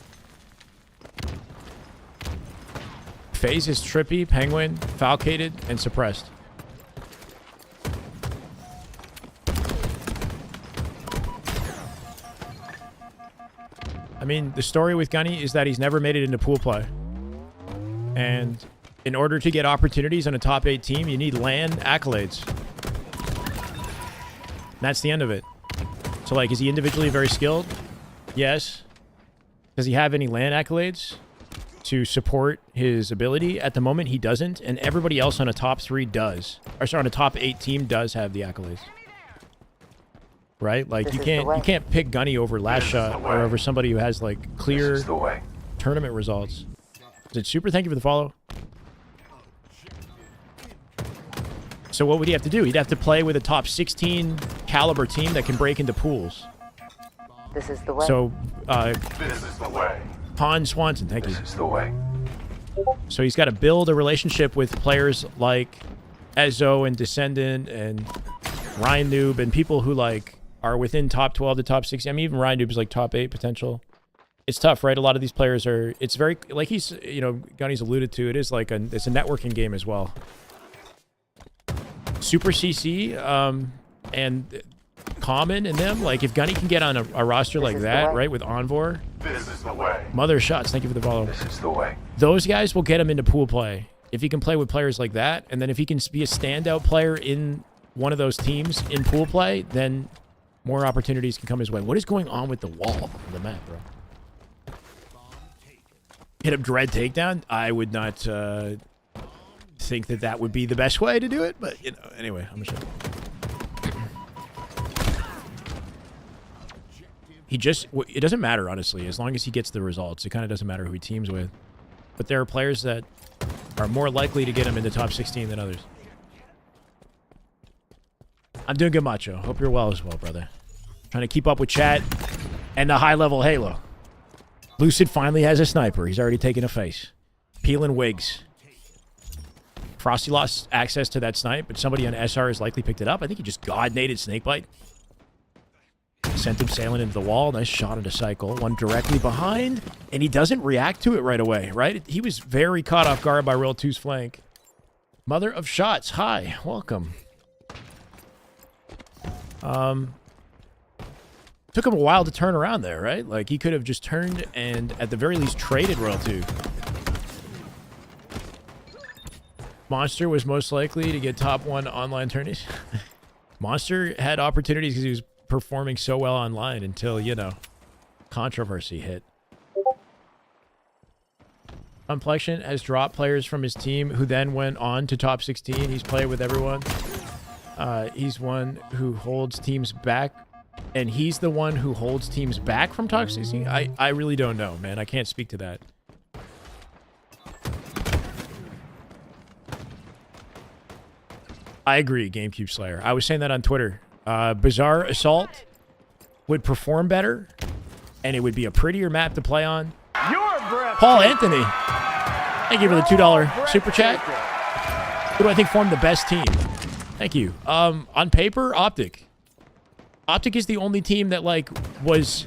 FaZe is Trippy, Penguin, Falcated, and Suppressed. I mean, the story with Gunny is that he's never made it into pool play. And in order to get opportunities on a top 8 team, you need LAN accolades. And that's the end of it. So, like, is he individually very skilled? Yes. Does he have any LAN accolades to support his ability? At the moment, he doesn't. And everybody else on a top 3 does. Or, sorry, on a top 8 team does have the accolades. Right? Like, you can't pick Gunny over Last Shot or over somebody who has, like, clear tournament results. Is it Super? Thank you for the follow. So what would he have to do? He'd have to play with a top 16 caliber team that can break into pools. This is the way. So, This is the way. Han Swanson, thank you. This is the way. So he's got to build a relationship with players like Ezo and Descendant and Ryan Noob and people who, like, are within top 12 to top 16. I mean, even Ryan Noob is like top 8 potential. It's tough, right? A lot of these players are... It's very... Like he's... You know, Gunny's alluded to, it is like it's a networking game as well. Super CC and Common and them, like, if Gunny can get on a roster like that, right, with Envor, This is the way. Mother Shots, thank you for the follow. This is the way. Those guys will get him into pool play. If he can play with players like that, and then if he can be a standout player in one of those teams in pool play, then more opportunities can come his way. What is going on with the wall on the map, bro? Hit up Dread Takedown. I would not think that that would be the best way to do it, but, you know, anyway, I'm gonna show you. It doesn't matter, honestly, as long as he gets the results. It kind of doesn't matter who he teams with. But there are players that are more likely to get him in the top 16 than others. I'm doing good, Macho. Hope you're well as well, brother. Trying to keep up with chat and the high-level Halo. Lucid finally has a sniper. He's already taken a face. Peeling wigs. Frosty lost access to that snipe, but somebody on SR has likely picked it up. I think he just god-nated Snakebite. Sent him sailing into the wall. Nice shot into Cycle. One directly behind, and he doesn't react to it right away, right? He was very caught off guard by Royal 2's flank. Mother of Shots. Hi. Welcome. Took him a while to turn around there, right? Like, he could have just turned and, at the very least, traded Royal 2. Monster was most likely to get top 1 online tourneys. Monster had opportunities because he was performing so well online until, you know, controversy hit. Complexion has dropped players from his team who then went on to top 16. He's played with everyone. He's one who holds teams back. And he's the one who holds teams back from top 16? I really don't know, man. I can't speak to that. I agree, GameCube Slayer. I was saying that on Twitter. Bizarre Assault would perform better, and it would be a prettier map to play on. Paul Anthony, thank you for the $2 super chat. Who do I think formed the best team? Thank you. On paper, Optic. Optic is the only team that, like, was,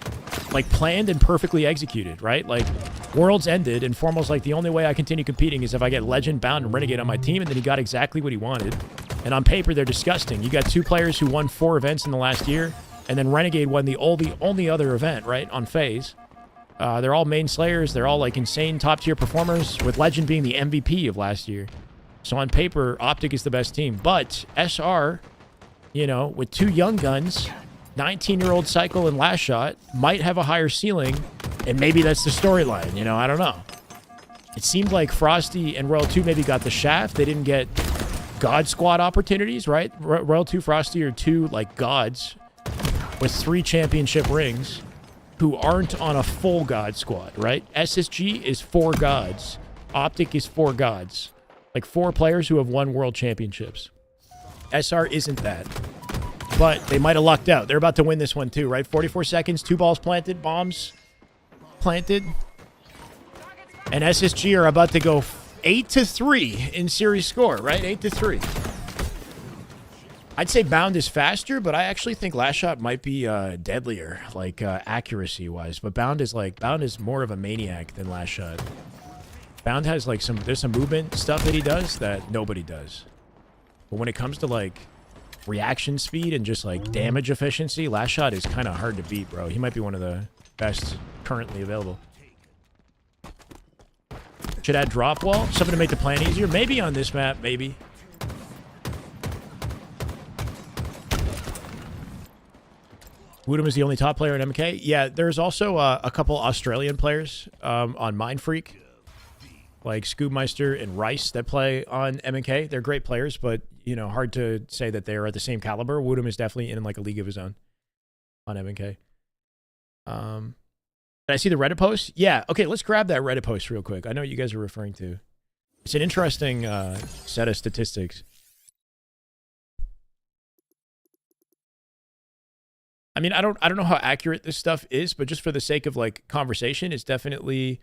like, planned and perfectly executed, right? Like, Worlds ended, and Formal's like, the only way I continue competing is if I get Legend, Bound, and Renegade on my team, and then he got exactly what he wanted. And on paper, they're disgusting. You got 2 players who won 4 events in the last year, and then Renegade won the only other event, right, on FaZe. They're all main slayers. They're all, like, insane top-tier performers, with Legend being the MVP of last year. So on paper, Optic is the best team. But SR, you know, with 2 young guns, 19-year-old Cycle and Last Shot, might have a higher ceiling, and maybe that's the storyline, you know, I don't know. It seemed like Frosty and Royal 2 maybe got the shaft. They didn't get God Squad opportunities, right? Royal 2, Frosty are 2, like, gods with 3 championship rings who aren't on a full God Squad, right? SSG is 4 gods. Optic is 4 gods. Like, 4 players who have won world championships. SR isn't that. But they might have lucked out. They're about to win this one too, right? 44 seconds, 2 balls planted, bombs planted. And SSG are about to go 8-3 in series score, right? 8-3. I'd say Bound is faster, but I actually think Last Shot might be deadlier, like accuracy-wise. But Bound is more of a maniac than Last Shot. Bound has like there's some movement stuff that he does that nobody does. But when it comes to like reaction speed and just like damage efficiency, Last Shot is kind of hard to beat, bro. He might be one of the best currently available. Should add drop wall, something to make the plan easier. Maybe on this map, maybe. Woodham is the only top player in MK. Yeah, there's also a couple Australian players on Mind Freak, like Scoobmeister and Rice, that play on MK. They're great players, but, you know, hard to say that they're at the same caliber. Woodham is definitely in like a league of his own on MK. Did I see the Reddit post? Yeah. Okay, let's grab that Reddit post real quick. I know what you guys are referring to. It's an interesting set of statistics. I mean, I don't know how accurate this stuff is, but just for the sake of like conversation, it's definitely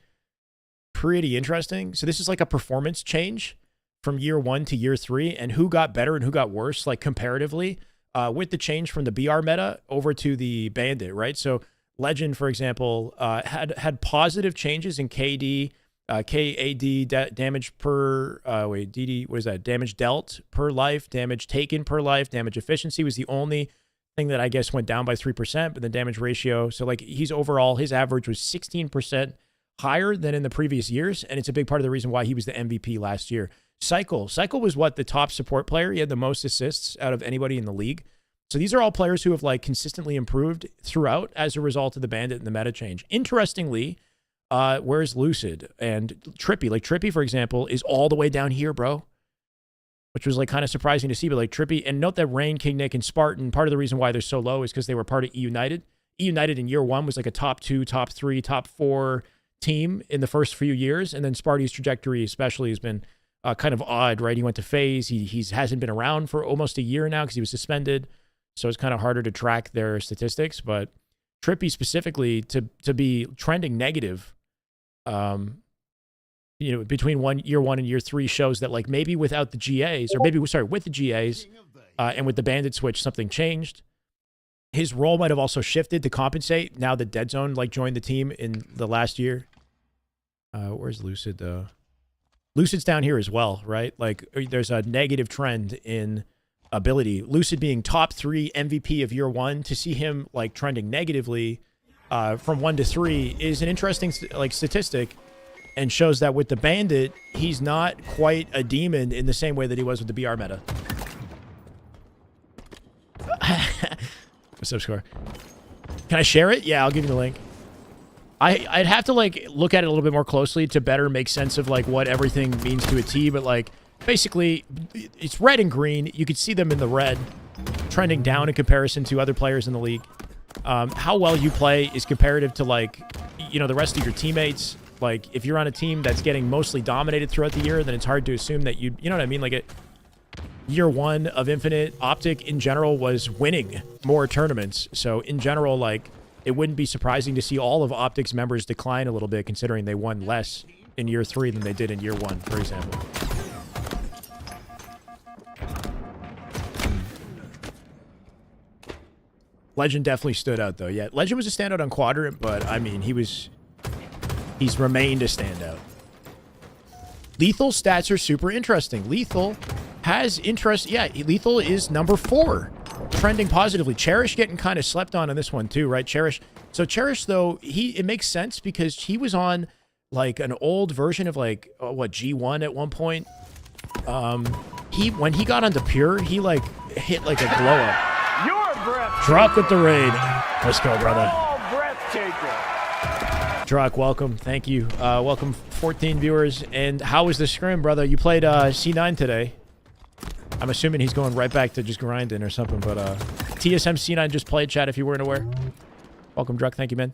pretty interesting. So this is like a performance change from year 1 to year 3, and who got better and who got worse, like comparatively, with the change from the BR meta over to the Bandit, right? So Legend, for example, had positive changes in KD, KAD, damage per, DD, what is that? Damage dealt per life, damage taken per life, damage efficiency was the only thing that I guess went down by 3%, but the damage ratio, so like he's overall, his average was 16% higher than in the previous years, and it's a big part of the reason why he was the MVP last year. Cycle was what, the top support player? He had the most assists out of anybody in the league. So these are all players who have like consistently improved throughout as a result of the Bandit and the meta change. Interestingly, where's Lucid and Trippy? Like Trippy, for example, is all the way down here, bro. Which was like kind of surprising to see, but like Trippy, and note that Rain, King Nick, and Spartan, part of the reason why they're so low is because they were part of E United. E United in year one was like a top 2, top 3, top 4 team in the first few years, and then Sparty's trajectory especially has been kind of odd, right? He went to FaZe. He hasn't been around for almost a year now because he was suspended, so it's kind of harder to track their statistics. But Trippy specifically to be trending negative, between year one and year 3 shows that like maybe without the GAs, or maybe with the GAs and with the Bandit switch, something changed. His role might have also shifted to compensate now that Dead Zone like joined the team in the last year. Where's Lucid though? Lucid's down here as well, right? Like there's a negative trend in ability. Lucid being top 3 MVP of year 1, to see him like trending negatively from 1 to 3 is an interesting like statistic, and shows that with the Bandit, he's not quite a demon in the same way that he was with the BR meta. What's up, Score? Can I share it? Yeah, I'll give you the link. I'd have to like look at it a little bit more closely to better make sense of like what everything means to a T, but like basically it's red and green. You could see them in the red, trending down in comparison to other players in the league. How well you play is comparative to like, the rest of your teammates. Like, if you're on a team that's getting mostly dominated throughout the year, then it's hard to assume that you know what I mean? Like, year 1 of Infinite, Optic in general was winning more tournaments. So, in general, like, it wouldn't be surprising to see all of Optic's members decline a little bit, considering they won less in year 3 than they did in year 1, for example. Legend definitely stood out, though. Yeah, Legend was a standout on Quadrant, but, I mean, he's remained a standout. Lethal stats are super interesting. Lethal has interest. Yeah, Lethal is number 4, trending positively. Cherish getting kind of slept on this one too, right? Cherish. So Cherish, though, it makes sense because he was on like an old version of like G1 at one point. When he got onto Pure, he like hit like a glow up. You're breathtaking. Drock with the raid. Let's go, brother. Oh, breathtaking. Drock, welcome. Thank you. Welcome, 14 viewers. And how was the scrim, brother? You played C9 today. I'm assuming he's going right back to just grinding or something, but TSM C9 just played, chat, if you weren't aware. Welcome, Druck. Thank you, man.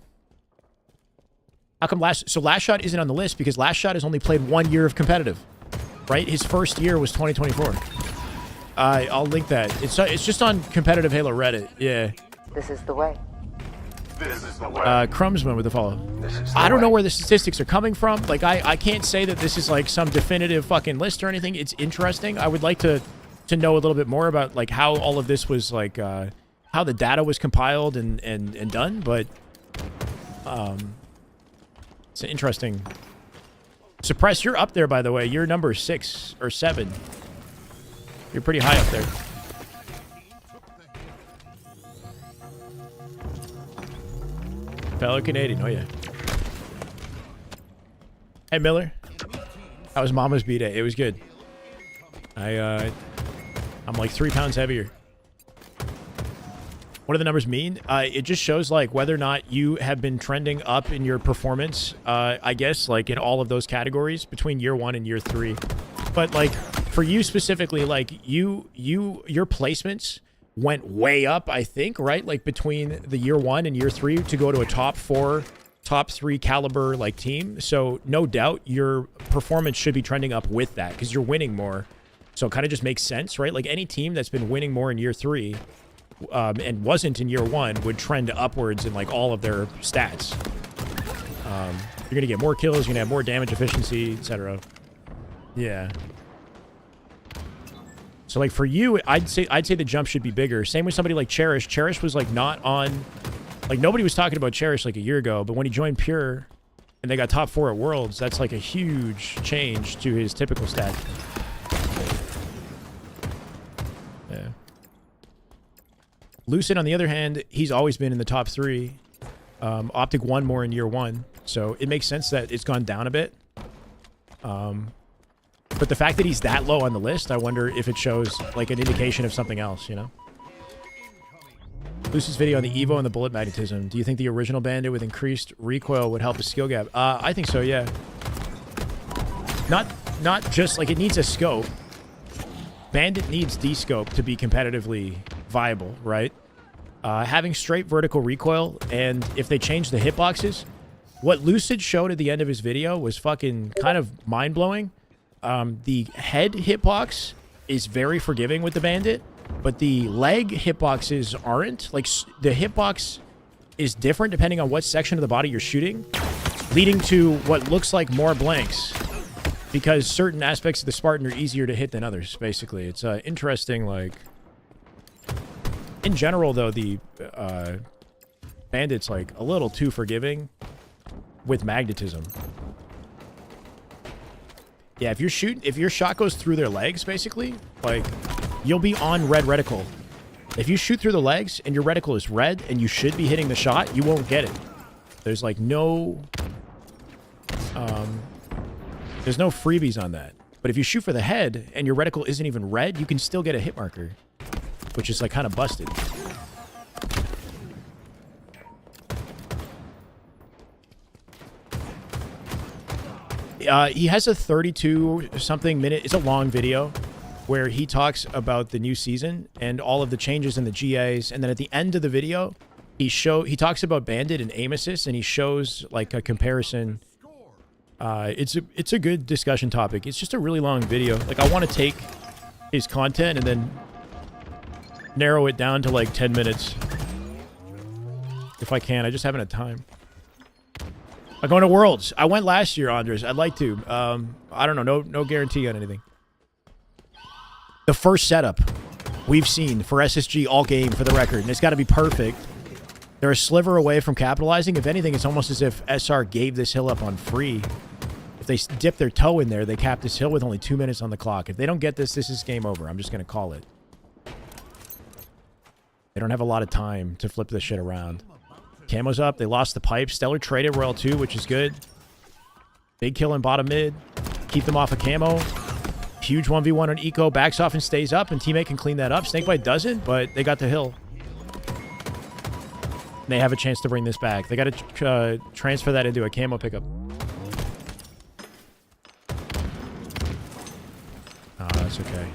How come Last Shot isn't on the list? Because Last Shot has only played 1 year of competitive, right? His first year was 2024. I'll link that. It's just on competitive Halo Reddit. Yeah. This is the way. This is the way. Crumsman with the follow. I don't know where the statistics are coming from. Like, I can't say that this is like some definitive fucking list or anything. It's interesting. I would like to know a little bit more about like how all of this was like, how the data was compiled and done. But it's an interesting. Suppress, you're up there, by the way. You're number 6 or 7. You're pretty high up there. Fellow Canadian, oh yeah. Hey Miller, how was Mama's B-Day? It was good. I'm like 3 pounds heavier. What do the numbers mean? It just shows like whether or not you have been trending up in your performance. I guess like in all of those categories between year 1 and year 3. But like for you specifically, like your placements went way up, I think, right? Like between the year 1 and year 3 to go to a top 4, top 3 caliber like team. So no doubt your performance should be trending up with that because you're winning more. So it kind of just makes sense, right? Like any team that's been winning more in year 3 and wasn't in year 1 would trend upwards in like all of their stats. You're going to get more kills, you're going to have more damage efficiency, etc. Yeah. So like for you, I'd say the jump should be bigger. Same with somebody like Cherish. Cherish was like not on, like nobody was talking about Cherish like a year ago, but when he joined Pure and they got top 4 at Worlds, that's like a huge change to his typical stats. Yeah. Lucid, on the other hand, he's always been in the top 3. Optic won more in year 1, so it makes sense that it's gone down a bit. But the fact that he's that low on the list, I wonder if it shows like an indication of something else, you know? Lucy's video on the Evo and the bullet magnetism. Do you think the original Bandit with increased recoil would help a skill gap? I think so, yeah. Not just, like, it needs a scope. Bandit needs D-scope to be competitively viable, right? Having straight vertical recoil, and if they change the hitboxes, what Lucid showed at the end of his video was fucking kind of mind-blowing. The head hitbox is very forgiving with the Bandit, but the leg hitboxes aren't. Like, the hitbox is different depending on what section of the body you're shooting, leading to what looks like more blanks, because certain aspects of the Spartan are easier to hit than others, basically. It's interesting, like... In general, though, the Bandit's, like, a little too forgiving with magnetism. Yeah, if your shot goes through their legs, basically, like, you'll be on red reticle. If you shoot through the legs and your reticle is red and you should be hitting the shot, you won't get it. There's, like, no... there's no freebies on that. But if you shoot for the head and your reticle isn't even red, you can still get a hit marker, which is, like, kind of busted. He has a 32-something minute... It's a long video where he talks about the new season and all of the changes in the GAs. And then at the end of the video, he talks about Bandit and aim assist, and he shows, like, a comparison. It's a good discussion topic. It's just a really long video. Like, I want to take his content and then narrow it down to, like, 10 minutes. If I can. I just haven't had time. I'm going to Worlds. I went last year, Andres. I'd like to. I don't know. No guarantee on anything. The first setup we've seen for SSG all game, for the record, and it's got to be perfect. They're a sliver away from capitalizing. If anything, it's almost as if SR gave this hill up on free. If they dip their toe in there, they cap this hill with only 2 minutes on the clock. If they don't get this, this is game over. I'm just going to call it. They don't have a lot of time to flip this shit around. Camo's up. They lost the pipe. Stellar traded Royal 2, which is good. Big kill in bottom mid. Keep them off of camo. Huge 1v1 on Eco. Backs off and stays up, and teammate can clean that up. Snakebite doesn't, but they got the hill. They have a chance to bring this back. They got to transfer that into a camo pickup. Oh, that's okay.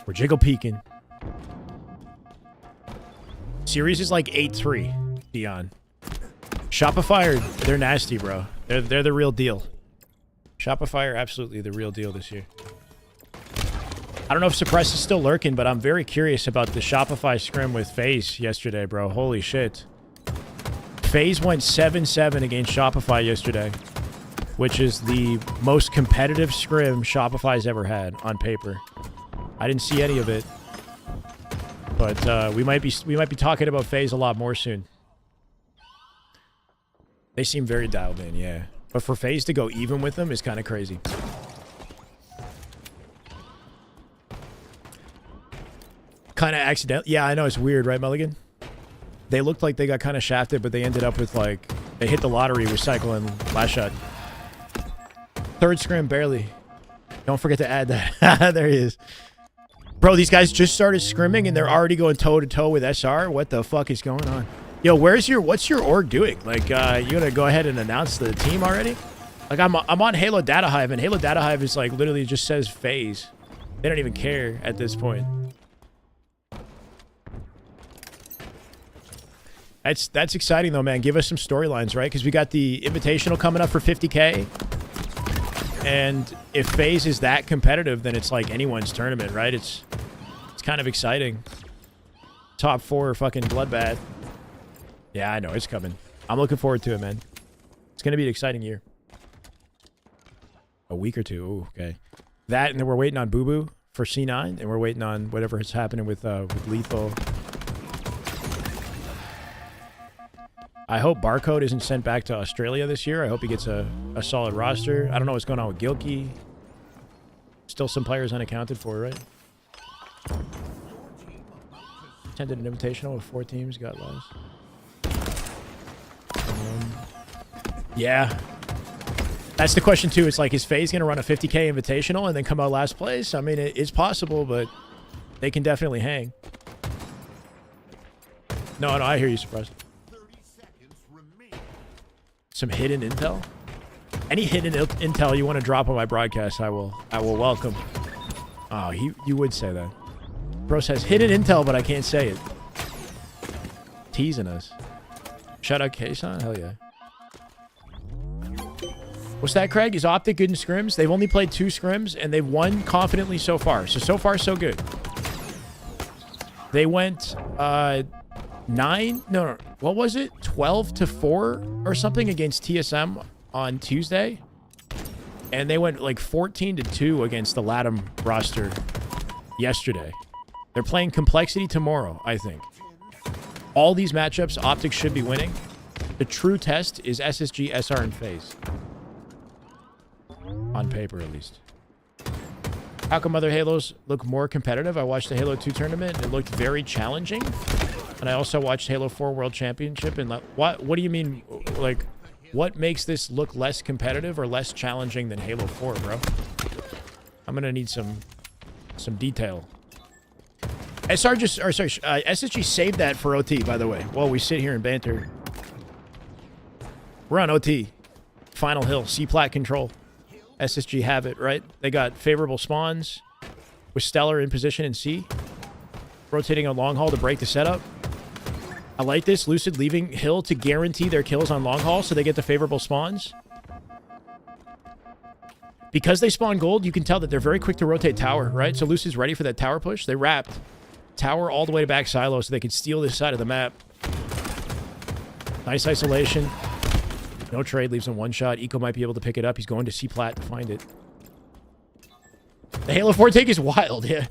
We're jiggle peeking. Series is like 8-3, Dion. Shopify, they're nasty, bro. They're the real deal. Shopify are absolutely the real deal this year. I don't know if Suppress is still lurking, but I'm very curious about the Shopify scrim with FaZe yesterday, bro. Holy shit. FaZe went 7-7 against Shopify yesterday, which is the most competitive scrim Shopify's ever had on paper. I didn't see any of it, but we might be talking about FaZe a lot more soon. They seem very dialed in, yeah. But for FaZe to go even with them is kind of crazy. Kind of accidental. Yeah, I know, it's weird, right, Mulligan? They looked like they got kind of shafted, but they ended up with, like, they hit the lottery with Cycle and Last Shot. Third scrim, barely. Don't forget to add that. There he is. Bro, these guys just started scrimming and they're already going toe-to-toe with SR? What the fuck is going on? Yo, what's your org doing? Like, you gonna go ahead and announce the team already? Like, I'm on Halo Data Hive, and Halo Data Hive is, like, literally just says FaZe. They don't even care at this point. That's exciting, though, man. Give us some storylines, right? Because we got the Invitational coming up for 50K. And if FaZe is that competitive, then it's like anyone's tournament, right? It's kind of exciting. Top 4 fucking bloodbath. Yeah, I know. It's coming. I'm looking forward to it, man. It's going to be an exciting year. A week or two. Ooh, okay. That, and then we're waiting on Boo Boo for C9, and we're waiting on whatever is happening with Lethal. I hope Barcode isn't sent back to Australia this year. I hope he gets a solid roster. I don't know what's going on with Gilkey. Still some players unaccounted for, right? Attended an invitational with 4 teams, got lost. Yeah. That's the question too. It's like, is FaZe going to run a 50K invitational and then come out last place? I mean, it's possible, but they can definitely hang. No, I hear you, Surprise. 30 seconds remain. Some hidden intel? Any hidden intel you want to drop on my broadcast, I will welcome. Oh, you would say that. Bro says hidden intel, but I can't say it. Teasing us. Shout out Kason? Hell yeah. What's that, Craig? Is Optic good in scrims? They've only played 2 scrims, and they've won confidently so far. So far, so good. They went, 9... No, what was it? 12-4 or something against TSM on Tuesday. And they went, like, 14-2 against the LATAM roster yesterday. They're playing Complexity tomorrow, I think. All these matchups, Optic should be winning. The true test is SSG, SR, and FaZe. On paper, at least. How come other Halos look more competitive? I watched the Halo 2 tournament, and it looked very challenging. And I also watched Halo 4 World Championship, and what do you mean, like, what makes this look less competitive or less challenging than Halo 4, bro? I'm gonna need some detail. SSG saved that for OT, by the way, while we sit here and banter. We're on OT. Final hill, C-plat control. SSG have it, right? They got favorable spawns with Stellar in position in C. Rotating on long haul to break the setup. I like this. Lucid leaving hill to guarantee their kills on long haul so they get the favorable spawns. Because they spawn gold, you can tell that they're very quick to rotate tower, right? So Lucid's ready for that tower push. They wrapped tower all the way to back silo so they could steal this side of the map. Nice isolation. No trade, leaves him one shot. Eco might be able to pick it up. He's going to C-plat to find it. The Halo 4 take is wild, yeah.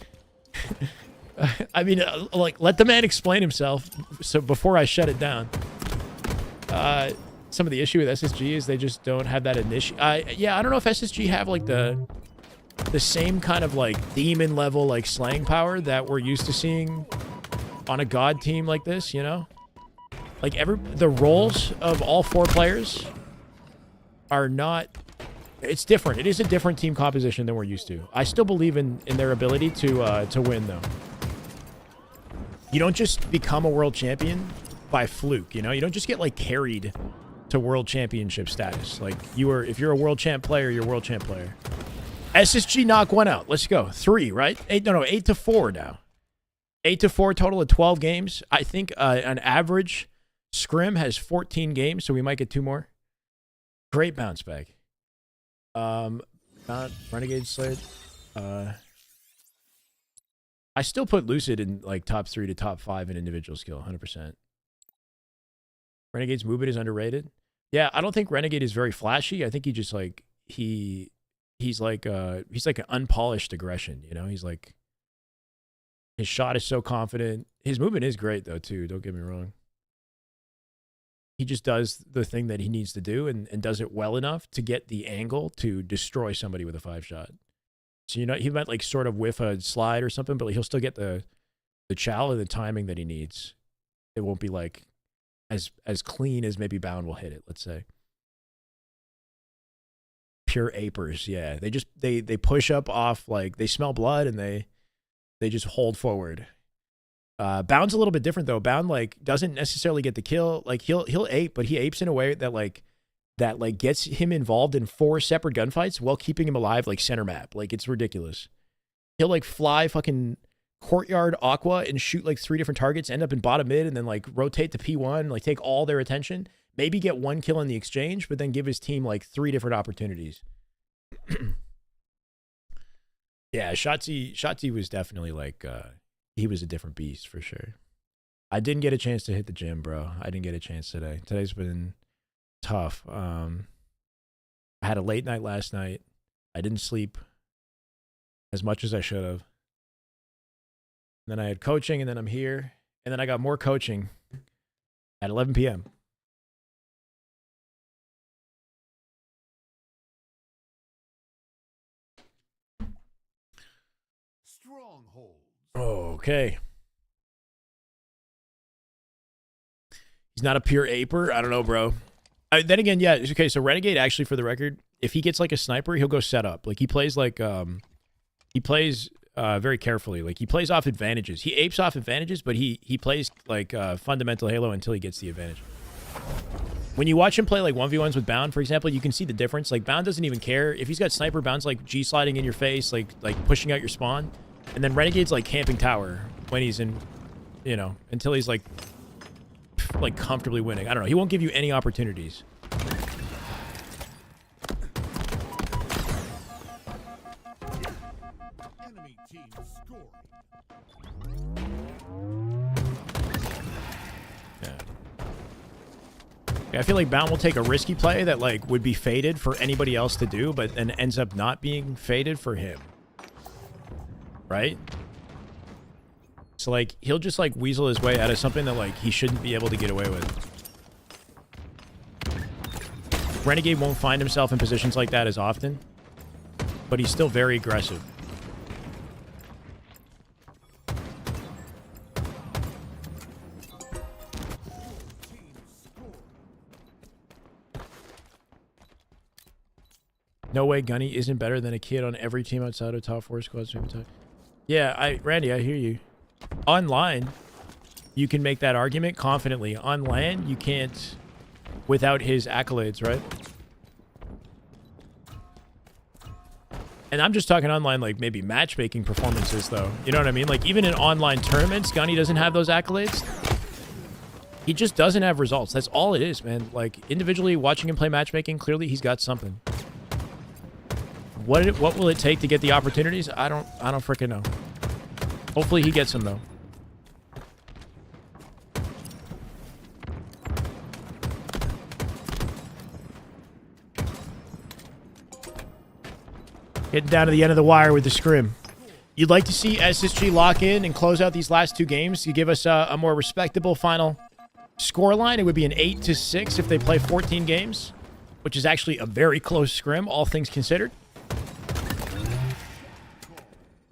I mean, like, let the man explain himself so before I shut it down. Some of the issue with SSG is they just don't have that initiative. Yeah, I don't know if SSG have, like, the same kind of, like, demon level, like, slaying power that we're used to seeing on a god team like this, you know? Like, the roles of all 4 players are not... It's different. It is a different team composition than we're used to. I still believe in their ability to win, though. You don't just become a world champion by fluke, you know? You don't just get, like, carried to world championship status. Like, if you're a world champ player, you're a world champ player. SSG knock one out. Let's go. 3, right? 8-4 now. 8-4 total of 12 games. I think an average... Scrim has 14 games, so we might get 2 more. Great bounce back. Not Renegade Slate. I still put Lucid in like top 3 to top 5 in individual skill, 100%. Renegade's movement is underrated. Yeah, I don't think Renegade is very flashy. I think he just like he's like an unpolished aggression, you know? He's like his shot is so confident. His movement is great though, too. Don't get me wrong. He just does the thing that he needs to do and does it well enough to get the angle to destroy somebody with a 5-shot. So, you know, he might like sort of whiff a slide or something, but he'll still get the chow and the timing that he needs. It won't be like as clean as maybe Bound will hit it, let's say. Pure apers, yeah. They push up off, like, they smell blood and they just hold forward. Bound's a little bit different though. Bound like doesn't necessarily get the kill. Like he'll ape, but he apes in a way that gets him involved in 4 separate gunfights while keeping him alive like center map. Like it's ridiculous. He'll like fly fucking courtyard aqua and shoot like 3 different targets, end up in bottom mid, and then like rotate to P1, like take all their attention, maybe get 1 kill in the exchange, but then give his team like 3 different opportunities. Yeah, Shotzi was definitely like he was a different beast for sure. I didn't get a chance to hit the gym, bro. I didn't get a chance today. Today's been tough. I had a late night last night. I didn't sleep as much as I should have. And then I had coaching, and then I'm here. And then I got more coaching at 11 p.m. Stronghold. Okay. He's not a pure aper? I don't know, bro. Then again, yeah. Okay, so Renegade, actually, for the record, if he gets like a sniper, he'll go set up. Like he plays very carefully. Like he plays off advantages. He apes off advantages, but he plays like fundamental Halo until he gets the advantage. When you watch him play like 1v1s with Bound, for example, you can see the difference. Like Bound doesn't even care. If he's got sniper, Bound's like G-sliding in your face, like pushing out your spawn. And then Renegade's like camping tower when he's in, you know, until he's like comfortably winning. I don't know. He won't give you any opportunities. Enemy team scoring. I feel like Bound will take a risky play that like would be faded for anybody else to do, but then ends up not being faded for him. Right? So like he'll just like weasel his way out of something that like he shouldn't be able to get away with. Renegade won't find himself in positions like that as often, but he's still very aggressive. No way Gunny isn't better than a kid on every team outside of top 4 squads. Yeah, Randy, I hear you. Online, you can make that argument confidently. On LAN, you can't without his accolades, right? And I'm just talking online, like maybe matchmaking performances, though. You know what I mean? Like even in online tournaments, Gunny doesn't have those accolades. He just doesn't have results. That's all it is, man. Like individually watching him play matchmaking, clearly he's got something. What will it take to get the opportunities? I don't freaking know. Hopefully he gets them though. Getting down to the end of the wire with the scrim. You'd like to see SSG lock in and close out these last 2 games to give us a more respectable final scoreline. It would be an 8-6 if they play 14 games, which is actually a very close scrim, all things considered.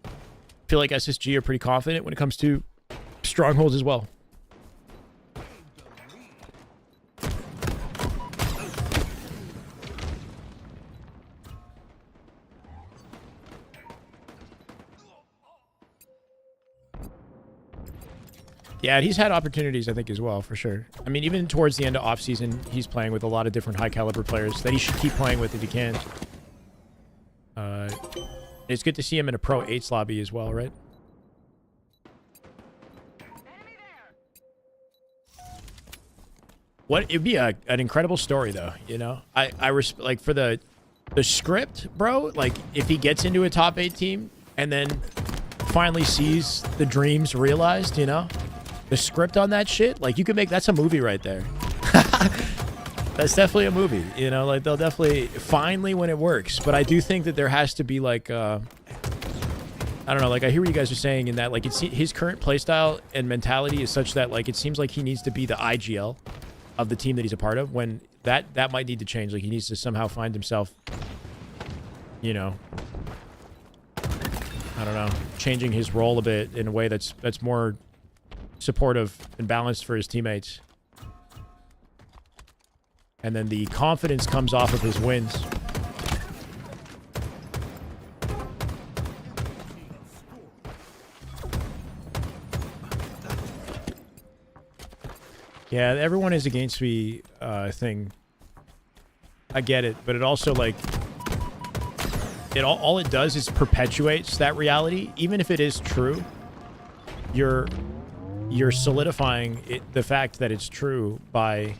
I feel like SSG are pretty confident when it comes to strongholds as well. Yeah, he's had opportunities, I think, as well, for sure. I mean, even towards the end of offseason, he's playing with a lot of different high-caliber players that he should keep playing with if he can. It's good to see him in a Pro 8s lobby as well, right? It'd be an incredible story, though, you know? I like, for the script, bro, like, if he gets into a top 8 team and then finally sees the dreams realized, you know? The script on that shit, like, you could make... That's a movie right there. That's definitely a movie, you know? Like, they'll definitely... Finally, when it works. But I do think that there has to be, like, I don't know, like, I hear what you guys are saying in that, like, his current playstyle and mentality is such that, like, it seems like he needs to be the IGL of the team that he's a part of, when that might need to change. Like, he needs to somehow find himself, you know... I don't know, changing his role a bit in a way that's more supportive and balanced for his teammates. And then the confidence comes off of his wins. Yeah, everyone is against me thing. I get it, but it also, like... all it does is perpetuates that reality. Even if it is true, you're solidifying the fact that it's true by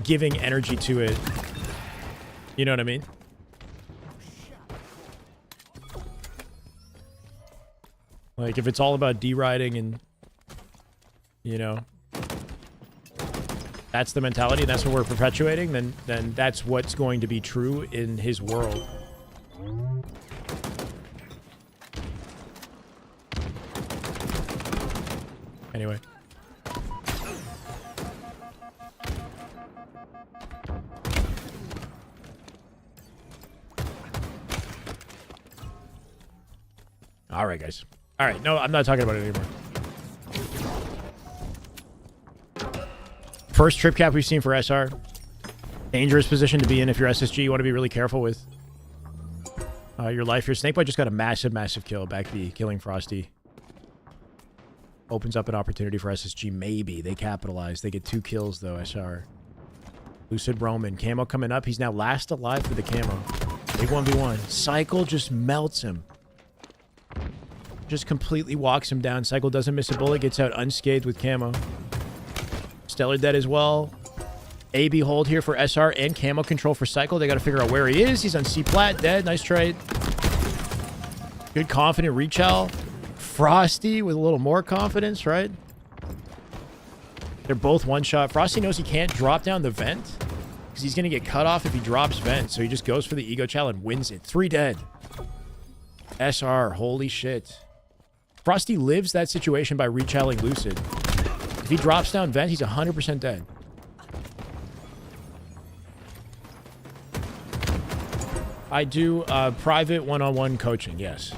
giving energy to it. You know what I mean? Like, if it's all about deriding and, you know, that's the mentality and that's what we're perpetuating, then that's what's going to be true in his world. Anyway. All right, guys. All right. No, I'm not talking about it anymore. First trip cap we've seen for SR. Dangerous position to be in if you're SSG. You want to be really careful with your life here. Snakebite just got a massive kill. Back B, killing Frosty. Opens up an opportunity for SSG. Maybe. They capitalize. They get 2 kills, though, SR. Lucid Roman. Camo coming up. He's now last alive for the camo. Big 1v1. Cycle just melts him. Just completely walks him down. Cycle doesn't miss a bullet. Gets out unscathed with camo. Stellar dead as well. AB hold here for SR and camo control for Cycle. They got to figure out where he is. He's on C plat. Dead. Nice trade. Good confident reach out. Frosty with a little more confidence, right? They're both one shot. Frosty knows he can't drop down the vent because he's going to get cut off if he drops vent. So he just goes for the ego chow and wins it. 3 dead. SR. Holy shit. Frosty lives that situation by rechalling Lucid. If he drops down vent, he's 100% dead. I do private one-on-one coaching, yes.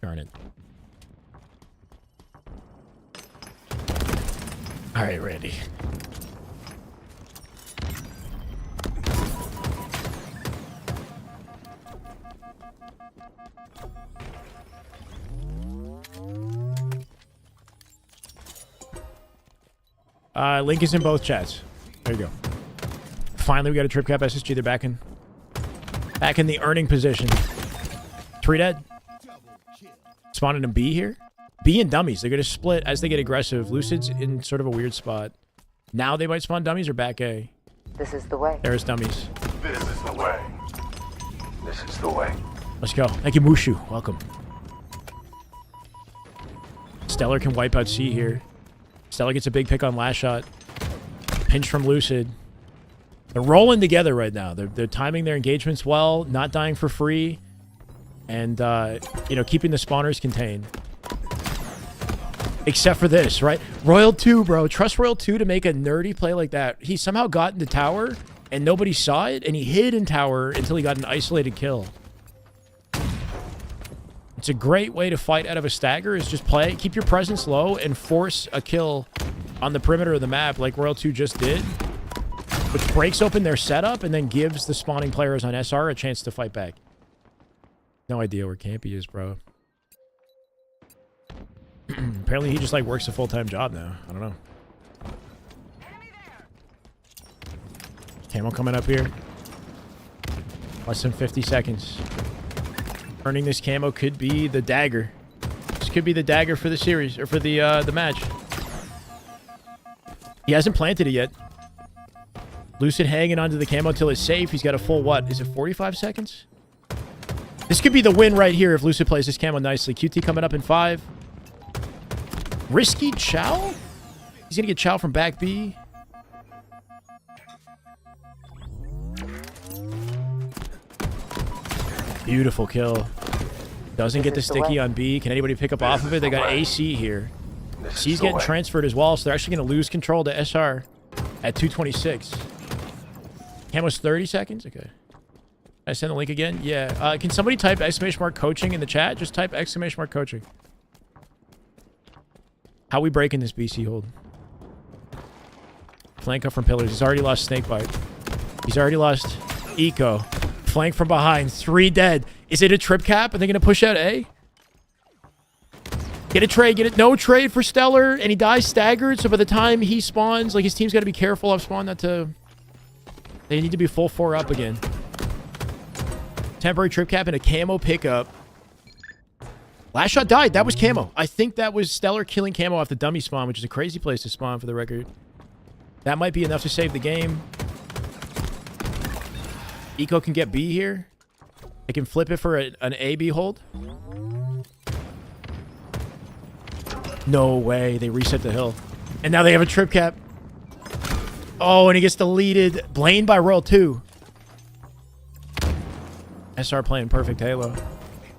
Darn it. All right, Randy. Link is in both chats. There you go. Finally, we got a trip cap SSG. They're back in the earning position. 3 dead. Spawning in B here. B and dummies. They're going to split as they get aggressive. Lucid's in sort of a weird spot. Now they might spawn dummies or back A. This is the way. There's dummies. This is the way. This is the way. Let's go. Thank you, Mushu. Welcome. Stellar can wipe out C here. Stellar gets a big pick on last shot. Pinch from Lucid. They're rolling together right now. They're timing their engagements well, not dying for free, and keeping the spawners contained. Except for this, right? Royal 2, bro. Trust Royal 2 to make a nerdy play like that. He somehow got into tower, and nobody saw it, and he hid in tower until he got an isolated kill. It's a great way to fight out of a stagger, is just play, keep your presence low, and force a kill on the perimeter of the map like Royal 2 just did, which breaks open their setup and then gives the spawning players on SR a chance to fight back. No idea where Campy is, bro. Apparently he just like works a full-time job now. I don't know. Camo coming up here. Less than 50 seconds. Earning this camo could be the dagger. This could be the dagger for the series, or for the match. He hasn't planted it yet. Lucid hanging onto the camo till it's safe. He's got a full, what? Is it 45 seconds? This could be the win right here if Lucid plays this camo nicely. QT coming up in 5. Risky Chow? He's going to get Chow from back B. Beautiful kill. Doesn't get the sticky on B. Can anybody pick up off of it? They got AC here. C's getting transferred as well, so they're actually going to lose control to SR at 226. Camo's 30 seconds? Okay. I send the link again? Yeah. Can somebody type !mark coaching in the chat? Just type !mark coaching. How we breaking this BC hold? Flank up from pillars. He's already lost Snakebite. He's already lost Eco. Flank from behind. 3 dead. Is it a trip cap? Are they going to push out A? Get a trade. Get it. No trade for Stellar. And he dies staggered. So by the time he spawns, like his team's got to be careful of spawn not to... They need to be full 4 up again. Temporary trip cap and a camo pickup. Last shot died. That was camo. I think that was Stellar killing camo off the dummy spawn, which is a crazy place to spawn for the record. That might be enough to save the game. Eco can get B here. They can flip it for an A-B hold. No way. They reset the hill. And now they have a trip cap. Oh, and he gets deleted. Blamed by Royal 2. SR playing perfect Halo.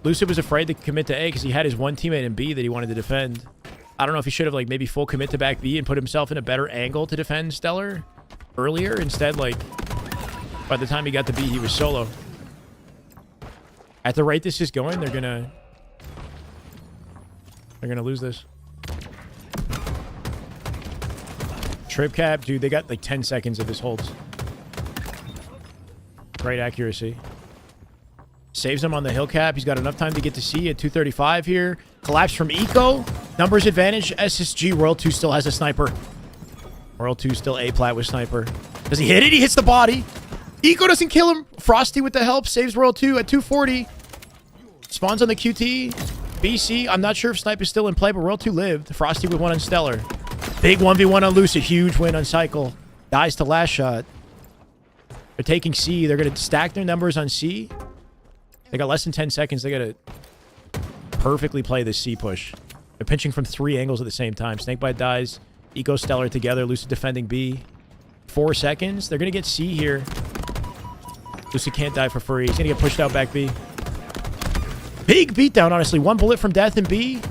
Lucid was afraid to commit to A because he had his one teammate in B that he wanted to defend. I don't know if he should have like maybe full commit to back B and put himself in a better angle to defend Stellar earlier. Instead, like, by the time he got to B, he was solo. At the rate this is going, they're gonna lose this. trip cap. Dude, they got like 10 seconds of his holds. Great accuracy. Saves him on the hill cap. He's got enough time to get to C at 235 here. Collapse from Eco. Numbers advantage. SSG. World 2 still has a sniper. World 2 still A-plat with sniper. Does he hit it? He hits the body. Eco doesn't kill him. Frosty with the help. Saves World 2 at 240. Spawns on the QT. BC. I'm not sure if Snipe is still in play, but World 2 lived. Frosty with one on Stellar. Big 1v1 on Lucid. Huge win on Cycle. Dies to last shot. They're taking C. They're going to stack their numbers on C. They got less than 10 seconds. They got to perfectly play this C push. They're pinching from 3 angles at the same time. Snakebite dies. Eco Stellar together. Lucid defending B. 4 seconds. They're going to get C here. Lucid can't die for free. He's going to get pushed out back B. Big beatdown, honestly. 1 bullet from death in B.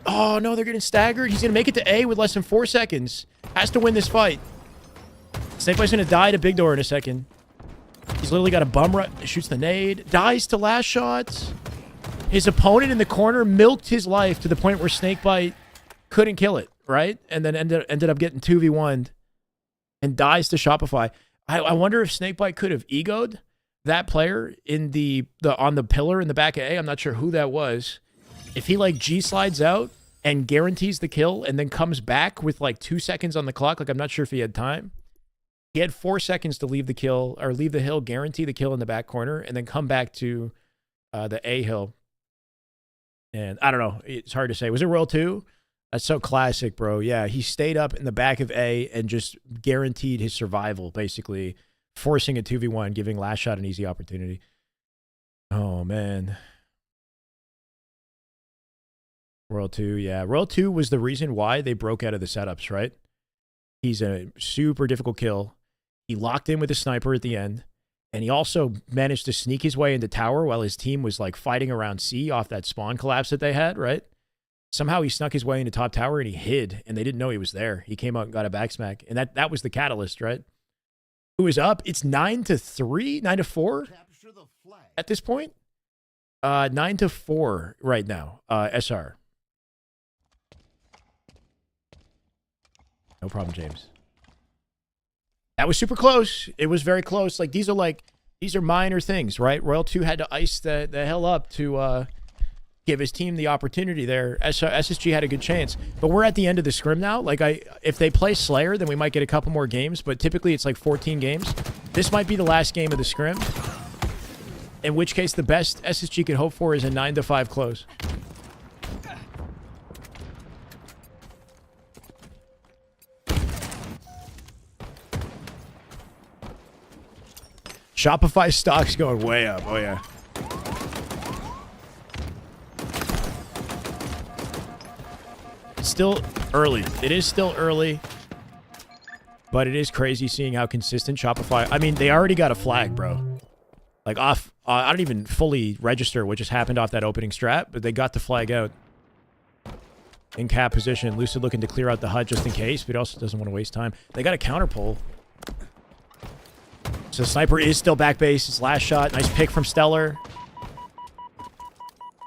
Oh, no, they're getting staggered. He's going to make it to A with less than 4 seconds. Has to win this fight. Snakebite's going to die to Big Door in a second. He's literally got a bum run. Shoots the nade. Dies to last shots. His opponent in the corner milked his life to the point where Snakebite couldn't kill it, right? And then ended up getting 2v1'd and dies to Shopify. I wonder if Snakebite could have egoed that player in the on the pillar in the back of A. I'm not sure who that was. If he like G slides out and guarantees the kill and then comes back with like 2 seconds on the clock, like I'm not sure if he had time. He had 4 seconds to leave the kill or leave the hill, guarantee the kill in the back corner, and then come back to the A hill. And I don't know. It's hard to say. Was it Royal 2? That's so classic, bro. Yeah, he stayed up in the back of A and just guaranteed his survival, basically, forcing a 2v1, giving last shot an easy opportunity. Oh, man. Royal 2, yeah. Royal 2 was the reason why they broke out of the setups, right? He's a super difficult kill. He locked in with a sniper at the end, and he also managed to sneak his way into tower while his team was like fighting around C off that spawn collapse that they had, right? Somehow he snuck his way into top tower and he hid, and they didn't know he was there. He came out and got a backsmack, and that was the catalyst, right? Who is up? It's 9-3, 9-4 at this point. 9-4 right now. SR. No problem, James. That was super close. It was very close. Like these are minor things, right? Royal 2 had to ice the hell up to give his team the opportunity there. SSG had a good chance. But we're at the end of the scrim now. Like if they play Slayer, then we might get a couple more games, but typically it's like 14 games. This might be the last game of the scrim. In which case the best SSG could hope for is a 9-5 close. Shopify stock's going way up. Oh, yeah. It's still early. It is still early. But it is crazy seeing how consistent Shopify... I mean, they already got a flag, bro. Like, off... I don't even fully register what just happened off that opening strat, but they got the flag out. In cap position. Lucid looking to clear out the HUD just in case, but he also doesn't want to waste time. They got a counter pull. So Sniper is still back base. His last shot. Nice pick from Stellar.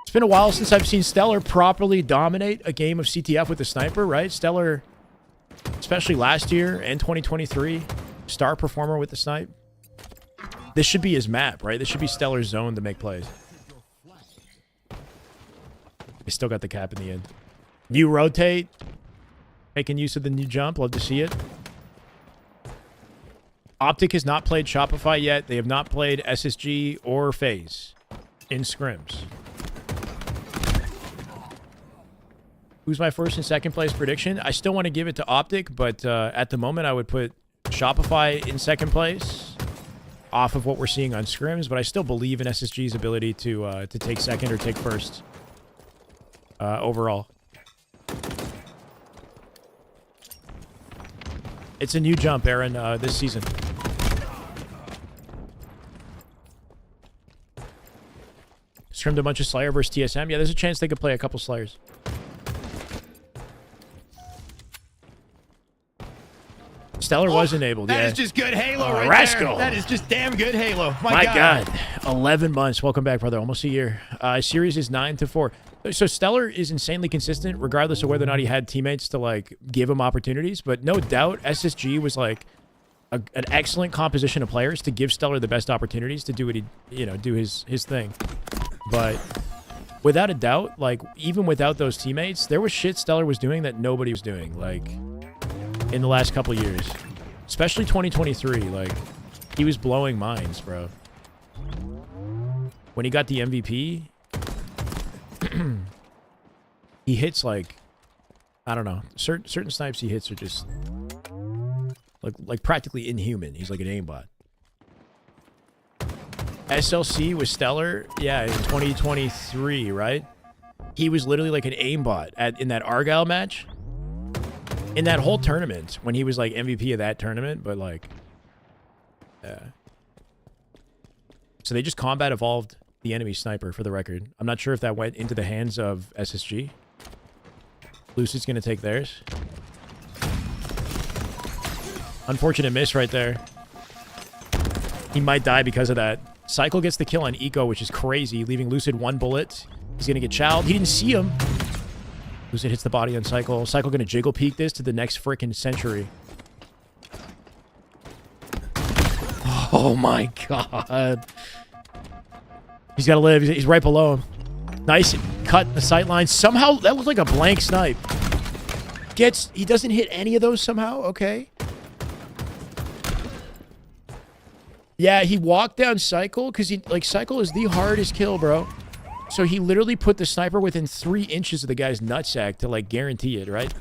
It's been a while since I've seen Stellar properly dominate a game of CTF with the Sniper, right? Stellar, especially last year and 2023, star performer with the Snipe. This should be his map, right? This should be Stellar's zone to make plays. They still got the cap in the end. New rotate. Making use of the new jump. Love to see it. Optic has not played Shopify yet. They have not played SSG or FaZe in scrims. Who's my first and second place prediction? I still want to give it to Optic, but at the moment I would put Shopify in second place off of what we're seeing on scrims, but I still believe in SSG's ability to take second or take first overall. It's a new jump, Aaron, this season. Scrimmed a bunch of Slayer versus TSM. Yeah, there's a chance they could play a couple Slayers. Stellar was enabled, That yeah. is just good Halo right rascal. there. That is just damn good Halo. My God. 11 months. Welcome back, brother. Almost a year. Series is 9-4. So Stellar is insanely consistent, regardless of whether or not he had teammates to like give him opportunities. But no doubt, SSG was like an excellent composition of players to give Stellar the best opportunities to do what he, do his thing. But without a doubt, like even without those teammates, there was shit Stellar was doing that nobody was doing. Like in the last couple years, especially 2023, like he was blowing minds, bro. When he got the MVP, he hits like, I don't know, certain snipes he hits are just like practically inhuman. He's like an aimbot. SLC was Stellar, yeah, in 2023, right? He was literally like an aimbot in that Argyle match. In that whole tournament, when he was like MVP of that tournament, but like, yeah. So they just combat evolved the enemy sniper, for the record. I'm not sure if that went into the hands of SSG. Lucid's gonna take theirs. Unfortunate miss right there. He might die because of that. Cycle gets the kill on Eco, which is crazy, leaving Lucid 1 bullet. He's gonna get chowed. He didn't see him. Lucid hits the body on Cycle. Cycle gonna jiggle peek this to the next frickin' century. Oh my god. He's gotta live. He's right below him. Nice cut the sight line. Somehow, that looked like a blank snipe. He doesn't hit any of those somehow? Okay. Yeah, he walked down Cycle because Cycle is the hardest kill, bro. So he literally put the sniper within 3 inches of the guy's nutsack to like guarantee it, right?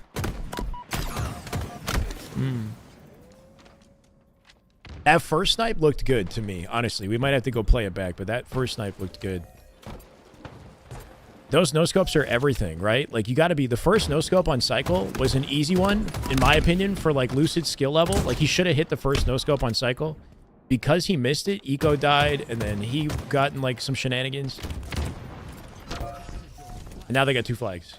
That first snipe looked good to me, honestly. We might have to go play it back, but that first snipe looked good. Those no-scopes are everything, right? Like, you gotta be... The first no-scope on Cycle was an easy one, in my opinion, for, like, Lucid's skill level. Like, he should have hit the first no-scope on Cycle. Because he missed it, Eco died, and then he got in, like, some shenanigans. And now they got 2 flags.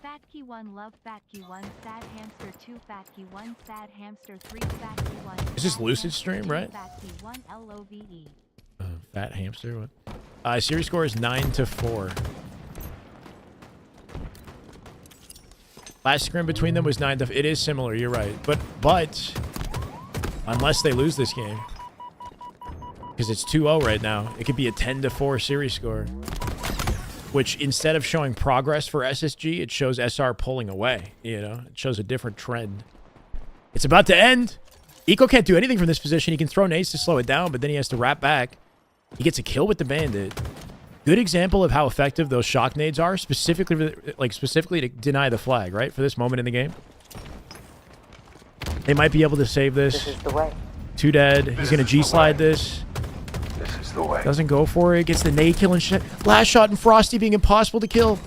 Fatky 1 love Fatky 1 sad hamster 2 Fatky 1 sad hamster 3 Fatky 1. Is this Lucid stream, right? Fatky 1 LOVE. Fat hamster. What? Series score is 9-4. Last scrim between them was 9-4. It is similar. You're right, but unless they lose this game, because it's 2-0 right now, it could be a 10-4 series score. Which, instead of showing progress for SSG, it shows SR pulling away. You know, it shows a different trend. It's about to end. Eco can't do anything from this position. He can throw nades to slow it down, but then he has to wrap back. He gets a kill with the bandit. Good example of how effective those shock nades are, specifically to deny the flag, right? For this moment in the game. They might be able to save this. This is the way. 2 dead. He's going to G-slide this. This is the way. Doesn't go for it. Gets the nade kill and shit. Last shot and Frosty being impossible to kill.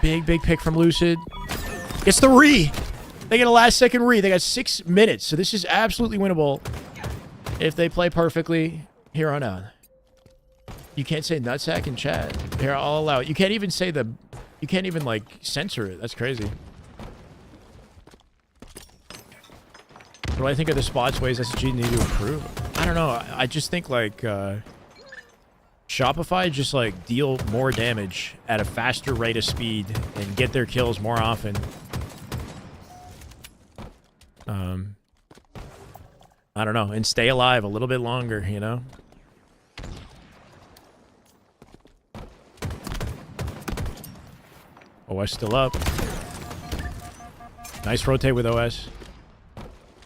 Big pick from Lucid. Gets the re. They get a last second re. They got 6 minutes. So this is absolutely winnable if they play perfectly here on out. You can't say nutsack in chat. Here, I'll allow it. You can't even say you can't even like censor it. That's crazy. What do I think of the spots ways SSG need to improve? I don't know. I just think like Shopify just like deal more damage at a faster rate of speed and get their kills more often. I don't know, and stay alive a little bit longer, you know? OS still up. Nice rotate with OS.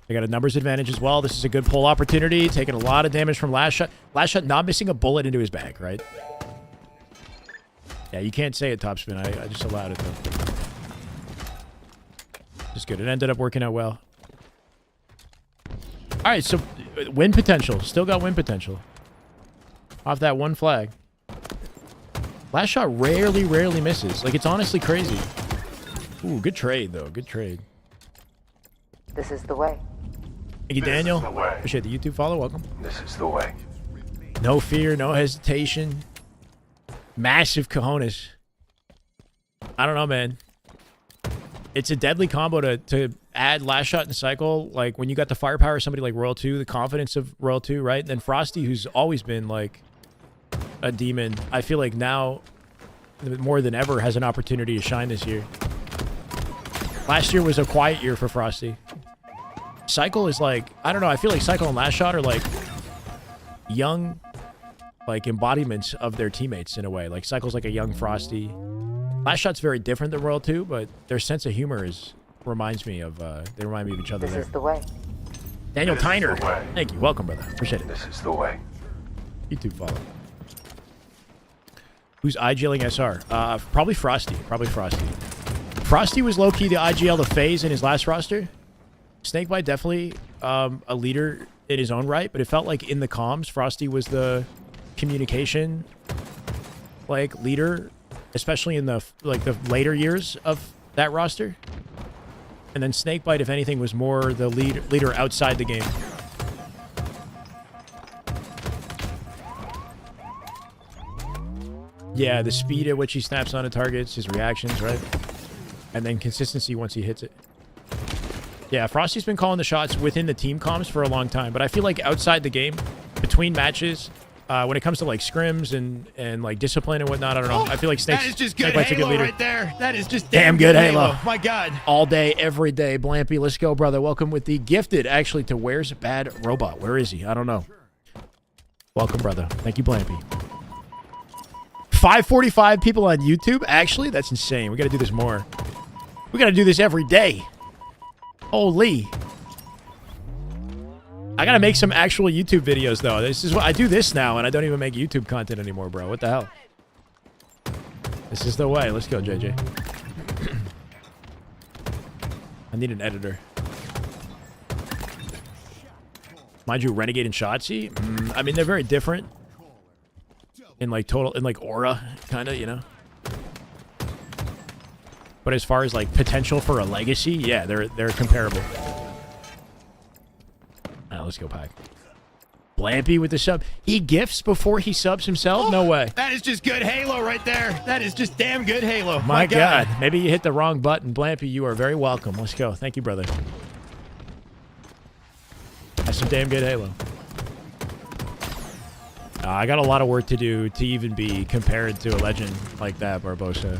They got a numbers advantage as well. This is a good pull opportunity. Taking a lot of damage from last shot. Last shot not missing a bullet into his back, right? Yeah, you can't say it, Topspin. I just allowed it, though. Just good. It ended up working out well. All right, so win potential. Still got win potential. Off that 1 flag. Last shot rarely misses. Like, it's honestly crazy. Ooh, good trade, though. Good trade. This is the way. Thank you, Daniel. This is the way. Appreciate the YouTube follow. Welcome. This is the way. No fear, no hesitation. Massive cojones. I don't know, man. It's a deadly combo to add last shot and cycle. Like when you got the firepower of somebody like Royal 2, the confidence of Royal 2, right? And then Frosty, who's always been like a demon. I feel like now more than ever has an opportunity to shine this year. Last year was a quiet year for Frosty. Cycle is like, I don't know, I feel like Cycle and Last Shot are like young, like embodiments of their teammates in a way. Like Cycle's like a young Frosty. Last Shot's very different than Royal 2, but their sense of humor reminds me of, they remind me of each other This there. is the way. Daniel This is Tyner. the way. Thank you. Welcome, brother. Appreciate it. This is the way. YouTube follow. Who's IGLing SR? Probably Frosty. Probably Frosty. Frosty was low-key the IGL to FaZe in his last roster. Snakebite definitely a leader in his own right, but it felt like in the comms, Frosty was the communication like leader, especially in the later years of that roster. And then Snakebite, if anything, was more the leader outside the game. Yeah, the speed at which he snaps onto targets, his reactions, right? And then consistency once he hits it. Yeah, Frosty's been calling the shots within the team comms for a long time, but I feel like outside the game, between matches, when it comes to like scrims and like discipline and whatnot, I don't know. I feel like That is just good Snakebite's a good Halo leader. right there. That is just Damn good Halo. My God. All day, every day. Blampy, let's go, brother. Welcome with the gifted, actually, to Where's Bad Robot. Where is he? I don't know. Welcome, brother. Thank you, Blampy. 545 people on YouTube? Actually, that's insane. We got to do this more. We got to do this every day. Holy. I got to make some actual YouTube videos, though. This is what I do this now, and I don't even make YouTube content anymore, bro. What the hell? This is the way. Let's go, JJ. I need an editor. Mind you, Renegade and Shotzi? I mean, they're very different. In like aura, kind of, you know? But as far as like potential for a legacy, yeah, they're comparable. Let's go, Pack. Blampy with the sub. He gifts before he subs himself? No way. That is just good Halo right there. That is just damn good Halo. My God. Maybe you hit the wrong button. Blampy, you are very welcome. Let's go. Thank you, brother. That's some damn good Halo. I got a lot of work to do to even be compared to a legend like that, Barbosa.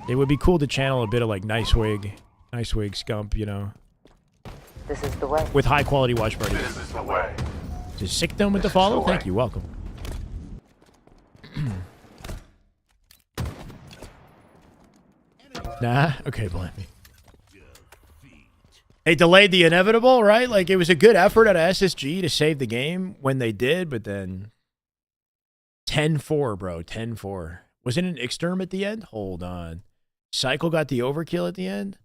It would be cool to channel a bit of like Nice Wig, Scump, you know. This is the way. With high quality watch parties. This is the way. Just sick them with the This is follow? the Thank way. you, welcome. Nah? Okay, Blampy. They delayed the inevitable, right? Like, it was a good effort at SSG to save the game when they did, but then 10-4, bro. 10-4. Was it an exterm at the end? Hold on. Cycle got the overkill at the end?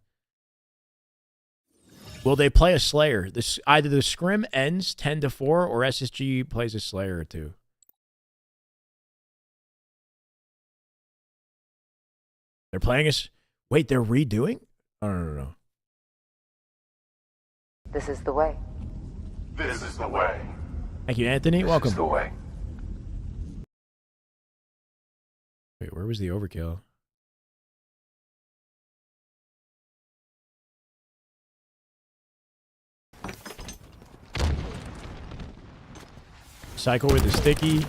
Will they play a Slayer? Either the Scrim ends 10-4 or SSG plays a Slayer or two. They're playing us. Wait, they're redoing? Oh, no. This is the way. This is the way. Thank you, Anthony. This Welcome. is the way. Wait, where was the overkill? Cycle with the sticky.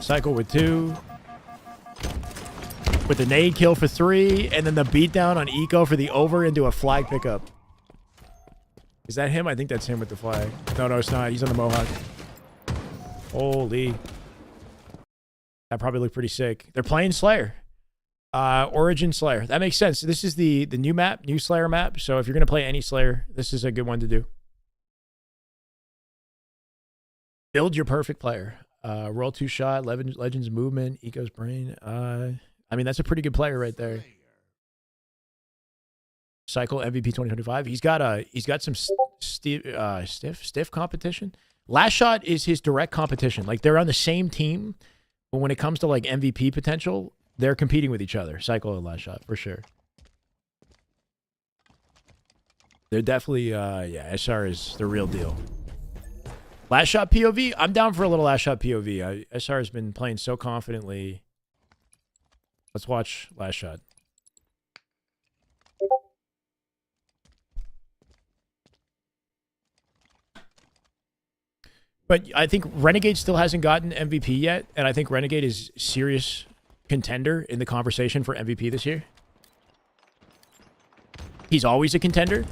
Cycle with 2. With the nade kill for 3. And then the beatdown on Eco for the over into a flag pickup. Is that him? I think that's him with the flag. No, it's not. He's on the Mohawk. Holy. That probably looked pretty sick. They're playing Slayer. Origin Slayer. That makes sense. This is the new map, new Slayer map. So if you're going to play any Slayer, this is a good one to do. Build your perfect player. Roll 2 shot, Legends movement, Eco's brain. I mean, that's a pretty good player right there. Cycle MVP 2025. He's got some stiff competition. Last Shot is his direct competition. Like, they're on the same team, but when it comes to like MVP potential, they're competing with each other. Cycle and Last Shot for sure. They're definitely yeah, SR is the real deal. Last Shot POV? I'm down for a little Last Shot POV. SR has been playing so confidently. Let's watch Last Shot. But I think Renegade still hasn't gotten MVP yet, and I think Renegade is serious contender in the conversation for MVP this year. He's always a contender,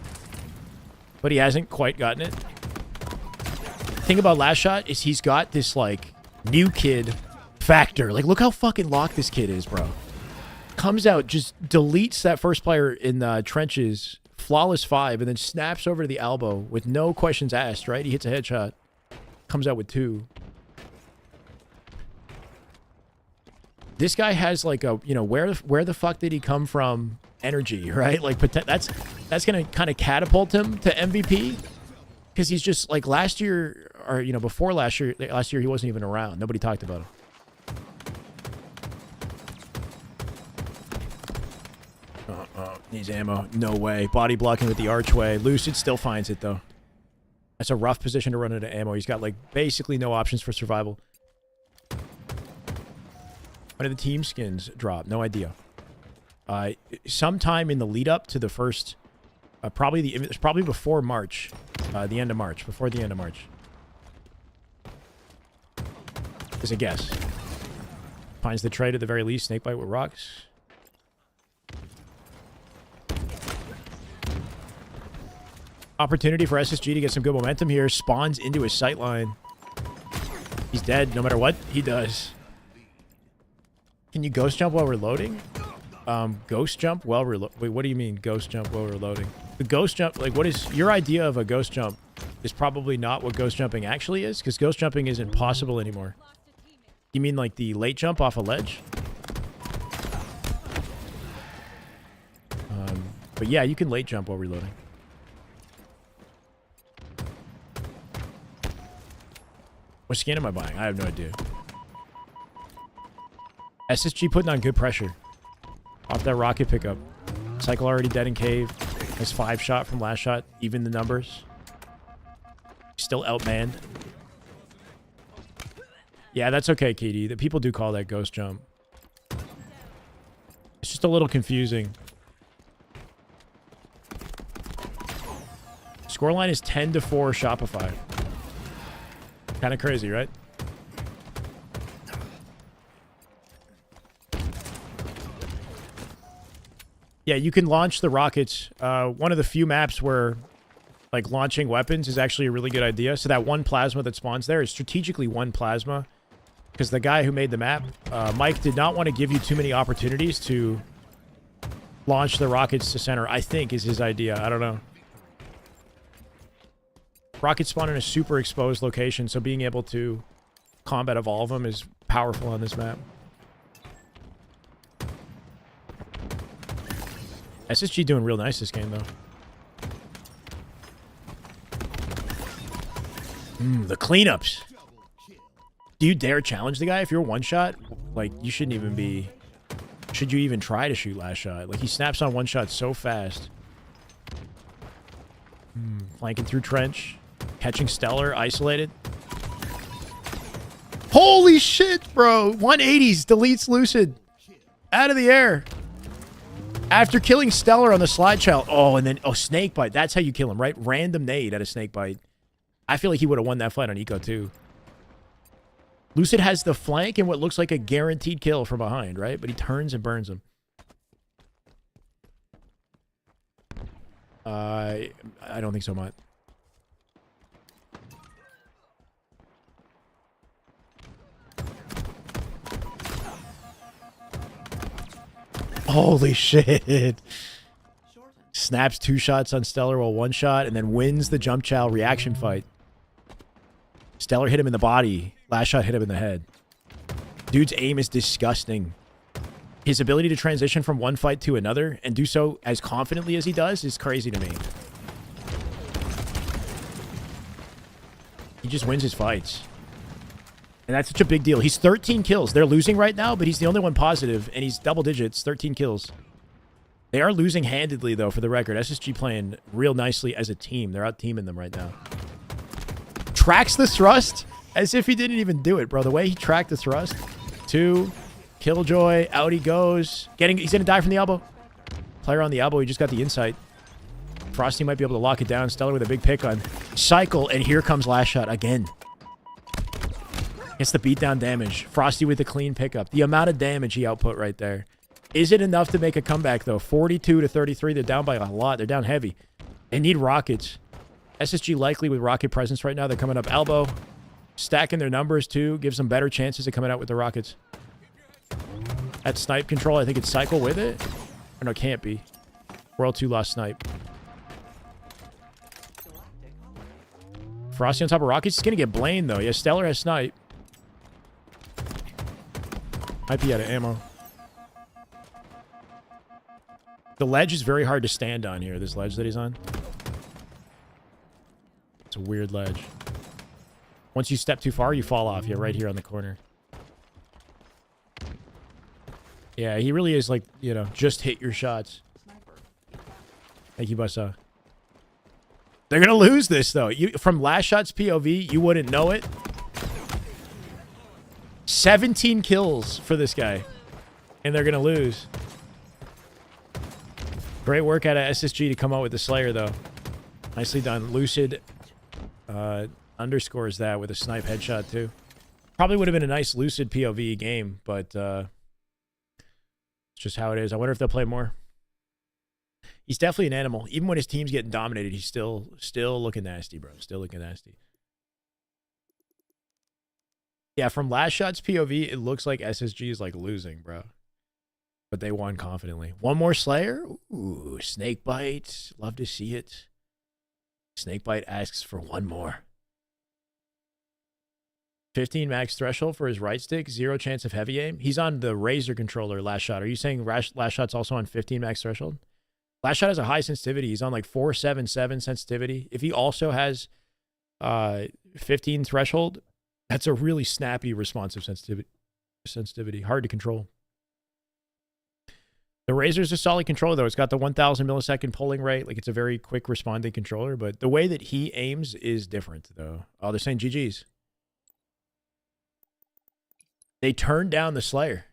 but he hasn't quite gotten it. The thing about Last Shot is he's got this, like, new kid factor. Like, look how fucking locked this kid is, bro. Comes out, just deletes that first player in the trenches, flawless 5, and then snaps over to the elbow with no questions asked, right? He hits a headshot. Comes out with 2. This guy has like a, you know, where the fuck did he come from energy, right? Like that's going to kind of catapult him to MVP because he's just like last year or, you know, before last year he wasn't even around. Nobody talked about him. Needs ammo. No way. Body blocking with the archway. Lucid still finds it though. That's a rough position to run into ammo. He's got like basically no options for survival. When did the team skins drop? No idea. Sometime in the lead up to the first, it's probably before March, the end of March, before the end of March. Is a guess. Finds the trade at the very least. Snakebite with rocks. Opportunity for SSG to get some good momentum here. Spawns into his sightline. He's dead no matter what he does. Can you ghost jump while reloading? Ghost jump while reloading? Wait, what do you mean ghost jump while reloading? The ghost jump, like what is your idea of a ghost jump is probably not what ghost jumping actually is, because ghost jumping isn't possible anymore. You mean like the late jump off a ledge? But yeah, you can late jump while reloading. What skin am I buying? I have no idea. SSG putting on good pressure. Off that rocket pickup. Cycle already dead in cave. Has 5 shot from last shot. Even the numbers. Still outmanned. Yeah, that's okay, KD. The people do call that ghost jump. It's just a little confusing. Scoreline is 10-4 Shopify. Kind of crazy, right? Yeah, you can launch the rockets. One of the few maps where like launching weapons is actually a really good idea. So that one plasma that spawns there is strategically one plasma because the guy who made the map, Mike, did not want to give you too many opportunities to launch the rockets to center, I think is his idea. I don't know. Rockets spawn in a super exposed location, so being able to combat evolve them is powerful on this map. SSG doing real nice this game, though. The cleanups. Do you dare challenge the guy if you're one shot? Like, you shouldn't even be... Should you even try to shoot last shot? Like, he snaps on one shot so fast. Flanking through trench. Catching Stellar, isolated. Holy shit, bro! 180s, deletes Lucid. Out of the air. After killing Stellar on the slide child. Oh, and then, Snakebite. That's how you kill him, right? Random nade at a Snakebite. I feel like he would have won that fight on Eco, too. Lucid has the flank and what looks like a guaranteed kill from behind, right? But he turns and burns him. I don't think so, Matt. Holy shit. Snaps 2 shots on Stellar while 1 shot and then wins the jump chow reaction fight. Stellar hit him in the body. Last shot hit him in the head. Dude's aim is disgusting. His ability to transition from one fight to another and do so as confidently as he does is crazy to me. He just wins his fights. And that's such a big deal. He's 13 kills. They're losing right now, but he's the only one positive, and he's double digits, 13 kills. They are losing handedly, though, for the record. SSG playing real nicely as a team. They're out-teaming them right now. Tracks the thrust as if he didn't even do it, bro. The way he tracked the thrust. 2. Killjoy. Out he goes. He's going to die from the elbow. Player on the elbow. He just got the insight. Frosty might be able to lock it down. Stellar with a big pick on Cycle, and here comes last shot again. It's the beatdown damage. Frosty with the clean pickup. The amount of damage he output right there. Is it enough to make a comeback, though? 42 to 33. They're down by a lot. They're down heavy. They need rockets. SSG likely with rocket presence right now. They're coming up elbow. Stacking their numbers, too. Gives them better chances of coming out with the rockets. At snipe control, I think it's cycle with it. Or no, it can't be. World 2 lost snipe. Frosty on top of rockets. He's going to get blamed, though. Yeah, Stellar has snipe. Might be out of ammo. The ledge is very hard to stand on here, this ledge that he's on. It's a weird ledge. Once you step too far, you fall off. Yeah, right here on the corner. Yeah, he really is like, you know, just hit your shots. Thank you, Bussa. They're going to lose this, though. From last shot's POV, you wouldn't know it. 17 kills for this guy. And they're going to lose. Great work out of SSG to come out with the Slayer, though. Nicely done. Lucid underscores that with a snipe headshot, too. Probably would have been a nice Lucid POV game, but it's just how it is. I wonder if they'll play more. He's definitely an animal. Even when his team's getting dominated, he's still looking nasty, bro. Still looking nasty. Yeah, from last shot's POV, it looks like SSG is like losing, bro. But they won confidently. One more Slayer? Ooh, Snakebite. Love to see it. Snakebite asks for one more. 15 max threshold for his right stick. 0 chance of heavy aim. He's on the Razor controller last shot. Are you saying last shot's also on 15 max threshold? Last shot has a high sensitivity. He's on like 477 sensitivity. If he also has 15 threshold, that's a really snappy responsive sensitivity. Hard to control. The Razor's a solid controller, though. It's got the 1,000 millisecond polling rate. Like, it's a very quick responding controller. But the way that he aims is different, though. Oh, they're saying GG's. They turned down the Slayer.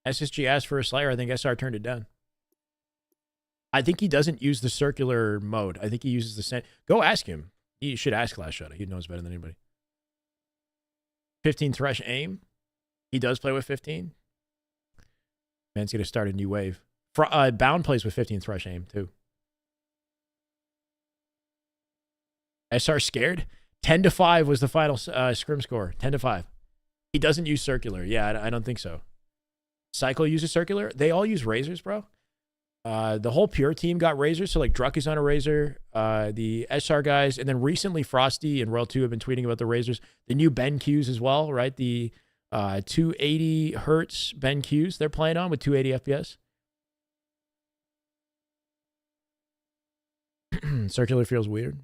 SSG asked for a Slayer. I think SR turned it down. I think he doesn't use the circular mode. I think he uses the... Go ask him. You should ask Last Shot. He knows better than anybody. 15 thresh aim. He does play with 15. Man's going to start a new wave. Bound plays with 15 thresh aim, too. SR scared? 10-5 was the final scrim score. 10-5. He doesn't use circular. Yeah, I don't think so. Cycle uses circular. They all use razors, bro. The whole Pure team got razors. So, like, Druck is on a razor. The SR guys. And then recently, Frosty and Royal 2 have been tweeting about the razors. The new Ben Qs as well, right? The 280 hertz Ben Qs they're playing on with 280 FPS. Circular feels weird.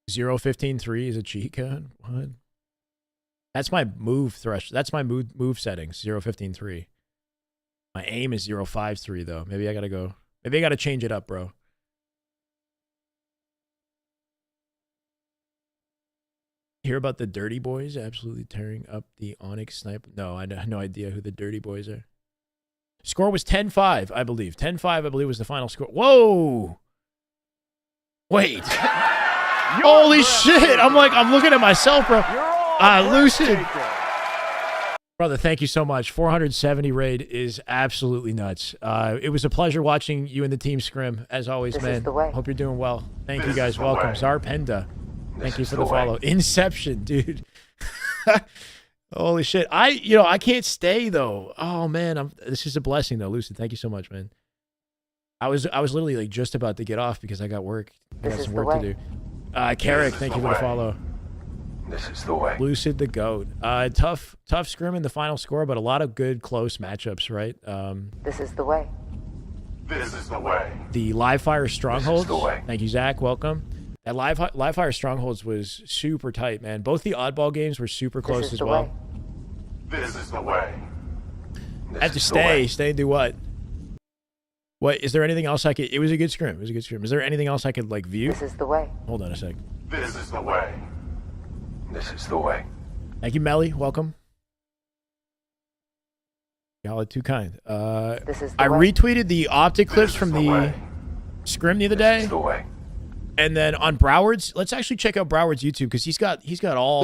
0.15.3 is a cheat code. What? That's my move thresh. That's my move settings. 0.15.3. My aim is 0.53 though. Maybe I gotta go. Maybe I gotta change it up, bro. Hear about the Dirty Boys absolutely tearing up the Onyx snipe? No, I have no idea who the Dirty Boys are. Score was 10-5, I believe. 10-5, I believe, was the final score. Whoa! Wait. Holy shit! I'm looking at myself, bro. Lucid. Brother, thank you so much. 470 raid is absolutely nuts. It was a pleasure watching you and the team scrim, as always, This man. is the way. Hope you're doing well. Thank you This guys. is the Welcome. way. Zarpenda. Thank you is for the the way. follow. Inception, dude. Holy shit. I can't stay though. Oh man, this is a blessing though, Lucid. Thank you so much, man. I was literally like just about to get off because I got work. I This got is some the work to way. do. Carrick, is thank the you for the way. follow. This is the way. Lucid the GOAT. Tough scrim in the final score, but a lot of good close matchups, right? This is the way. This is the way. The live fire strongholds. the way. Thank you, Zach. Welcome. That live fire strongholds was super tight, man. Both the oddball games were super close This is as the well. way. This is the way. I have to stay and do what? What is there anything else I could? It was a good scrim. Is there anything else I could like view? This is the way. Hold on a sec. This is the way. This is the way. Thank you, Melly. Welcome. Y'all are too kind. This is the I way. retweeted the optic clips This is from the the way. scrim the other This is day. the way. And then on Broward's, let's actually check out Broward's YouTube because he's got all.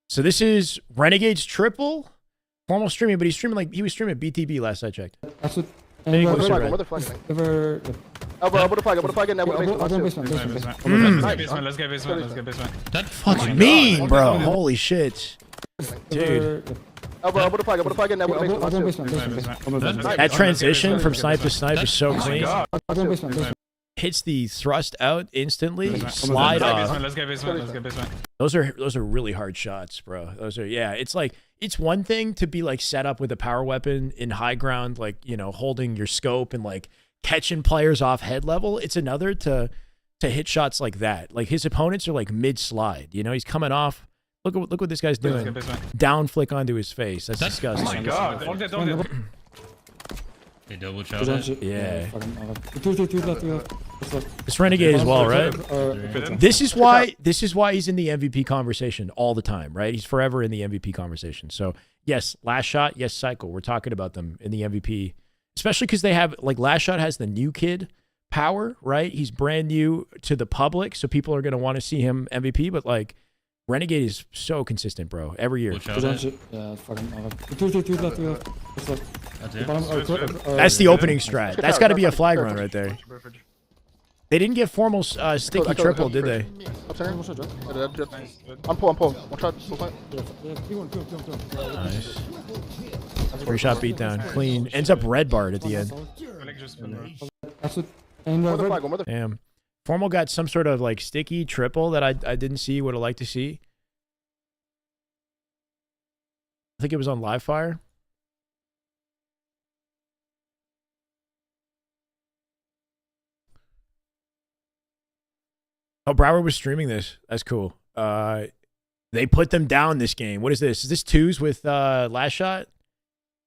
So this is Renegade's triple formal streaming, but he was streaming BTB last I checked. Big Elbow, Mr. elbow, Red. flag. Elbow the flag, and Let's get basement. That fucking mean, bro. Holy shit, dude. elbow the flag, and That transition from snipe to snipe is so clean. Hits the thrust out instantly. Slide off. Let's get basement. Those are really hard shots, bro. Those are, yeah. It's like, it's one thing to be like set up with a power weapon in high ground, like, you know, holding your scope and like catching players off head level. It's another to hit shots like that. Like his opponents are like mid slide. You know, he's coming off. Look what this guy's doing. Down flick onto his face. That's disgusting. Oh my god. Don't. They double shot it. Yeah. This Renegade as well, right? This is why he's in the MVP conversation all the time, right? He's forever in the MVP conversation. So yes, last shot, yes, cycle. We're talking about them in the MVP, especially because they have like last shot has the new kid power, right? He's brand new to the public, so people are gonna want to see him MVP. But like Renegade is so consistent, bro. Every year. That's the opening strat. That's got to be a flag run right there. They didn't get formal sticky triple, did they? I'm pull. One shot. Nice. 3-shot beatdown. Clean. Ends up red barred at the end. Damn. Formal got some sort of like sticky triple that I didn't see. Would have liked to see. I think it was on live fire. Oh, Broward was streaming this. That's cool. They put them down this game. What is this? Is this twos with last shot?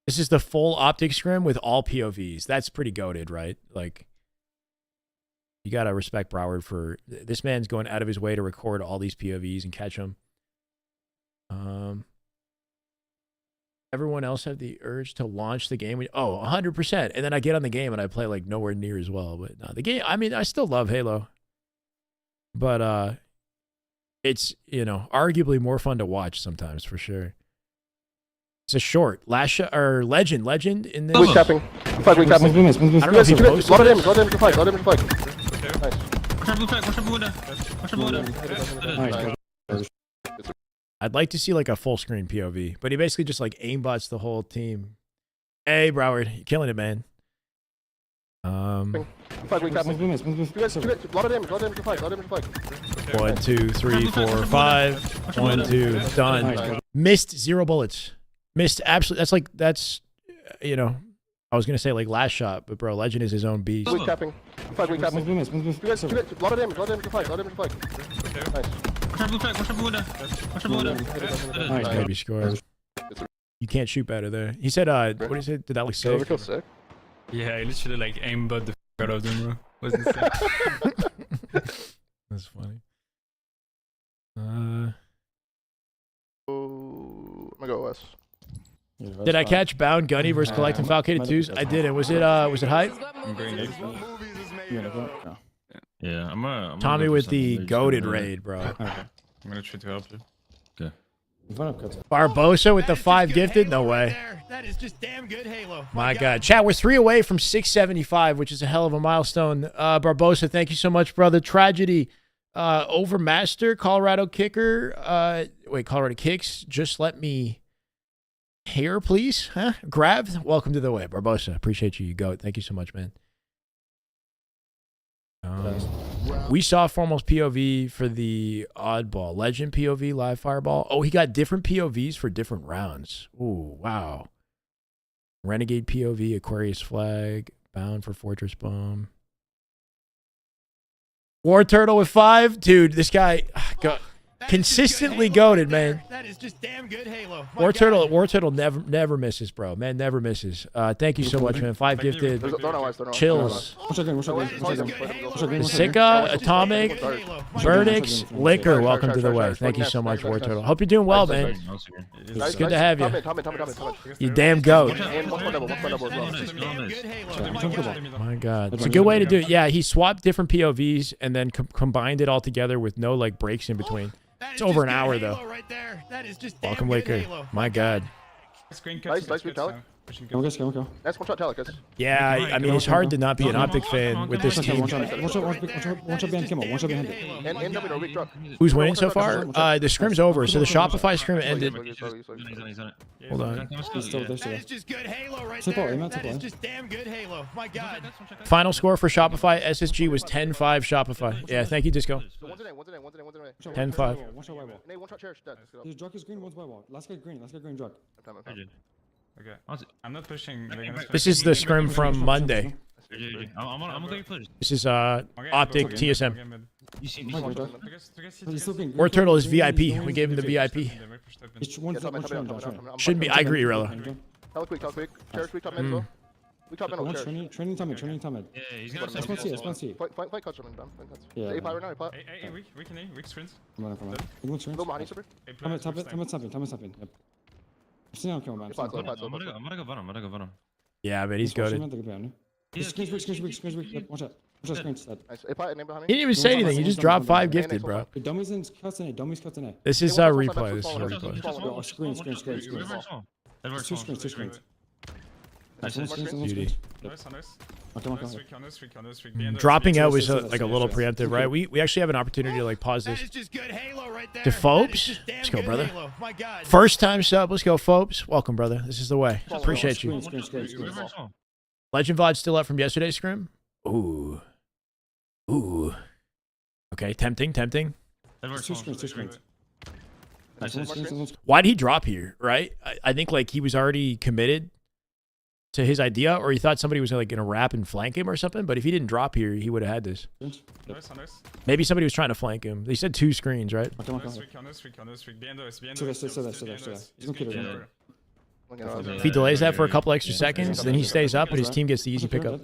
This is the full optic scrim with all POVs. That's pretty goated, right? Like, you got to respect Broward for this man's going out of his way to record all these POVs and catch them. Everyone else have the urge to launch the game. Oh, 100%. And then I get on the game and I play like nowhere near as well. But no, the game, I mean, I still love Halo. But it's, you know, arguably more fun to watch sometimes for sure. It's a short. Last shot, or legend in this. Weak tapping. Flag, weak tapping. I don't know if he posted Lot of it. damage, flag. Nice. I'd like to see like a full screen POV, but he basically just like aimbots the whole team. Hey, Broward, you're killing it, man. Flag, weak tapping. Lot of damage, flag. 1, 2, 3, 4, 5. 1, 2, done. Missed 0 bullets. Missed absolutely. That's you know, I was gonna say like last shot, but bro, Legend is his own beast. Weak tapping. Flag, weak tapping. Lot of damage, flag. Nice, baby score. You can't shoot better there. He said, what did he say? Did that look sick? Sick. Yeah, I literally like aimbot the out of them, bro. Wasn't sick. That's funny. I'm gonna go West. Did I catch Bound Gunny versus Collecting Falcated 2s? I didn't. Was it hype? Yeah, I'm Tommy with the goated raid, bro. I'm gonna try to help you. Okay. Barbosa with the 5 gifted? No way. That is just damn good Halo. My God. Chat, we're 3 away from 675, which is a hell of a milestone. Barbosa, thank you so much, brother. Tragedy. Overmaster, Colorado Kicker. Colorado Kicks. Just let me hear, please. Huh? Grab. Welcome to the way, Barbosa. Appreciate you, you goat. Thank you so much, man. We saw Formal's POV for the oddball. Legend POV, live fireball. Oh, he got different POVs for different rounds. Ooh, wow. Renegade POV, Aquarius flag, bound for Fortress Bomb. War Turtle with 5. Dude, this guy... Consistently goated, man. That is just damn good, Halo. My War God. Turtle never misses, bro. Man, never misses. Thank you so much, man. 5 gifted. Don't know why, don't know. Chills. Watch again, watch again, watch again. Watch again, watch again. Sika, Atomic, Verdicts, Liquor, welcome to the way. Thank you so much, War Turtle. Hope you're doing well, man. It's good to have you. You damn goat. And 1 double as well. My God. It's a good way to do it. Yeah, he swapped different POVs and then combined it all together with no like breaks in between. It's over an hour, though. Welcome, Liquor. My God. Nice, Metallic. Come on. That's 1 shot Metallic, guys. Yeah, I mean, it's hard to not be an Optic fan with this team. One shot behind Kimmel, 1 shot behind it. And W, weak drop. Who's winning so far? The scrim's over. So the Shopify scrim ended. Hold on. He's still there, still there. That is just good Halo right Tip there. out, aim, That tip is out. just damn good Halo. My God. Final score for Shopify SSG was 10-5 Shopify. Yeah, thank you, Disco. 10-5. 1 shot white wall. 1 shot cherish. Dead. His drug is green, 1's white wall. Let's get green drug. Okay. I'm not pushing. This is the scrim from Monday. I'm gonna take push. This is Optic TSM. You see He's still green. War Turtle is VIP. We gave him the VIP. It's one shot. Shouldn't be. I agree, Rella. Metallic weak. Cherish weak top mid as well. Weak top middle, cherish. Training time mid. Yeah, he's gonna Let's see. Fight cuts him down. Yeah. A pot right now, A pot. Hey, weak sprints. Come on. Low money, super. Time it, something. Yep. I've seen him kill, man. Pot, I'm gonna go bottom. Yeah, but he's goaded. Screens weak. Watch out. Screens. Nice. A pot, name behind He didn't even say anything. You just dropped 5 gifted, bro. Dummies in cuts in it. This is a replay. This is a replay. Screen. Two screens. Beauty. Okay. Dropping out was like a little preemptive, right? We actually have an opportunity to like pause That this. is just good Halo right there. To That Phopes? is just damn Let's go, good brother. Halo. My God. First time sub. Let's go, Phopes. Welcome, brother. This is the way. Appreciate you. Screens. Legend VOD still up from yesterday's scrim? Ooh. Okay, tempting. Two screens. Why'd he drop here, right? I think like he was already committed to his idea, or he thought somebody was like gonna wrap and flank him or something. But if he didn't drop here, he would have had this. Maybe somebody was trying to flank him. They said 2 screens, right? If he delays that for a couple extra seconds, then he stays up, and his team gets the easy pickup.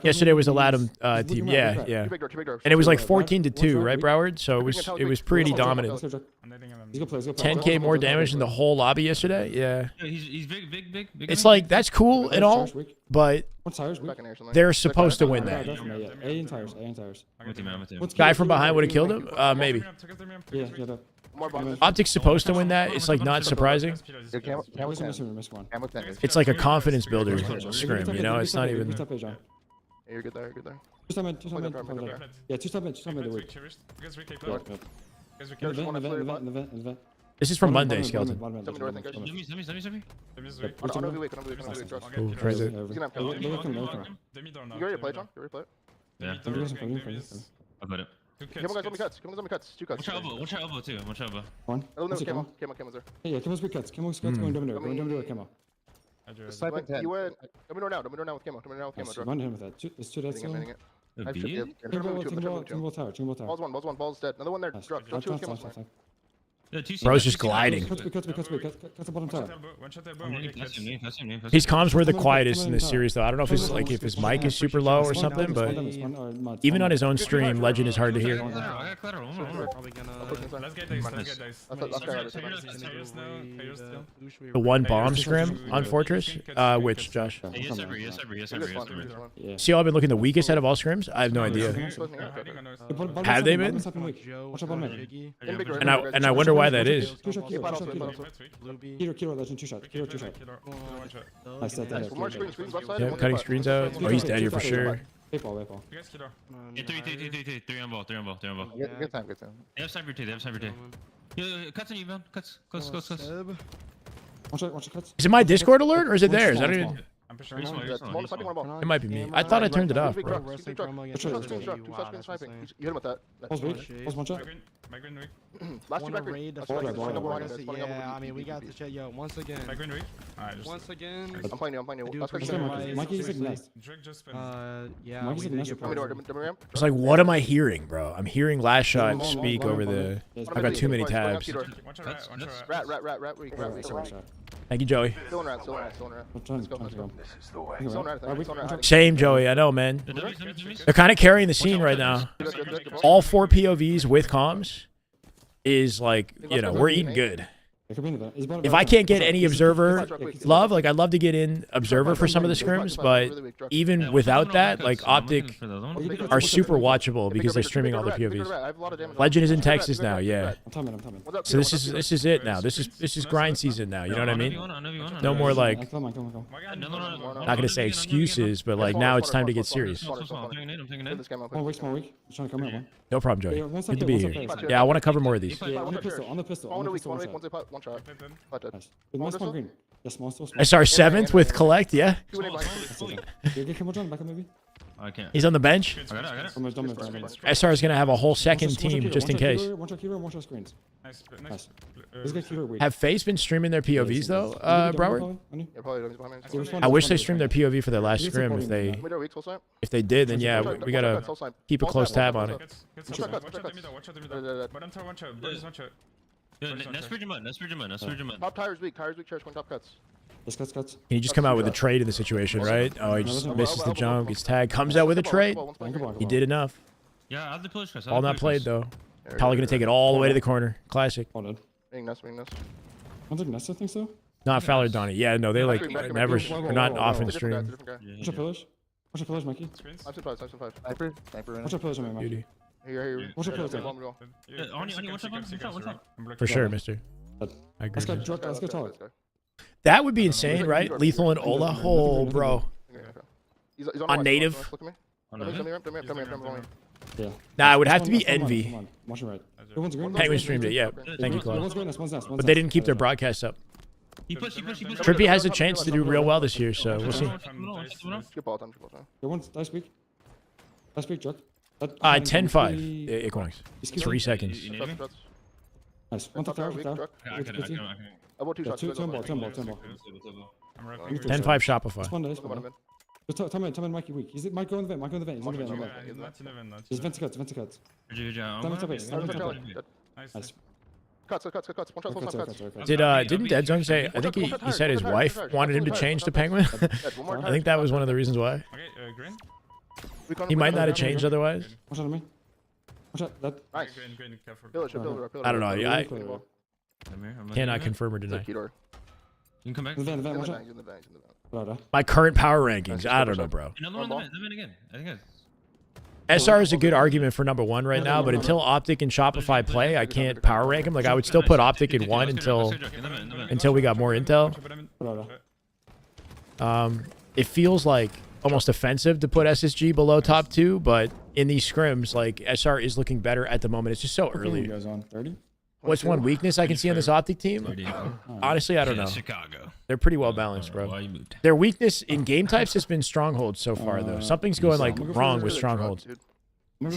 Yesterday was a Latham team. Yeah. Too big door. And it was like 14-2, right, Broward? So it was pretty dominant. 10k more damage than the whole lobby yesterday. Yeah. He's big. It's like that's cool and all, but they're supposed to win that. A and tires. Guy from behind would have killed him. Maybe. Yeah. Optic's supposed to win that. It's like not surprising. It's like a confidence builder scrim, you know? It's not even. Yeah, you're good there. Two stop mid. Yeah, two stop mid the week. In the vent. This is from Monday, Skeleton. Bottom Let Ooh, crazy. He's gonna have kill. You ready to play, John? You ready to play? Yeah. I got it. Come on, guys, let me cuts. 2 cuts. Watch out elbow too. Watch out elbow. One. Oh, no, Camo's there. Yeah, Camo's big cuts. Camo's going dominate. Camo. You went. Dominate now with Camo. Run him with that. There's 2 dead still. Tingle tower. Ball's dead. Another one there. Drop. Don't shoot Camo's. Bro's just gliding. Cuts the bottom tower. His comms were the quietest in this series, though. I don't know if his mic is super low or something, but even on his own stream, Legend is hard to hear. The 1 bomb scrim on Fortress? Which, Josh? Yes, See how I've been looking the weakest out of all scrims? I have no idea. Have they been? And I wonder why that is. Kiro, Legend, 2 shot. Nice, that. More screens left side. Yeah, cutting screens out. Oh, he's dead here for sure. Wait ball. Yeah, 3 on ball. Good time. They have sniper 2. Yeah, cuts on you, man. Cuts. Close. Watch it, cuts. Is it my Discord alert or is it theirs? I don't even. I'm pushing. It It might be me. I thought I turned it off, bro. Two shots sniping. You hit him with that. Pulse weak. Pulse one shot. My green weak. Last two Wanna back raid green. the That's what I fucking got. double Spawning run. up, Yeah, I mean, we got the shit. Yo, once again. My green weak. Alright, just. Once again. I'm playing you. Dude, Last for back sure, green. Mikey's like nest. Drake just spin. Yeah, Mikey's we like did get nest. Dummy door, poisoned. dummy ramp. It's like, what am I hearing, bro? I'm hearing last shot Long, speak long, over long, the. long. Yes, I've got too many tabs. Watch your right, watch your right. Rat, weak. Thank you, Joey. Still in rat. I'm trying Let's go. to go. This is the way. Still in rat, I think. Still in rat. Same, Joey. I know, man. They're kind of carrying the scene right now. All 4 POVs with comms is like, you know, we're eating good. It could be in the back. If I can't get any observer love, like I'd love to get in observer for some of the scrims, but even without that, like Optic are super watchable because they're streaming all the POVs. Legend is in Texas now, yeah. I'm timing. So this is it now. This is grind season now. You know what I mean? No more like, Come on. not gonna say excuses, but like now it's time to get serious. I'm taking it. Small weak. I'm trying to come out, man. No problem, Joey. Yeah, one Good to be second, here. one second. Yeah, I want to cover more of these. Yeah, on the pistol. One weak, One one shot. Not dead. Nice. With my small green. Yeah, small. SR 7th with collect, yeah. Get Kim John back up maybe. I can't. He's on the bench. I got it. I'm done. SR is gonna have a whole second team just in case. One shot keeper, one shot screens. Nice. Nice. This guy keeper weak. Have FaZe been streaming their POVs though, Broward? Yeah, probably behind me. I wish they streamed their POV for their last scrim. If they did, then yeah, we gotta keep a close tab on it. Watch out the middle. Watch one shot. Boys one shot. Top tires weak, chairs, going top cuts. Cuts. Can you just come out with a trade in the situation, right? Oh, he just misses the jump, gets tagged, comes out with a trade. He did enough. Yeah, I'll push. All not played though. Probably gonna take it all the way to the corner. Classic. All dead. Being nest. I think Nesta thinks so. Not Fowler Donnie. Yeah, no, they like never. They're not often stream. Watch out pillars, Mikey. I've seen five. Watch out pillars on me, Mikey. Here. Watch out pillars. One shot. For sure, mister. I agree. Let's go talk. That would be insane, right? Lethal and Ola. Oh, bro. He's On native. Look at me. Yeah. Nah, it would have to be Envy. Come on. Watch it right. One's green. Penguin streamed it, yeah. Thank you, One's Claude. green, one's nest. But they didn't keep their broadcasts up. Trippy has a chance to do real well this year, so we'll see. Skip ball time. Yeah, one's last week, Jack. 10-5, Equinox. 3 seconds. Nice. One to third. About two shots. 10 ball. 10-5 Shopify. One day. Just tell me Mikey weak. Is it Mike go in the vent? He's in the vent. He's vent to cuts. Nice. Cuts. One shot, cuts. Didn't Dead Zone say? I think he said his wife wanted him to change to Penguin. I think that was one of the reasons why. Okay, green. He might not have changed otherwise. Watch out on me. Watch out. That. Nice. Green, careful. Pillar. I don't know. I cannot confirm or deny. You can come back. In the vent. Watch out. My current power rankings. I don't know, bro. Another one in the vent again. I think SR is a good argument for number 1 right now, but until Optic and Shopify play, I can't power rank him. Like I would still put Optic in 1 until we got more intel. It feels like almost offensive to put SSG below top 2, but in these scrims, like SR is looking better at the moment. It's just so early. Goes on 30. What's one weakness I can see on this Optic team? Honestly, I don't know. Chicago. They're pretty well balanced, bro. Their weakness in game types has been strongholds so far, though. Something's going like wrong with strongholds,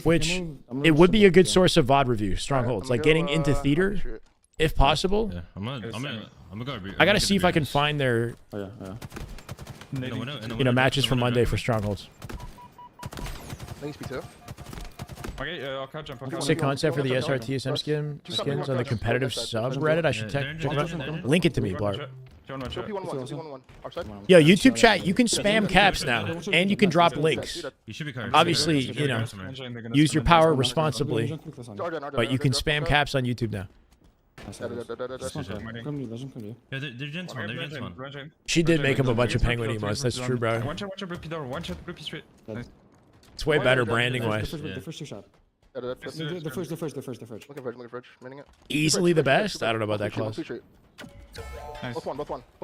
which it would be a good source of VOD review. Strongholds, like getting into theater, if possible. Yeah, I'm gonna go. I gotta see if I can find their, matches for Monday for strongholds. Okay, I'll cut jump. Sick concept for the SRTSM skins on the competitive subreddit. I should check it out. Link it to me, Blarp. Yo, YouTube chat, you can spam caps now, and you can drop links. Obviously, use your power responsibly, but you can spam caps on YouTube now. They're gentlemen. She did make him a bunch of penguin emotes. That's true, bro. One shot blue P door. One shot blue P straight. It's way better branding wise. The first two shot. The first. Looking fridge. Manning it. Easily the best. I don't know about that clause. Nice. Both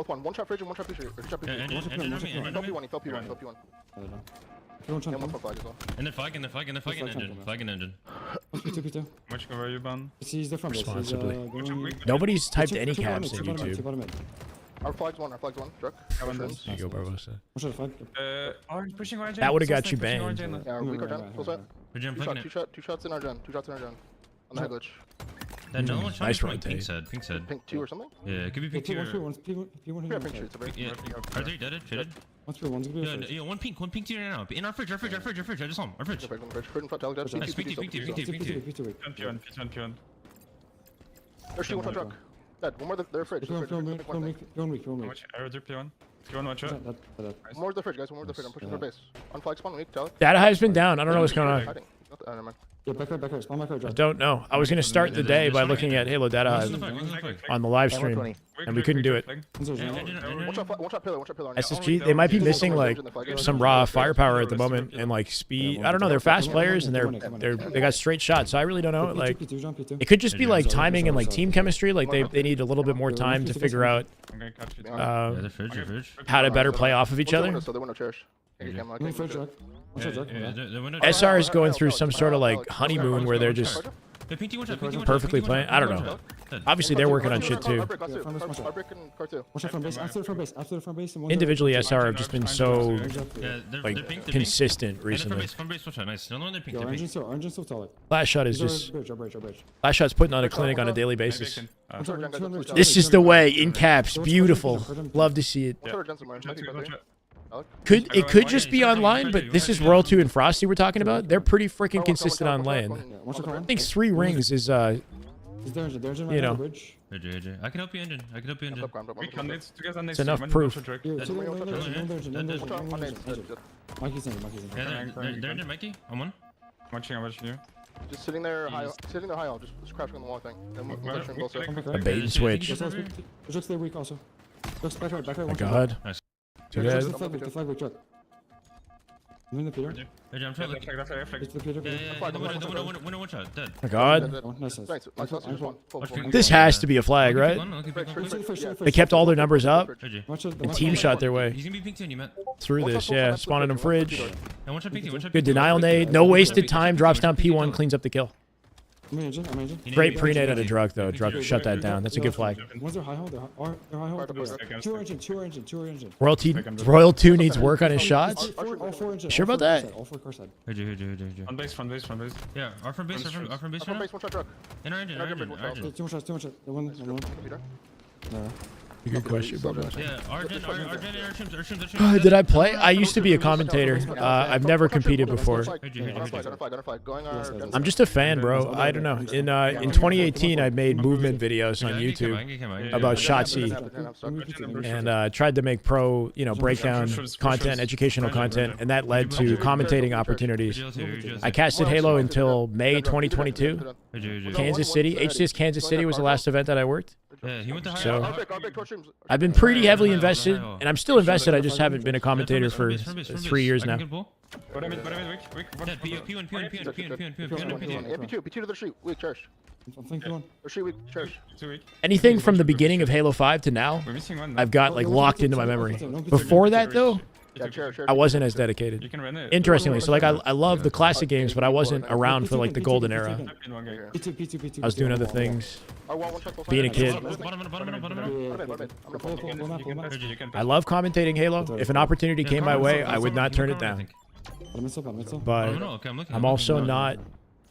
one. One shot fridge and one shot P3. Or two shot P3. Fell P1. And one flag as well. And they're flagging engine. P2. Much cover you ban. He's the front. Responsibly. Nobody's typed any caps in YouTube. Our flag's one, Truck. There you go, Barbosa. One shot, flag. Orange pushing orange. That would've got Soul you snake pushing banged. orange in. Yeah, weak our gen. Full set. Good jump, fucking it. Two shots in our gen. On the head glitch. That no one shot Nice me from, like, rotate. pink side. Pink 2 or something? Yeah, it could be pink 2 P1 or... here, one's P1 Yeah, here. pink shoots. Yeah, are they dead? Traded? One's P1, one's Yeah, P1. yeah, one pink 2 right now. In our fridge. I just saw him. Our fridge. Curtain front, tele dead. Nice, pink 2. P2. There's 2 one shot truck. Dead. One more their fridge. P1 weak. More the fridge, guys. One more the fridge. I'm pushing for base. On flag spawn weak, tele. Data hive's been down. I don't know what's going on. Hiding. Never mind. Yeah, back right. Spawn back right, I drop. don't know. I was going to start the day by looking at Halo Data Hive on the live stream, and we couldn't do it. One shot pillar. SSG, they might be missing like some raw firepower at the moment and like speed. I don't know. They're fast players and they got straight shots. So I really don't know. Like it could just be like timing and like team chemistry. Like they need a little bit more time to figure out how to better play off of each other. So they want to cherish. SR is going through some sort of like honeymoon where they're just perfectly playing. I don't know. Obviously, they're working on shit too. Individually, SR have just been so like consistent recently. Last shot is just last shot's putting on a clinic on a daily basis. This is the way in caps. Beautiful. Love to see it. It could just be online, but this is Royal 2 and Frosty we're talking about. They're pretty freaking consistent on land. I think 3 rings is you know, I can help you, engine. it's enough proof. They're in Mikey. I'm one. Watching you. Just sitting there high, just crouching on the wall thing. A bait and switch. My God. Too bad. The flag truck. I'm in the Peter. I'm trying to look. Winner one shot. Dead. My God. Nice. This has to be a flag, right? They kept all their numbers up and team shot their way He's gonna be pink 2, you met. through this. Yeah, spawning in fridge. And one shot pink 2. Good denial nade. No wasted time. Drops down P1. Cleans up the kill. I'm engine. Great pre-nade at a drug though. Drug shut that down. That's a good flag. One's their high hold. They're high hold. Two engine. Royal 2 needs work on his shots. All four engine. Sure about that? All four car side. On base. Yeah, our front base. One shot truck. In our engine. Two more shots. One. Good question, bro. Yeah, our Did I play? I used to be a commentator. I've never competed before. I'm just a fan, bro. I don't know. In 2018, I made movement videos on YouTube about Shotzi and tried to make pro, breakdown content, educational content, and that led to commentating opportunities. I casted Halo until May 2022. Kansas City, HCS Kansas City was the last event that I worked. Yeah, he went to high. So I've been pretty heavily invested, and I'm still invested. I just haven't been a commentator for 3 years now. P2 to the street. Weak church. Anything from the beginning of Halo 5 to now, I've got like locked into my memory. Before that though, I wasn't as dedicated. Interestingly, so like I love the classic games, but I wasn't around for like the golden era. I was doing other things, being a kid. I love commentating Halo. If an opportunity came my way, I would not turn it down. But I'm also not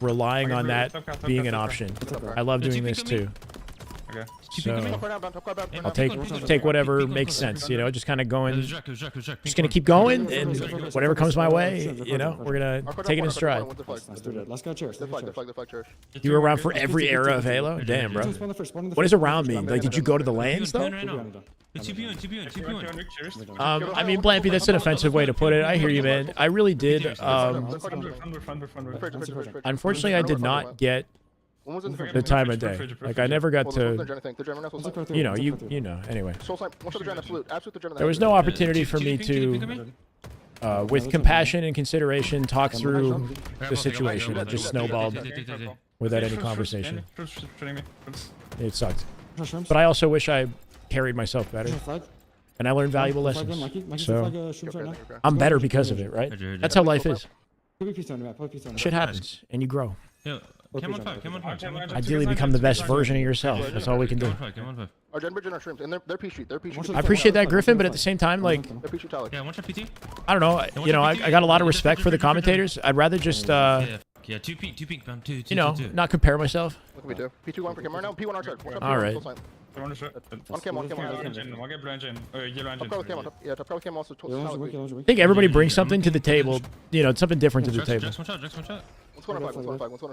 relying on that being an option. I love doing this too. So I'll take whatever makes sense, just kind of going, just gonna keep going, and whatever comes my way, we're gonna take it in stride. You were around for every era of Halo? Damn, bro. What does around mean? Like, did you go to the lands though? I mean, Blampy, that's an offensive way to put it. I hear you, man. I really did. Unfortunately, I did not get the time of day. Like, I never got to, anyway. There was no opportunity for me to, with compassion and consideration, talk through the situation. It just snowballed without any conversation. It sucked. But I also wish I carried myself better. And I learned valuable lessons. So, I'm better because of it, right? That's how life is. Shit happens, and you grow. Cam on 5, cam on 5, cam on 5. Ideally, become the best version of yourself. That's all we can do. Cam on 5. Our Gen Bridge and our Shrimps, and they're P Street. They're P Street. I appreciate that, Griffin, but at the same time, like, They're P Street Talic. Yeah, one shot PT. I don't know. You know, I got a lot of respect for the commentators. I'd rather just, Yeah, 2 pink, bam, 2, you know, not compare myself. What can we do? P2 1 for Cam right now. P1 our side. All right. On Cam, on Cam, on Cam. Top car with Cam on top. Yeah, top car with Cam also. I think everybody brings something to the table. You know, something different to the table. Just one shot. 125.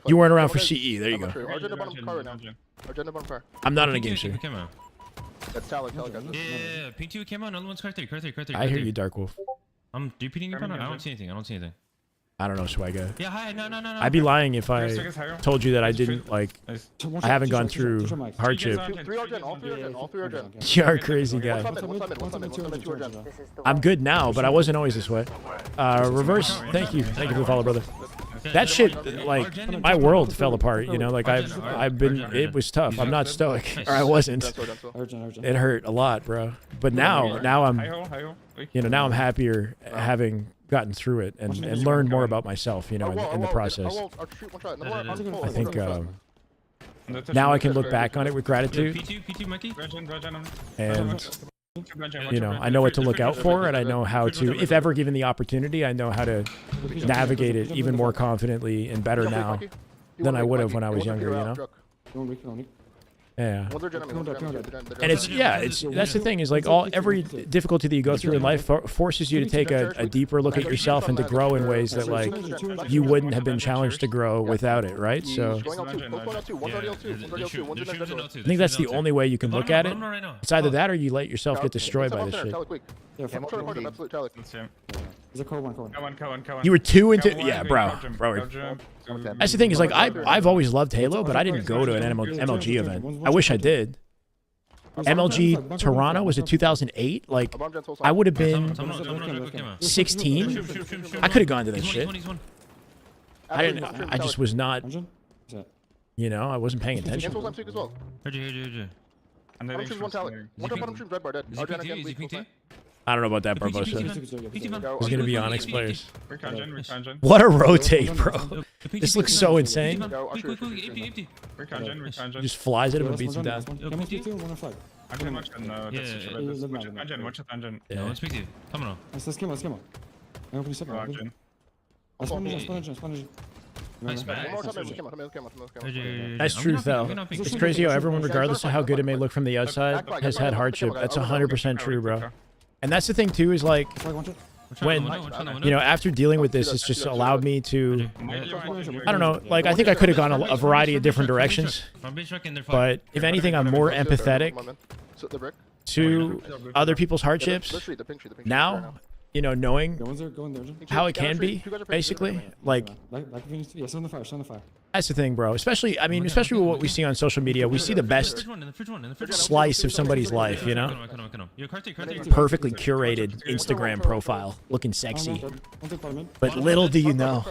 You weren't around for CE. There you go. Our Gen bottom car right now. Our Gen bottom car. I'm not on a game stream. That's Talic. Yeah, pink 2 came on, another one's car 3. I hear you, Dark Wolf. I'm repeating your I don't see anything. I don't know, Swagga. Yeah, hi, no. I'd be lying if I told you that I didn't, like, I haven't gone through hardship. 3 our Gen, all 3 our Gen. You're a crazy guy. I'm good now, but I wasn't always this way. Reverse, thank you for the follow, brother. That shit, like, my world fell apart, you know, like, I've been, it was tough. I'm not stoic, or I wasn't. It hurt a lot, bro. But now I'm, you know, now I'm happier having gotten through it and learned more about myself, you know, in the process. I think now I can look back on it with gratitude, and you know, I know what to look out for, and I know how to, if ever given the opportunity, I know how to navigate it even more confidently and better now than I would have when I was younger, you know? Yeah. And it's that's the thing is like every difficulty that you go through in life forces you to take a deeper look at yourself and to grow in ways that like you wouldn't have been challenged to grow without it, right? So I think that's the only way you can look at it. It's either that or you let yourself get destroyed by this shit. You were 2 into bro. That's the thing is like I've always loved Halo, but I didn't go to an MLG event. I wish I did. MLG Toronto was in 2008. Like I would have been 16. I could have gone to this shit. I didn't. I just was not. You know, I wasn't paying attention. I don't know about that, Barbosa. He's gonna be Onyx players. What a rotate, bro. This looks so insane. He just flies at him and beats him down. Nice truth, though. It's crazy how everyone, regardless of how good it may look from the outside, has had hardship. That's 100% true, bro. And that's the thing too, is like when, you know, after dealing with this, it's just allowed me to, I don't know, like I think I could have gone a variety of different directions, but if anything, I'm more empathetic to other people's hardships now, you know, knowing how it can be, basically, like, that's the thing, bro. Especially, I mean, especially with what we see on social media, we see the best slice of somebody's life, you know? Perfectly curated Instagram profile, looking sexy. But little do you know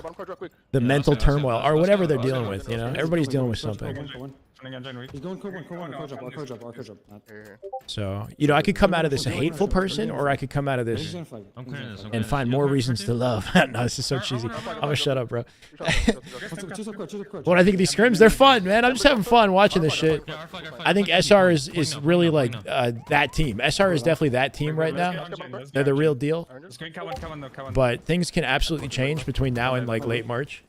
the mental turmoil, or whatever they're dealing with, you know? Everybody's dealing with something. So, you know, I could come out of this a hateful person, or I could come out of this and find more reasons to love. No, this is so cheesy. I'm gonna shut up, bro. What I think of these scrims, they're fun, man. I'm just having fun watching this shit. I think SR is really like that team. SR is definitely that team right now. They're the real deal. But things can absolutely change between now and like late March.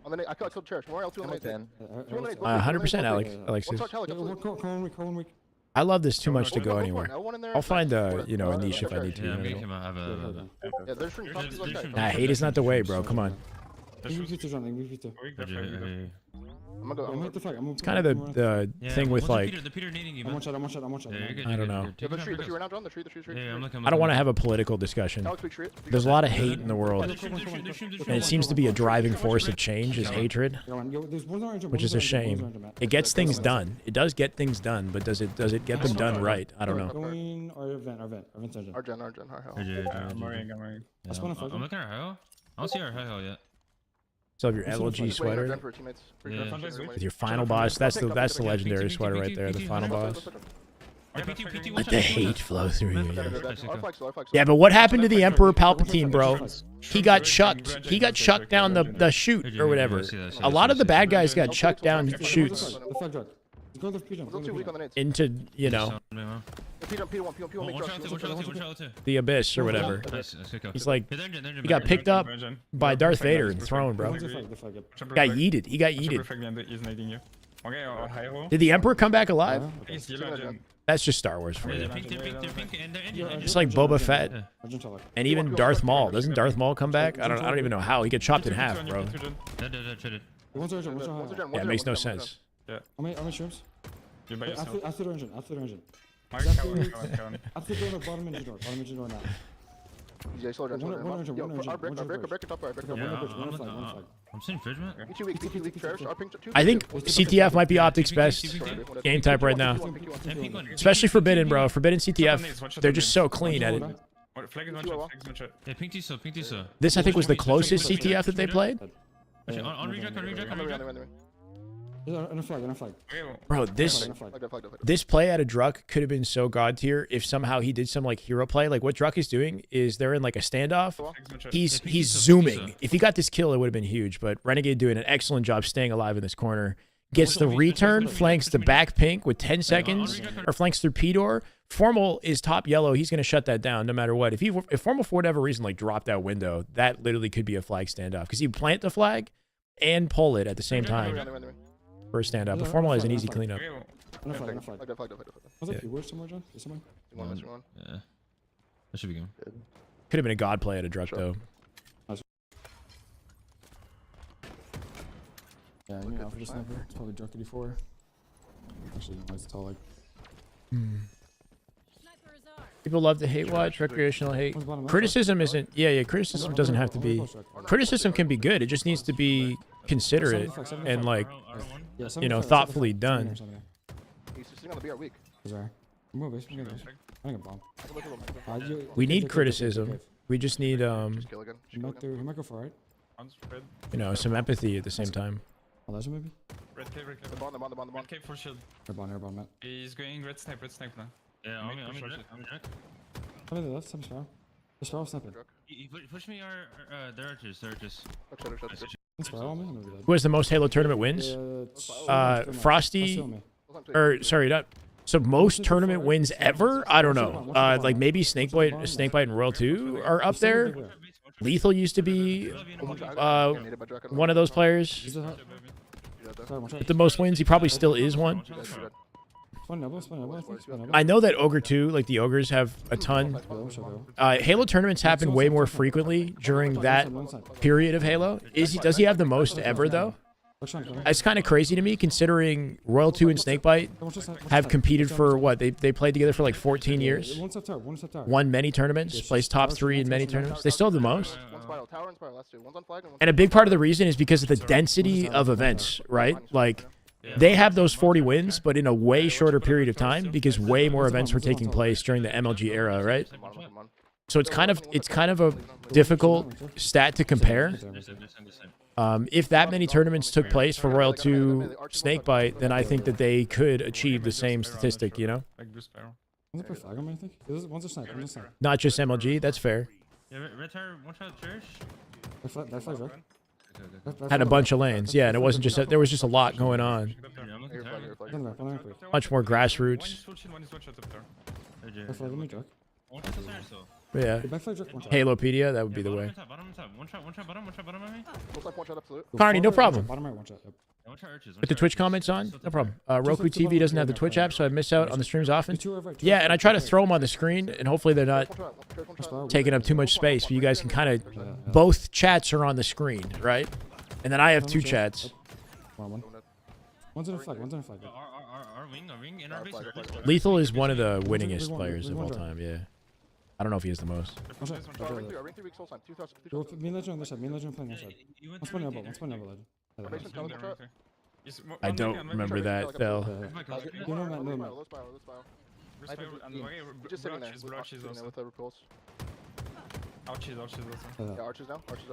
I killed Cherish. More L2 on the 10. 100% Alexis. I love this too much to go anywhere. I'll find a, you know, a niche if I need to. Nah, hate is not the way, bro. Come on. It's kind of the thing with like, I don't know. I don't want to have a political discussion. There's a lot of hate in the world, and it seems to be a driving force of change is hatred, which is a shame. It gets things done. It does get things done, but does it get them done right? I don't know. I'm looking at our high. I don't see our high yet. So your LG sweater with your final boss. That's the legendary sweater right there. The final boss. Let the hate flow through you. Yeah, Yeah. our flags, our flags. Yeah, but what happened to the Emperor Palpatine, bro? He got chucked. He got chucked down the chute or whatever. A lot of the bad guys got chucked down chutes The flag drag. He's going to the Still too weak on the nades. into, you know, P1, make drugs. the abyss or whatever. He's like, he got picked up by Darth Vader and thrown, bro. The flag. Got yeeted. He got yeeted. Did the Emperor come back alive? That's just Star Wars for you. It's like Boba Fett and even Darth Maul. Doesn't Darth Maul come back? I don't even know how. He get chopped in half, bro. One's urgent, Yeah, it makes no sense. How many shrooms? After the engine. After the door, bottom engine door now. Yeah, slow down. One urgent. Our break it up, our break it up. One flag. I'm seeing fridge, man. Too weak, Trash. Our pink, two. I think CTF might be Optic's best game type right now. Especially Forbidden, bro. Forbidden CTF, they're just so clean at it. Yeah, pink Tiso. This, I think, was the closest CTF that they played. On reject. On a flag. Bro, this play out of Druck could have been so god tier if somehow he did some like hero play. Like what Druck is doing is they're in like a standoff. He's zooming. If he got this kill, it would have been huge. But Renegade doing an excellent job staying alive in this corner. Gets the return, flanks the back pink with 10 seconds, or flanks through P-door. Formal is top yellow. He's going to shut that down no matter what. If Formal for whatever reason like dropped out window, that literally could be a flag standoff because he'd plant the flag and pull it at the same time for a standoff. But Formal is an easy cleanup. On a flag. Was that keyword somewhere, John? Is somewhere? Yeah. That should be good. Could have been a god play at a Druck though. Yeah, you know, for the sniper, it's probably Druck 84. Actually, it's tall like. People love to hate watch, recreational hate. Criticism isn't, yeah, criticism doesn't have to be, criticism can be good. It just needs to be considerate and like, you know, thoughtfully done. He's sitting on the B are weak. We need criticism. We just need, Just kill again. He might go for it. you know, some empathy at the same time. Oh, that's maybe? The bond. Red cape for shield. Airborne, Matt. He's going red snipe now. Yeah, I'm in jack. Come in the left, some sparrow. The sparrow sniping. He push me their archers. Sparrow on me? Maybe that. Who has the most Halo tournament wins? Frosty, or sorry, not, so most tournament wins ever? I don't know. Like maybe Snakebite and Royal 2 are up there. Lethal used to be one of those players. With the most wins, he probably still is one. I know that Ogre 2, like the Ogres have a ton. Halo tournaments happen way more frequently during that period of Halo. Does he have the most ever though? It's kind of crazy to me considering Royal 2 and Snakebite have competed for what? They played together for like 14 years. Won many tournaments, placed top 3 in many tournaments. They still have the most. And a big part of the reason is because of the density of events, right? Like they have those 40 wins, but in a way shorter period of time because way more events were taking place during the MLG era, right? So it's kind of a difficult stat to compare. If that many tournaments took place for Royal 2 Snakebite, then I think that they could achieve the same statistic, you know? Not just MLG, that's fair. Had a bunch of lanes, yeah, and it wasn't just, there was just a lot going on. Much more grassroots. Yeah. Halopedia, that would be the way. Carney, no problem. With the Twitch comments on? No problem. Roku TV doesn't have the Twitch app, so I miss out on the streams often. Yeah, and I try to throw them on the screen, and hopefully they're not taking up too much space, but you guys can kind of... Both chats are on the screen, right? And then I have 2 chats. One's in a flag. Lethal is one of the winningest players of all time, yeah. I don't know if he has the most. I don't remember that, Phil. Just sitting there with the repulse.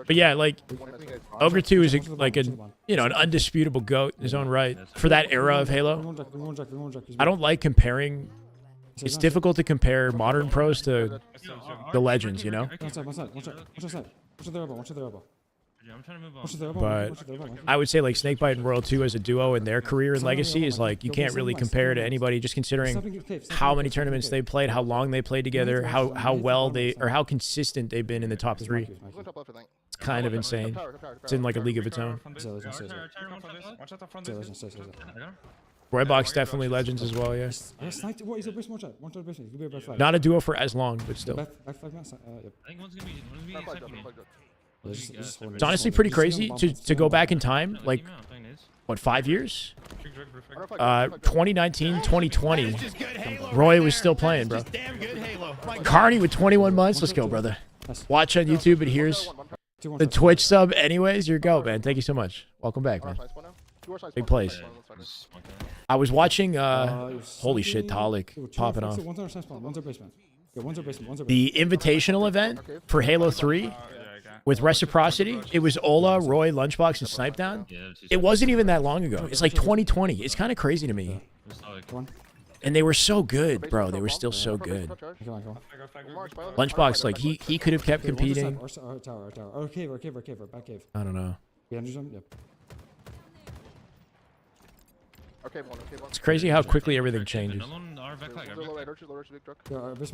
But yeah, like Ogre 2 is like an undisputable GOAT in his own right for that era of Halo. I don't like comparing it's difficult to compare modern pros to the legends, you know. One side. Watch the elbow. Watch the elbow. I'm trying to move on. Watch the elbow. But Watch the elbow. I would say like Snakebite and Royal 2 as a duo in their career and legacy is like you can't really compare to anybody just considering how many tournaments they played, how long they played together, how well they or how consistent they've been in the top 3. It's kind of insane. It's in like a league of its own. Roybox definitely legends as well, yeah. What is your best? Watch out. One shot best. You could be a best flag. Not a duo for as long, but still. Back flag, Matt. Yep. I think one's gonna be exciting. It's honestly pretty crazy to go back in time, like, what, 5 years? 2019, 2020. Roy was still playing, bro. Carney with 21 months. Let's go, brother. Watch on YouTube, and here's the Twitch sub. Anyways, your go, man. Thank you so much. Welcome back, man. Big plays. I was watching, holy shit, Talik popping off. The invitational event for Halo 3 with Reciprocity. It was Ola, Roy, Lunchbox, and Snipe Down. It wasn't even that long ago. It's like 2020. It's kind of crazy to me. And they were so good, bro. They were still so good. Lunchbox, like, he could have kept competing. I don't know. It's crazy how quickly everything changes.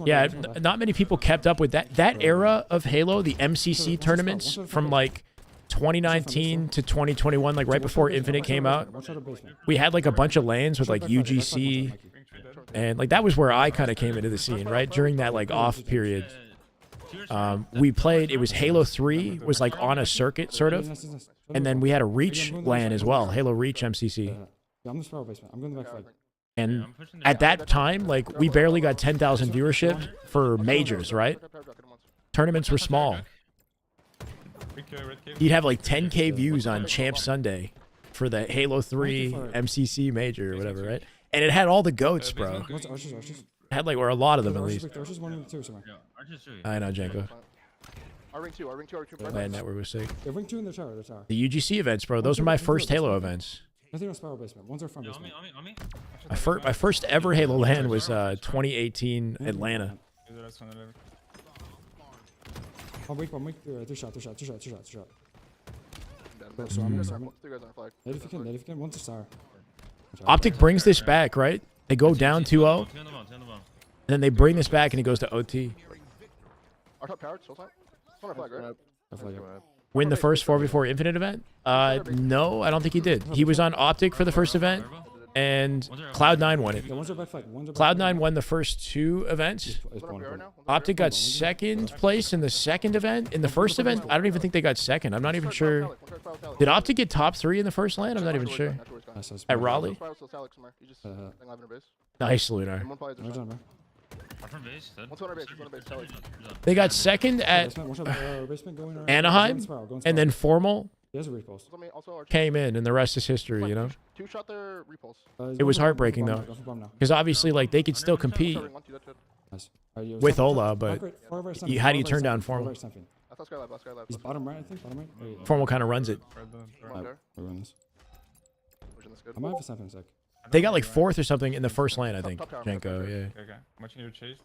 Yeah, not many people kept up with that. That era of Halo, the MCC tournaments from like 2019 to 2021, like right before Infinite came out, we had like a bunch of lanes with like UGC, and like that was where I kind of came into the scene, right? During that like off period. We played, it was Halo 3 was like on a circuit sort of, and then we had a Reach LAN as well, Halo Reach MCC. I'm the spiral basement. I'm going back flag. And at that time, like, we barely got 10,000 viewership for majors, right? Tournaments were small. You'd have like 10K views on Champ Sunday for the Halo 3 MCC major or whatever, right? And it had all the goats, bro. It had like, or a lot of them at least. I know, Janko. That network was sick. The UGC events, bro. Those were my first Halo events. Spiral basement. One's our front basement. My first ever Halo LAN was 2018 Atlanta. One week. 2 shot. If you can, one's a star. Optic brings this back, right? They go down 2-0, and then they bring this back, and he goes to OT. Win the first 4v4 Infinite event? No, I don't think he did. He was on Optic for the first event, and Cloud9 won it. Cloud9 won the first 2 events. Optic got second place in the second event. In the first event, I don't even think they got second. I'm not even sure. Did Optic get top 3 in the first LAN? I'm not even sure. At Raleigh? Nice, Lunar. They got second at Anaheim, and then Formal came in, and the rest is history, you know? It was heartbreaking, though, because obviously, like, they could still compete with Ola, but how do you turn down Formal? Formal kind of runs it. I might have a snap in a sec. They got like 4th or something in the first LAN, I think. Janko, yeah. Okay. I'm watching you chase.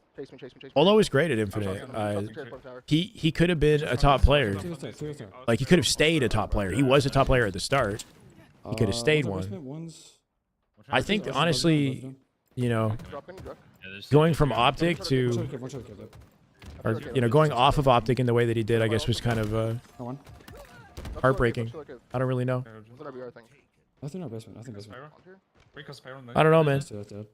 Olo is great at Infinite. He could have been a top player. Like, he could have stayed a top player. He was a top player at the start. He could have stayed one. I think, honestly, you know, going from Optic to, or, you know, going off of Optic in the way that he did, I guess, was kind of heartbreaking. I don't really know. I don't know, man. The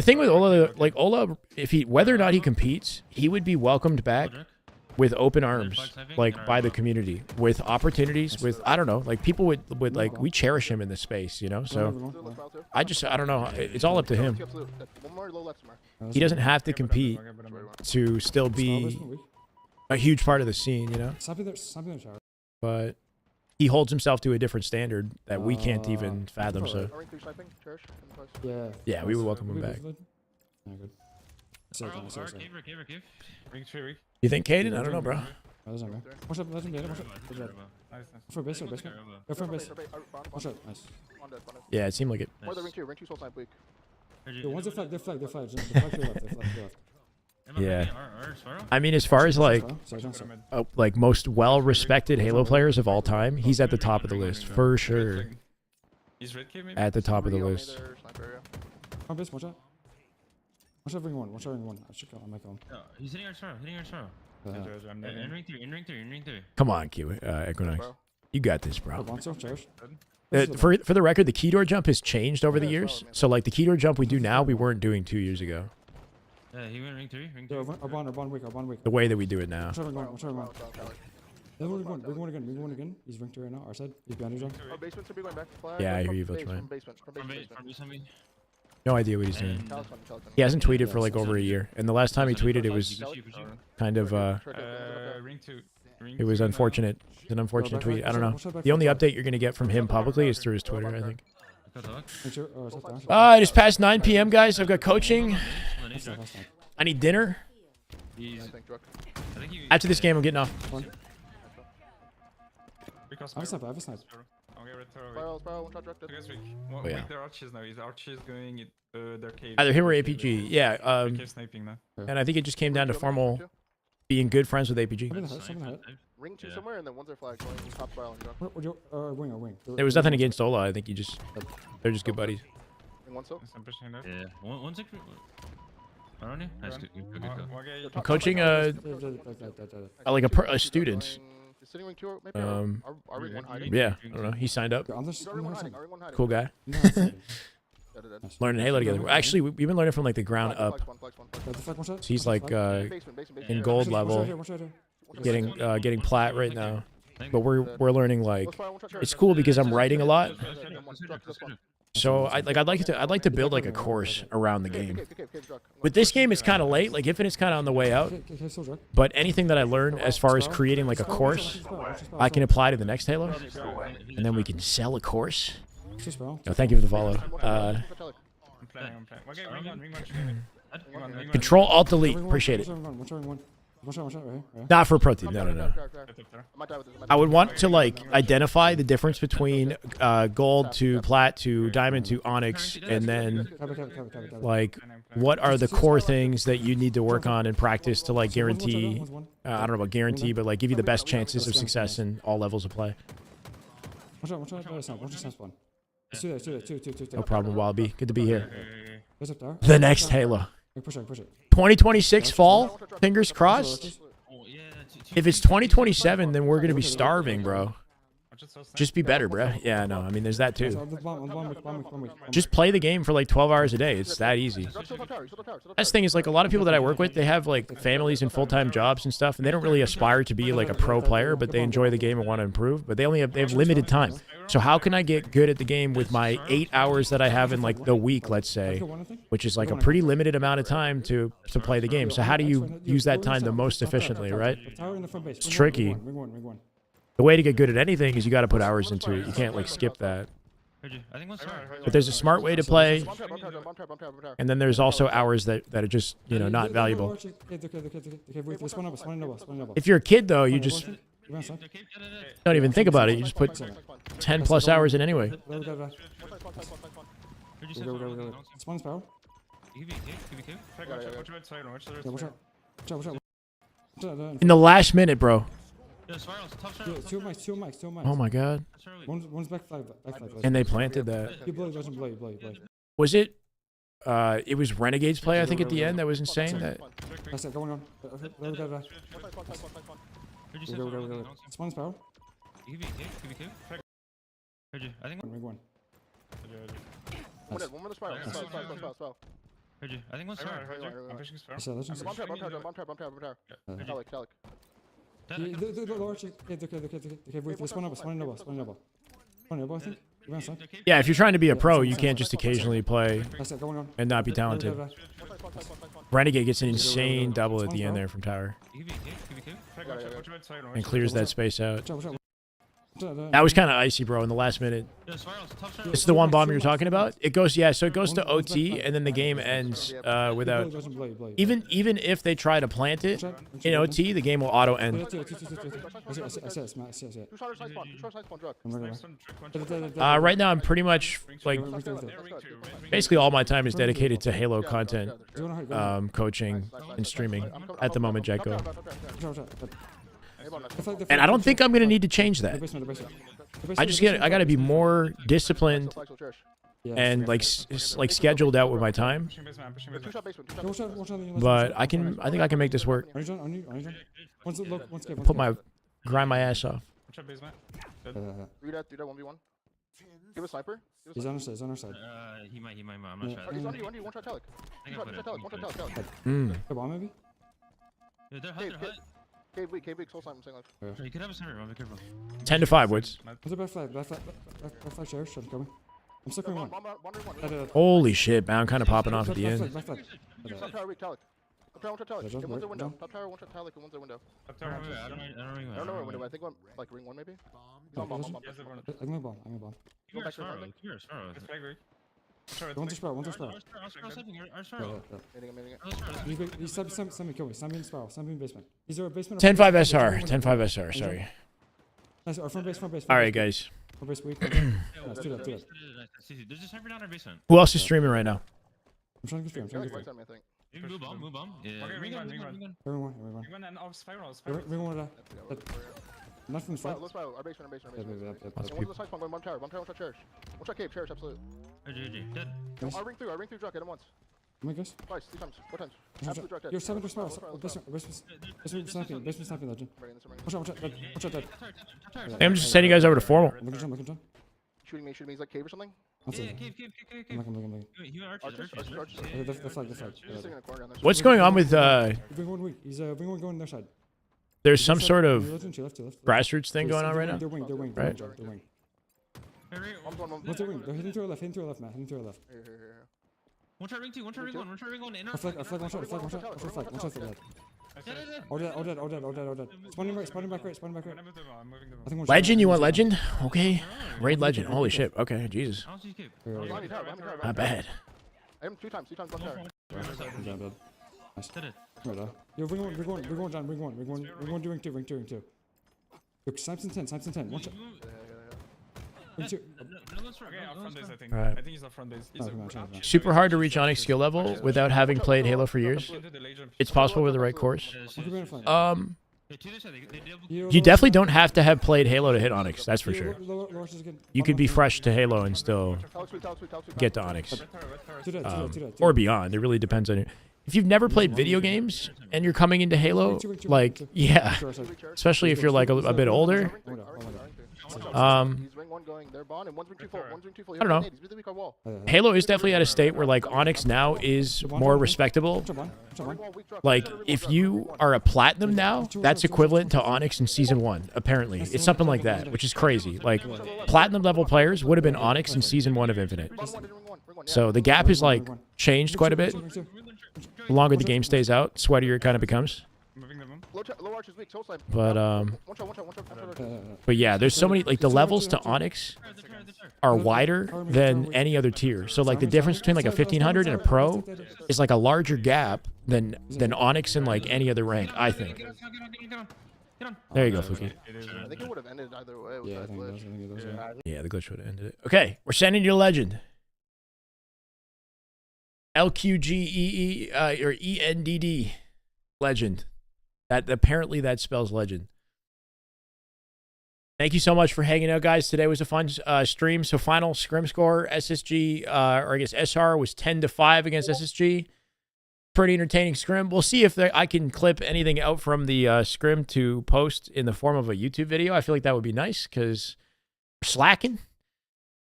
thing with Ola, like, Ola, if he, whether or not he competes, he would be welcomed back with open arms, like, by the community, with opportunities, with, I don't know, like, people would like, we cherish him in this space, you know? So, I don't know. It's all up to him. He doesn't have to compete to still be a huge part of the scene, you know? But he holds himself to a different standard that we can't even fathom, so. Yeah, we would welcome him back. You think Caden? I don't know, bro. Yeah, it seemed like it. Yo, one's a flag, they're flag. They're flag to your left, they're flag to your left. Yeah. I mean, as far as like most well-respected Halo players of all time, he's at the top of the list for sure. He's red cave maybe? At the top of the list. One base, watch out. Watch out, ring one. Watch out, ring one. I should go. I might go. No, he's hitting our sorrow. In ring 3. Come on, Q. Equinox. You got this, bro. Bonzo, Cherish. For the record, the key door jump has changed over the years. So like the key door jump we do now, we weren't doing 2 years ago. Yeah, he went ring 3. Yo, Arbon weak. The way that we do it now. Watch out, ring one. Ring one again. He's ring 2 right now. Our side. He's behind his jump. Yeah, I hear you, Vilch, man. From basement. No idea what he's doing. He hasn't tweeted for like over a year, and the last time he tweeted, it was kind of Ring 2. it was unfortunate. It's an unfortunate tweet. I don't know. The only update you're gonna get from him publicly is through his Twitter, I think. It is past 9 p.m., guys. I've got coaching. I need dinner. After this game, I'm getting off. I have a snipe. Their arches now. His arches going their cave. Either him or APG. Yeah. Cave sniping now. And I think it just came down to formal being good friends with APG. Ring 2 somewhere, and then one's their flag going top spiral and jump. Wing. There was nothing against Ola. I think they're just good buddies. Ring one still. Yeah. One sec. Around you? Nice. Good. I'm coaching like a student. Sitting ring 2 maybe. Are ring 1 hiding? Yeah, I don't know. He signed up. Are ring 1 hiding? Cool guy. Learning Halo together. Actually, we've been learning from like the ground up. So he's like in gold level, getting plat right now. But we're learning like it's cool because I'm writing a lot. So I'd like to build like a course around the game. With this game, it's kind of late. Like Infinite's kind of on the way out. But anything that I learn as far as creating like a course, I can apply to the next Halo, and then we can sell a course. No, thank you for the follow. Control Alt Delete. Appreciate it. Not for pro team. No. I would want to like identify the difference between gold to plat to diamond to onyx, and then like what are the core things that you need to work on and practice to like guarantee. I don't know about guarantee, but like give you the best chances of success in all levels of play. No problem, Wildby. Good to be here. The next Halo. 2026 fall? Fingers crossed? If it's 2027, then we're going to be starving, bro. Just be better, bro. Yeah, no, I mean, there's that too. Just play the game for like 12 hours a day. It's that easy. That's the thing is, like, a lot of people that I work with, they have like families and full-time jobs and stuff, and they don't really aspire to be like a pro player, but they enjoy the game and want to improve, but they have limited time. So how can I get good at the game with my 8 hours that I have in like the week, let's say, which is like a pretty limited amount of time to play the game. So how do you use that time the most efficiently, right? It's tricky. The way to get good at anything is you got to put hours into it. You can't like skip that. But there's a smart way to play, and then there's also hours that are just, you know, not valuable. If you're a kid though, you just don't even think about it. You just put 10 plus hours in anyway. In the last minute, bro. Two mics. Oh my god. One's back five. And they planted that. You blow. Was it? It was Renegade's play, I think, at the end. That was insane. That. That's it. Going on. Spawn power. I think one. One more spiral. I think one spiral. I'm pushing spiral. Bomb tower. Yeah, if you're trying to be a pro, you can't just occasionally play and not be talented. Renegade gets an insane double at the end there from tower. And clears that space out. That was kind of icy, bro, in the last minute. It's the one bomb you're talking about. It goes, yeah. So it goes to OT, and then the game ends without. Even if they try to plant it in OT, the game will auto end. Two shoters side spawn. Two shoters side spawn drug. Right now, I'm pretty much like basically all my time is dedicated to Halo content, coaching and streaming at the moment, Jacko. And I don't think I'm gonna need to change that. I gotta be more disciplined and like scheduled out with my time. But I think I can make this work. Grind my ass off. Read that 1v1. Give a sniper. He's on our side. He might. I'm not sure. He's on you. One shot telic. One shot telic. The bomb maybe? Yeah, they're hot. Cave weak, soul sniper, I'm saying like. You could have a sniper, be careful. 10 to 5, Woods. What's the back flag share? Shut coming. I'm stuck in one. Holy shit, Bound kind of popping off at the end. Top tower weak, telic. Top tower, one shot telic. And one's their window. Top tower, one shot telic, and one's their window. I don't know where window, I think one, like ring one maybe? He's on bomb. I'm gonna bomb. You're a Sparrow. One to Sparrow. He's semi kill me. Semi Sparrow. Semi basement. He's there basement. 10-5 SR. 10-5 SR, sorry. Nice. Front base. Alright, guys. Front base weak. Let's do that. There's a sniper down our basement. Who else is streaming right now? I'm trying to get stream. Move bomb. Yeah. Ring one. Ring one. Not from the front. Let's fire. Our basement. Lots of One people. side spawn, one tower, one shot cherish. One shot cave, cherish, absolute. Dead. I ring through drug, hit him once. Oh my gosh. Twice, 3 times, 4 times. Absolute drug dead. You're 7 to Sparrow. Basement sniping, legend. Watch out, dead. I'm just sending you guys over to formal. Look at John. Shooting me, he's like cave or something. Yeah, cave. I'm looking. He went archers. The flag. He's sitting in a corner down there. What's going on with Ring one weak. He's ring one going their side. there's some sort of To left. grassroots thing going on right now? They're wing. Right. They're wing. One. What's their wing? They're hitting through our left, Matt. Hitting through our left. Here. One shot ring two. One shot ring one. A flag, one shot for that. All dead. Spawning back right. I think one Legend? You want legend? Okay. Raid legend. Holy shit. Okay, Jesus. Not bad. I hit him 2 times, one tower. Dead. Nice. Right, yo, ring one, John. Ring one, do ring two. Yo, Snipes in 10. One shot. Ring two. Right. I think he's on front base. Super hard to reach Onyx skill level without having played Halo for years. It's possible with the right course. You definitely don't have to have played Halo to hit Onyx, that's for sure. You could be fresh to Halo and still get to Onyx. Or beyond. It really depends on you. If you've never played video games and you're coming into Halo, like, yeah, especially if you're like a bit older, I don't know. Halo is definitely at a state where like Onyx now is more respectable. Like if you are a platinum now, that's equivalent to Onyx in season 1. Apparently, it's something like that, which is crazy. Like platinum level players would have been Onyx in season 1 of Infinite. So the gap is like changed quite a bit. The longer the game stays out, sweatier it kind of becomes. But yeah, there's so many, like the levels to Onyx are wider than any other tier. So like the difference between like a 1500 and a pro is like a larger gap than Onyx and like any other rank, I think. There you go, Fluky. I think it would have ended either way with that glitch. Yeah, the glitch would have ended it. Okay, we're sending you a legend. LQGEE or ENDD legend. That apparently that spells legend. Thank you so much for hanging out, guys. Today was a fun stream. So final scrim score, SSG, or I guess SR was 10-5 against SSG. Pretty entertaining scrim. We'll see if I can clip anything out from the scrim to post in the form of a YouTube video. I feel like that would be nice because we're slacking.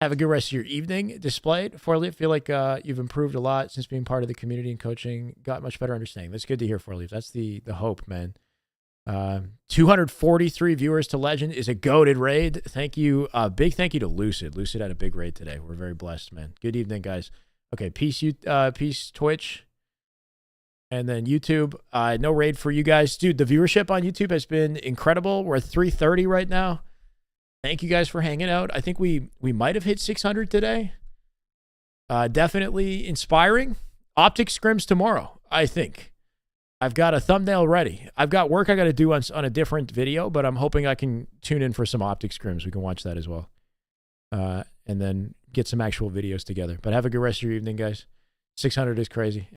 Have a good rest of your evening displayed. Fourleaf, feel like you've improved a lot since being part of the community and coaching. Got much better understanding. That's good to hear, Fourleaf. That's the hope, man. 243 viewers to Legend is a goated raid. Thank you. Big thank you to Lucid. Lucid had a big raid today. We're very blessed, man. Good evening, guys. Okay, peace Twitch. And then YouTube. No raid for you guys. Dude, the viewership on YouTube has been incredible. We're at 330 right now. Thank you guys for hanging out. I think we might have hit 600 today. Definitely inspiring. Optic scrims tomorrow, I think. I've got a thumbnail ready. I've got work I got to do on a different video, but I'm hoping I can tune in for some optic scrims. We can watch that as well. And then get some actual videos together. But have a good rest of your evening, guys. 600 is crazy.